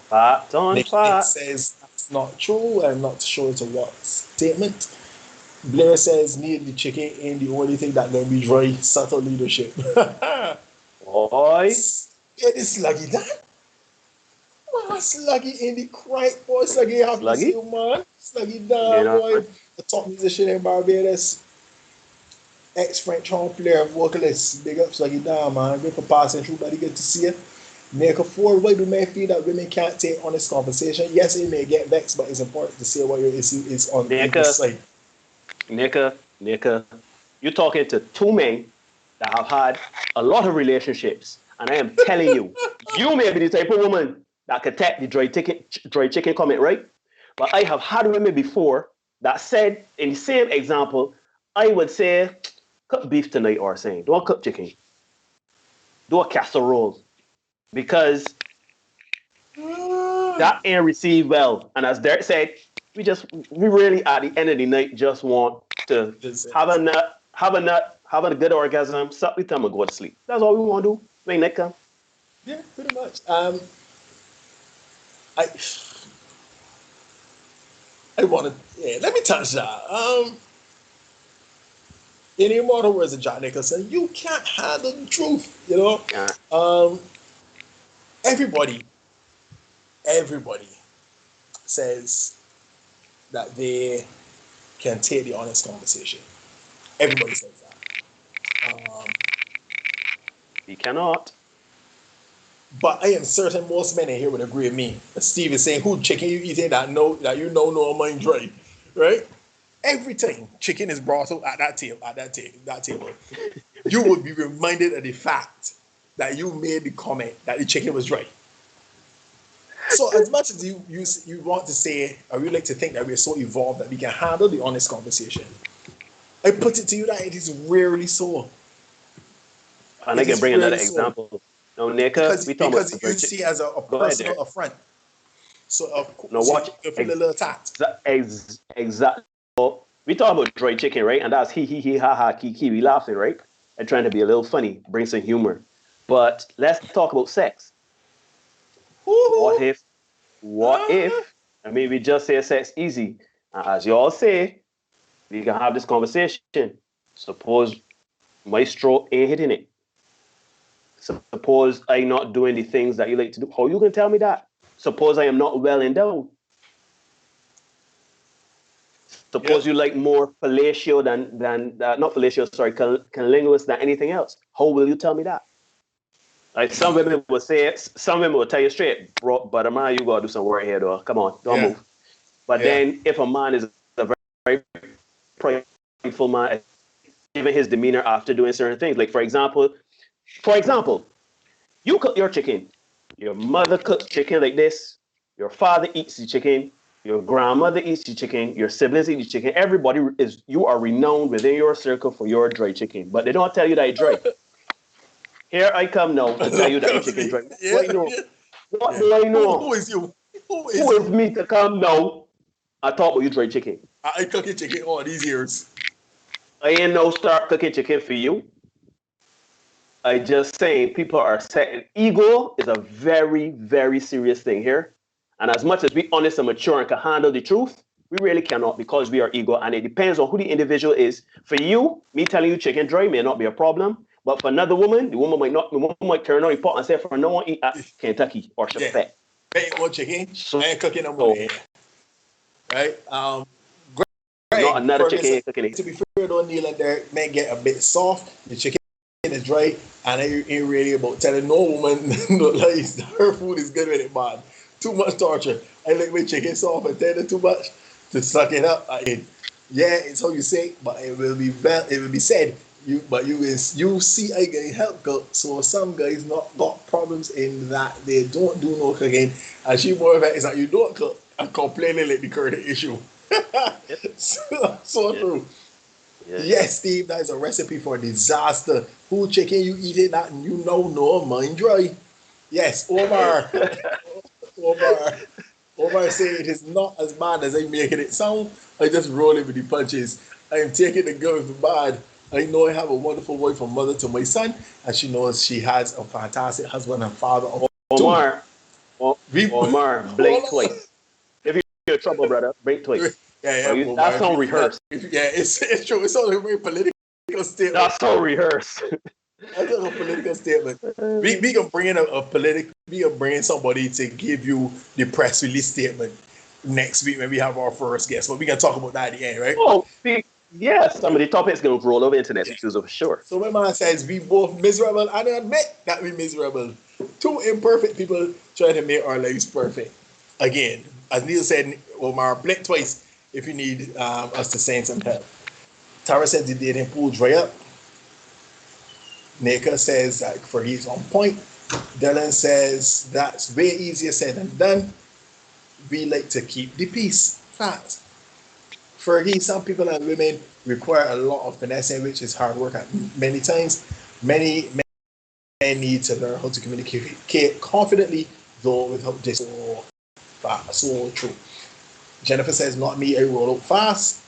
Fact on Nick Nick fact. says that's not true. I'm not sure it's a what statement. Blair says need the chicken ain't the only thing that can be dry. Subtle leadership. Boy. It is sluggy that. Man, sluggy in the crank, boy. Sluggy, happy to see Sluggy. you, man. Sluggy You down, know. boy. The top musician in Barbados. Ex-French horn player, vocalist. Big up, Sluggy down, man. Good for passing through, buddy. Good to see you. Make a forward. Why do men feel that women can't take honest conversation? Yes, it may get vexed, but it's important to say what your issue is on either Nika, side. Nika, you're talking to two men that have had a lot of relationships, and I am telling you, you may be the type of woman that could take the dry chicken comment, right? But I have had women before that said, in the same example, I would say, cook beef tonight, or saying, don't cook chicken, do a casserole, because Ah, that ain't received well. And as Derek said, we really at the end of the night just want to that's it. have a good orgasm, suck with them and go to sleep. That's all we want to do. Right, Nick? Yeah, pretty much. I I want to. Yeah, let me touch that. In immortal words of John Nicholson, you can't handle the truth. Yeah. Um, everybody, everybody says that they can take the honest conversation. Everybody says that. We cannot. But I am certain most men in here would agree with me. Steve is saying, "Who chicken you eating that you know no mind dry, right?" Every time chicken is brought up at that table, you would be reminded of the fact that you made the comment that the chicken was dry. So as much as you want to say, or you like to think that we're so evolved that we can handle the honest conversation, I put it to you that it is rarely so. And I It can is bring another rarely so example. Now, Nick, because we talking because about you dry chicken. see it as a Go ahead, personal Derek. affront. So Now, so watch you feel a little attacked. exactly. We talk about dry chicken, right? And that's he ha ha kiki. We laughing, right? And trying to be a little funny, bring some humor. But let's talk about sex. What Woo-hoo. if, what Ah. if, I mean, we just say sex easy. As you all say, we can have this conversation. Suppose Maestro ain't hitting it. Suppose I'm not doing the things that you like to do. How you can tell me that? Suppose I am not well endowed. Suppose Yep. you like more fellatio than not fellatio, sorry, cunnilingus than anything else. How will you tell me that? Like some women will say it, some women will tell you straight, bro, but man, you gotta do some work here, though. Come on, don't Yeah. move. But Yeah. then if a man is a very prideful man, even his demeanor after doing certain things, like for example, you cook your chicken, your mother cooks chicken like this, your father eats the chicken, your grandmother eats the chicken, your siblings eat the chicken. Everybody is you are renowned within your circle for your dry chicken, but they don't tell you that it's dry. Here I come now to tell you that your chicken dry. What do Yeah. I know? Yeah. What Yeah. do I Who know? is you? Who is Who is you? me to come now? I talk about you dry chicken. I cooking chicken all these years. I ain't no start cooking chicken for you. I just saying people are setting ego is a very, very serious thing here. And as much as we honest and mature and can handle the truth, we really cannot because we are ego and it depends on who the individual is. For you, me telling you chicken dry may not be a problem. But for another woman, the woman might turn on the pot and say, for no one eat at Kentucky or Yeah. Chefette. Ain't one chicken. I So, ain't cooking no more. so Right? not Greg, another for this, chicken ain't cooking it. to be fair, though, Neil and Derek may get a bit soft. The chicken is dry, and I ain't really about telling no woman no lies. Her food is good with it, man. Too much torture. I like my chicken soft and tender too much to suck it up. Yeah, it's how you say, but it will be said. You see I get help cook, so some guys not got problems in that they don't do no cooking, and she more of it is that you don't cook and complaining like the current issue. Yep, So yep, true. yep. Yes, Steve, that is a recipe for disaster. Who chicken you eating that and you know no mind dry? Yes, Omar. Omar. Omar saying it is not as bad as I'm making it sound. I just roll it with the punches. I am taking the good with the bad. I know I have a wonderful wife and mother to my son, and she knows she has a fantastic husband and father of two. Omar, We Omar, blink hold twice. If you're in trouble, brother, blink on. twice. Yeah, Or yeah, you, Omar. that sound rehearsed. Yeah, it's true. It's only a very political statement. That sound rehearsed. That's like a political statement. We can bring in we can bring in somebody to give you the press release statement next week when we have our first guest. But we can talk about that at the end, right? Oh, yes, some of the topics going to roll over into next Yeah. week's episode for sure. So my man says we both miserable, and I admit that we miserable. Two imperfect people trying to make our lives perfect. Again, as Neil said, Omar, blink twice if you need us to send some help. Tara said the dating pool dry up. Nika says that Fergie's on point. Dylan says that's way easier said than done. We like to keep the peace. Facts. Fergie, some people and women require a lot of finessing, which is hard work at many times. Many men need to learn how to communicate confidently, though without this so fast. So true. Jennifer says, not me, I roll out fast.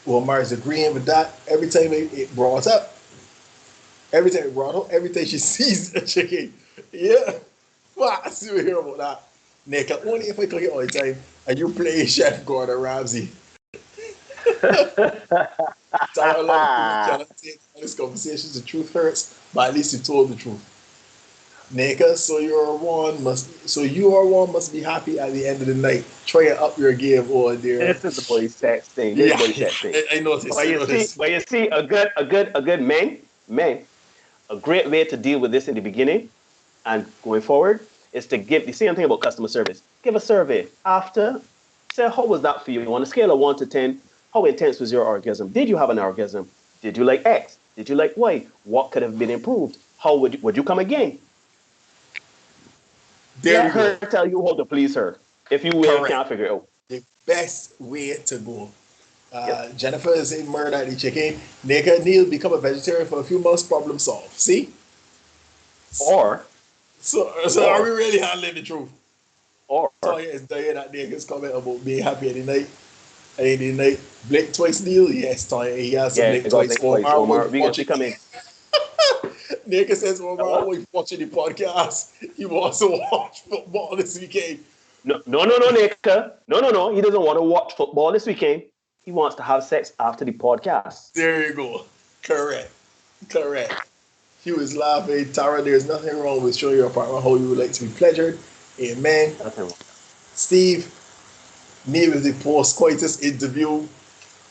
Omar is agreeing with that. Every time it brought up, every time it brought up, every time she sees a chicken. Yeah. Well, I still hear about that. Nick, only if I cook it all the time and you play Chef Gordon Ramsay. Tara, a lot of people cannot take honest conversations. The truth hurts, but at least you told the truth. Neka, so you are one must be happy at the end of the night. Try to up your game over there. This is the boy sex thing. This is Yeah, boy sex thing. I noticed. But I you see, noticed. a good man, a great way to deal with this in the beginning and going forward is to give the same thing about customer service. Give a survey after. Say, how was that for you on a scale of 1 to 10? How intense was your orgasm? Did you have an orgasm? Did you like X? Did you like Y? What could have been improved? How would you come again? There Let we her go. tell you how to please her. If you will, Correct. can't figure it out. The best way to go. Yep. Jennifer is in murder the chicken. Neka Neil become a vegetarian for a few months. Problem solved. See? Or, So are we or, really handling the truth? or, Toya is dying that nigga's comment about being happy at the night. And the night. Blink twice Neil. Yes, Toya. He has some yeah, blink go twice. blink twice. Omar will Omar, be we watching. come in. Nick says, well, my What? wife watching the podcast. He wants to watch football this weekend. No, Nika. No. He doesn't want to watch football this weekend. He wants to have sex after the podcast. There you go. Correct. Correct. He was laughing. Tara, there's nothing wrong with showing your partner how you would like to be pleasured. Amen. Nothing wrong. Steve, me with the post-coitus interview. Oh,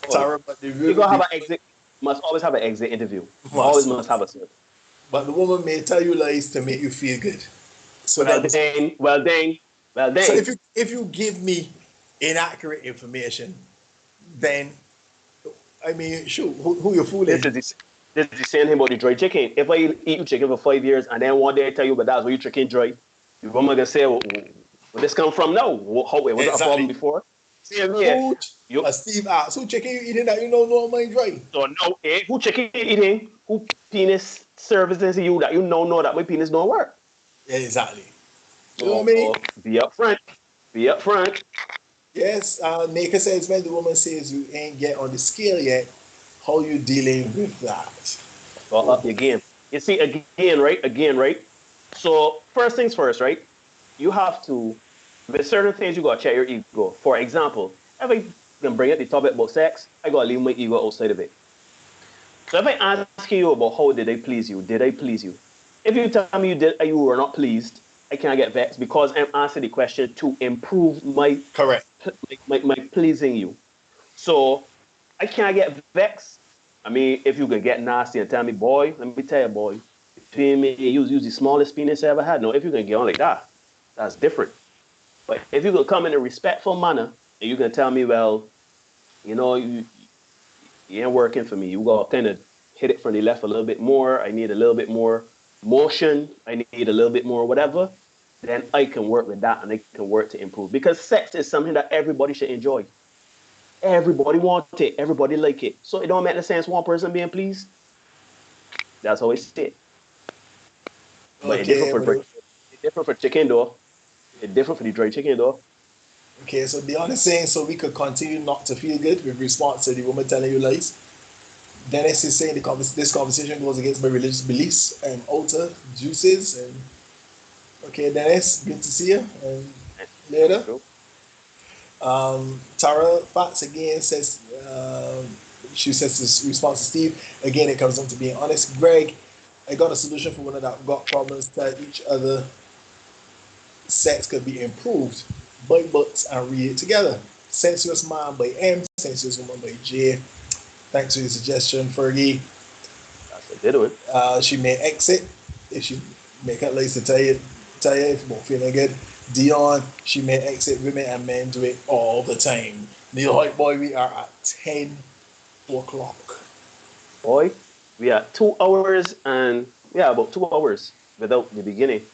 Tara, but the you gonna have woman an exit. Must always have an exit interview. Always must. must have a service. But the woman may tell you lies to make you feel good. So Well that was then, well then, well so then. if you give me inaccurate information, then I mean, shoot, who you fooling? This is the same thing about the dry chicken. If I eat chicken for 5 years and then one day I tell you, but that's where you chicken dry, your woman gonna say, well, where this come from now? How, was that a problem Exactly. before? Same here. Who, Steve asked, who chicken you eating that you know no mind dry? So no, who chicken you eating? Who penis services to you that you know that my penis don't work? Yeah, exactly. You So, know what I mean? be upfront. Be upfront. Yes, Nika says when the woman says you ain't get on the scale yet, how you dealing with that? Well, up your game. You see, again, right? So first things first, right? You have to, with certain things, you gotta check your ego. For example, if I can bring up the topic about sex, I gotta leave my ego outside of it. So if I ask you about how did I please you, did I please you? If you tell me you were not pleased, I can't get vexed because I'm asking the question to improve Correct. my pleasing you. So I can't get vexed. I mean, if you could get nasty and tell me, boy, let me tell you, boy, between me and you, use the smallest penis I ever had. No, if you can get on like that, that's different. But if you could come in a respectful manner and you can tell me, well, you ain't working for me. You gotta kind of hit it from the left a little bit more. I need a little bit more motion. I need a little bit more whatever. Then I can work with that and I can work to improve. Because sex is something that everybody should enjoy. Everybody want it. Everybody like it. So it don't make sense one person being pleased. That's how it's it. But Okay, it's different for chicken though. It's different for the dry chicken though. okay. So the honest saying, so we could continue not to feel good with response to the woman telling you lies. Dennis is saying this conversation goes against my religious beliefs and alter juices. And okay, Dennis, good to see you. And later. True. Tara Fox again says, she says this response to Steve. Again, it comes down to being honest. Greg, I got a solution for one of that got problems. Tell each other sex could be improved. Bite butts and read it together. Sensuous Mind by M, Sensuous Woman by J. Thanks for the suggestion, Fergie. That's what they're doing. She may exit if she make it later to tell you if you're not feeling good. Dion, she may exit. Women and men do it all the time. Neil White Boy, we are at 10 o'clock. Boy, we are 2 hours and about 2 hours without the beginning.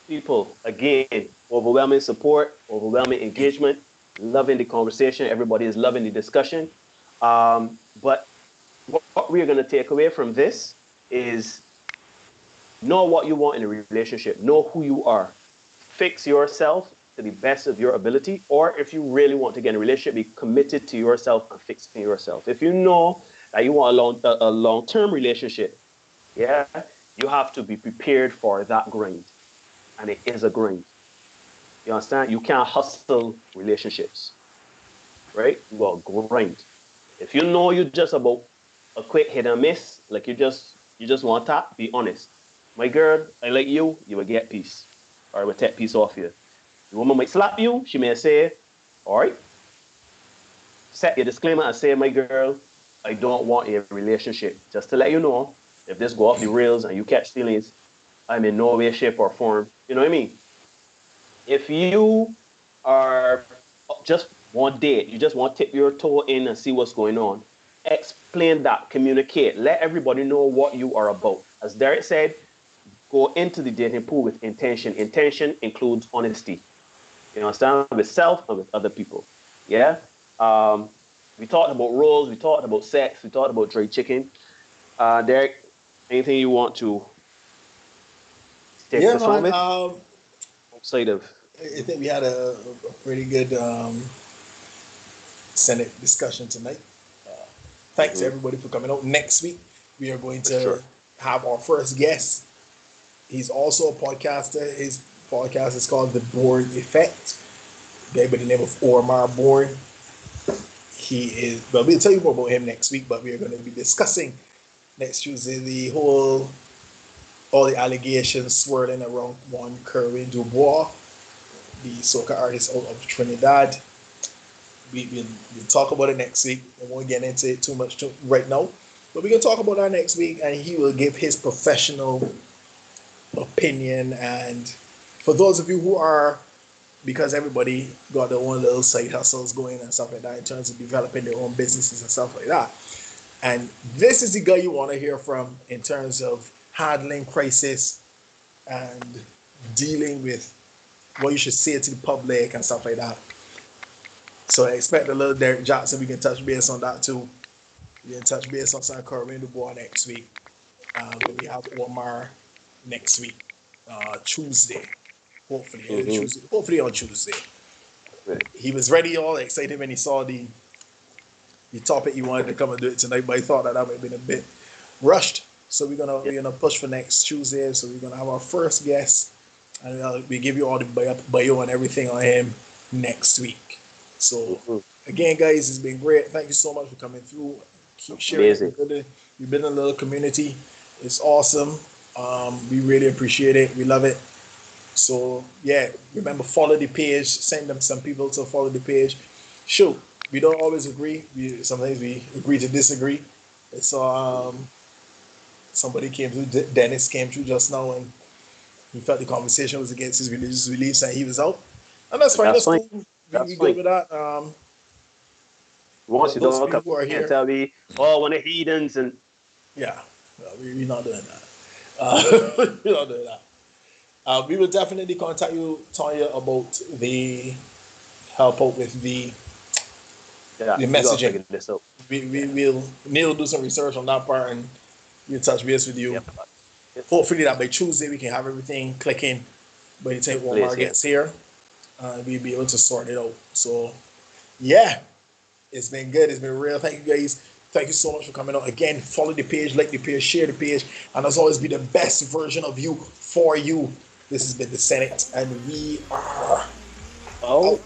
People, again, overwhelming support, overwhelming engagement, loving the conversation. Everybody is loving the discussion. But what we're going to take away from this is know what you want in a relationship. Know who you are. Fix yourself to the best of your ability. Or if you really want to get in a relationship, be committed to yourself and fixing yourself. If you know that you want a long-term relationship, yeah, you have to be prepared for that grind. And it is a grind. You understand? You can't hustle relationships, right? You got to grind. If you know you just about a quick hit and miss, like you just want that, be honest. My girl, I like you, you will get peace. Or I will take peace off you. The woman might slap you, she may say, all right, set your disclaimer and say, my girl, I don't want a relationship. Just to let you know, if this go off the rails and you catch feelings, I'm in no way, shape, or form. You know what I mean? If you are just one date, you just want to tip your toe in and see what's going on, explain that, communicate, let everybody know what you are about. As Derek said, go into the dating pool with intention. Intention includes honesty. You understand? With self and with other people. Yeah. We talked about roles, we talked about sex, we talked about dry chicken. Derek, anything you want to take Yeah, this home man. with outside of? I think we had a pretty good Senate discussion tonight. Thanks Mm-hmm. everybody for coming out. Next week we are going For to sure. have our first guest. He's also a podcaster. His podcast is called The Bourne Effect. Guy by the name of Omar Bourne. He is, well, we'll tell you more about him next week, but we are going to be discussing next Tuesday all the allegations swirling around one Kerwin Dubois, the soca artist out of Trinidad. We'll talk about it next week. I won't get into it too much right now, but we can talk about that next week, and he will give his professional opinion. And for those of you who are, because everybody got their own little side hustles going and stuff like that in terms of developing their own businesses and stuff like that. And this is the guy you want to hear from in terms of handling crisis and dealing with what you should say to the public and stuff like that. So I expect a little Derek Johnson. We can touch base on that too. We can touch base on San Corbin Dubois next week. We have Omar next week, Tuesday. Hopefully, Mm-hmm. Tuesday. Hopefully on Tuesday. Right. He was ready, all excited when he saw the topic he wanted to come and do it tonight, but he thought that might have been a bit rushed. So Yeah. we're gonna push for next Tuesday. So we're gonna have our first guest, and we give you all the bio and everything on him next week. So Mm-hmm. again, guys, it's been great. Thank you so much for coming through. Keep sharing it. Amazing. We've been in a little community. It's awesome. We really appreciate it. We love it. So yeah, remember, follow the page. Send them some people to follow the page. Shoot, we don't always agree. Sometimes we agree to disagree. So somebody came through. Dennis came through just now, and he felt the conversation was against his religious beliefs, and he was out. And that's fine. That's That's fine. cool. We That's good fine. with that. Once But you those don't of you come who are and here, tell me, oh, one of heathens and yeah, we're not doing that. We're not doing that. We will definitely contact you, Tanya, about the help out with yeah, the we gotta messaging. figure this out. We Yeah. will Neil do some research on that part, and we'll touch base with you. Yep. Yep. Hopefully that by Tuesday we can have everything clicking by the time In place. Walmart Yeah. gets here. We'll be able to sort it out. So yeah, it's been good. It's been real. Thank you guys. Thank you so much for coming out. Again, follow the page, like the page, share the page, and as always, be the best version of you for you. This has been the Senate, and we are Oh. out.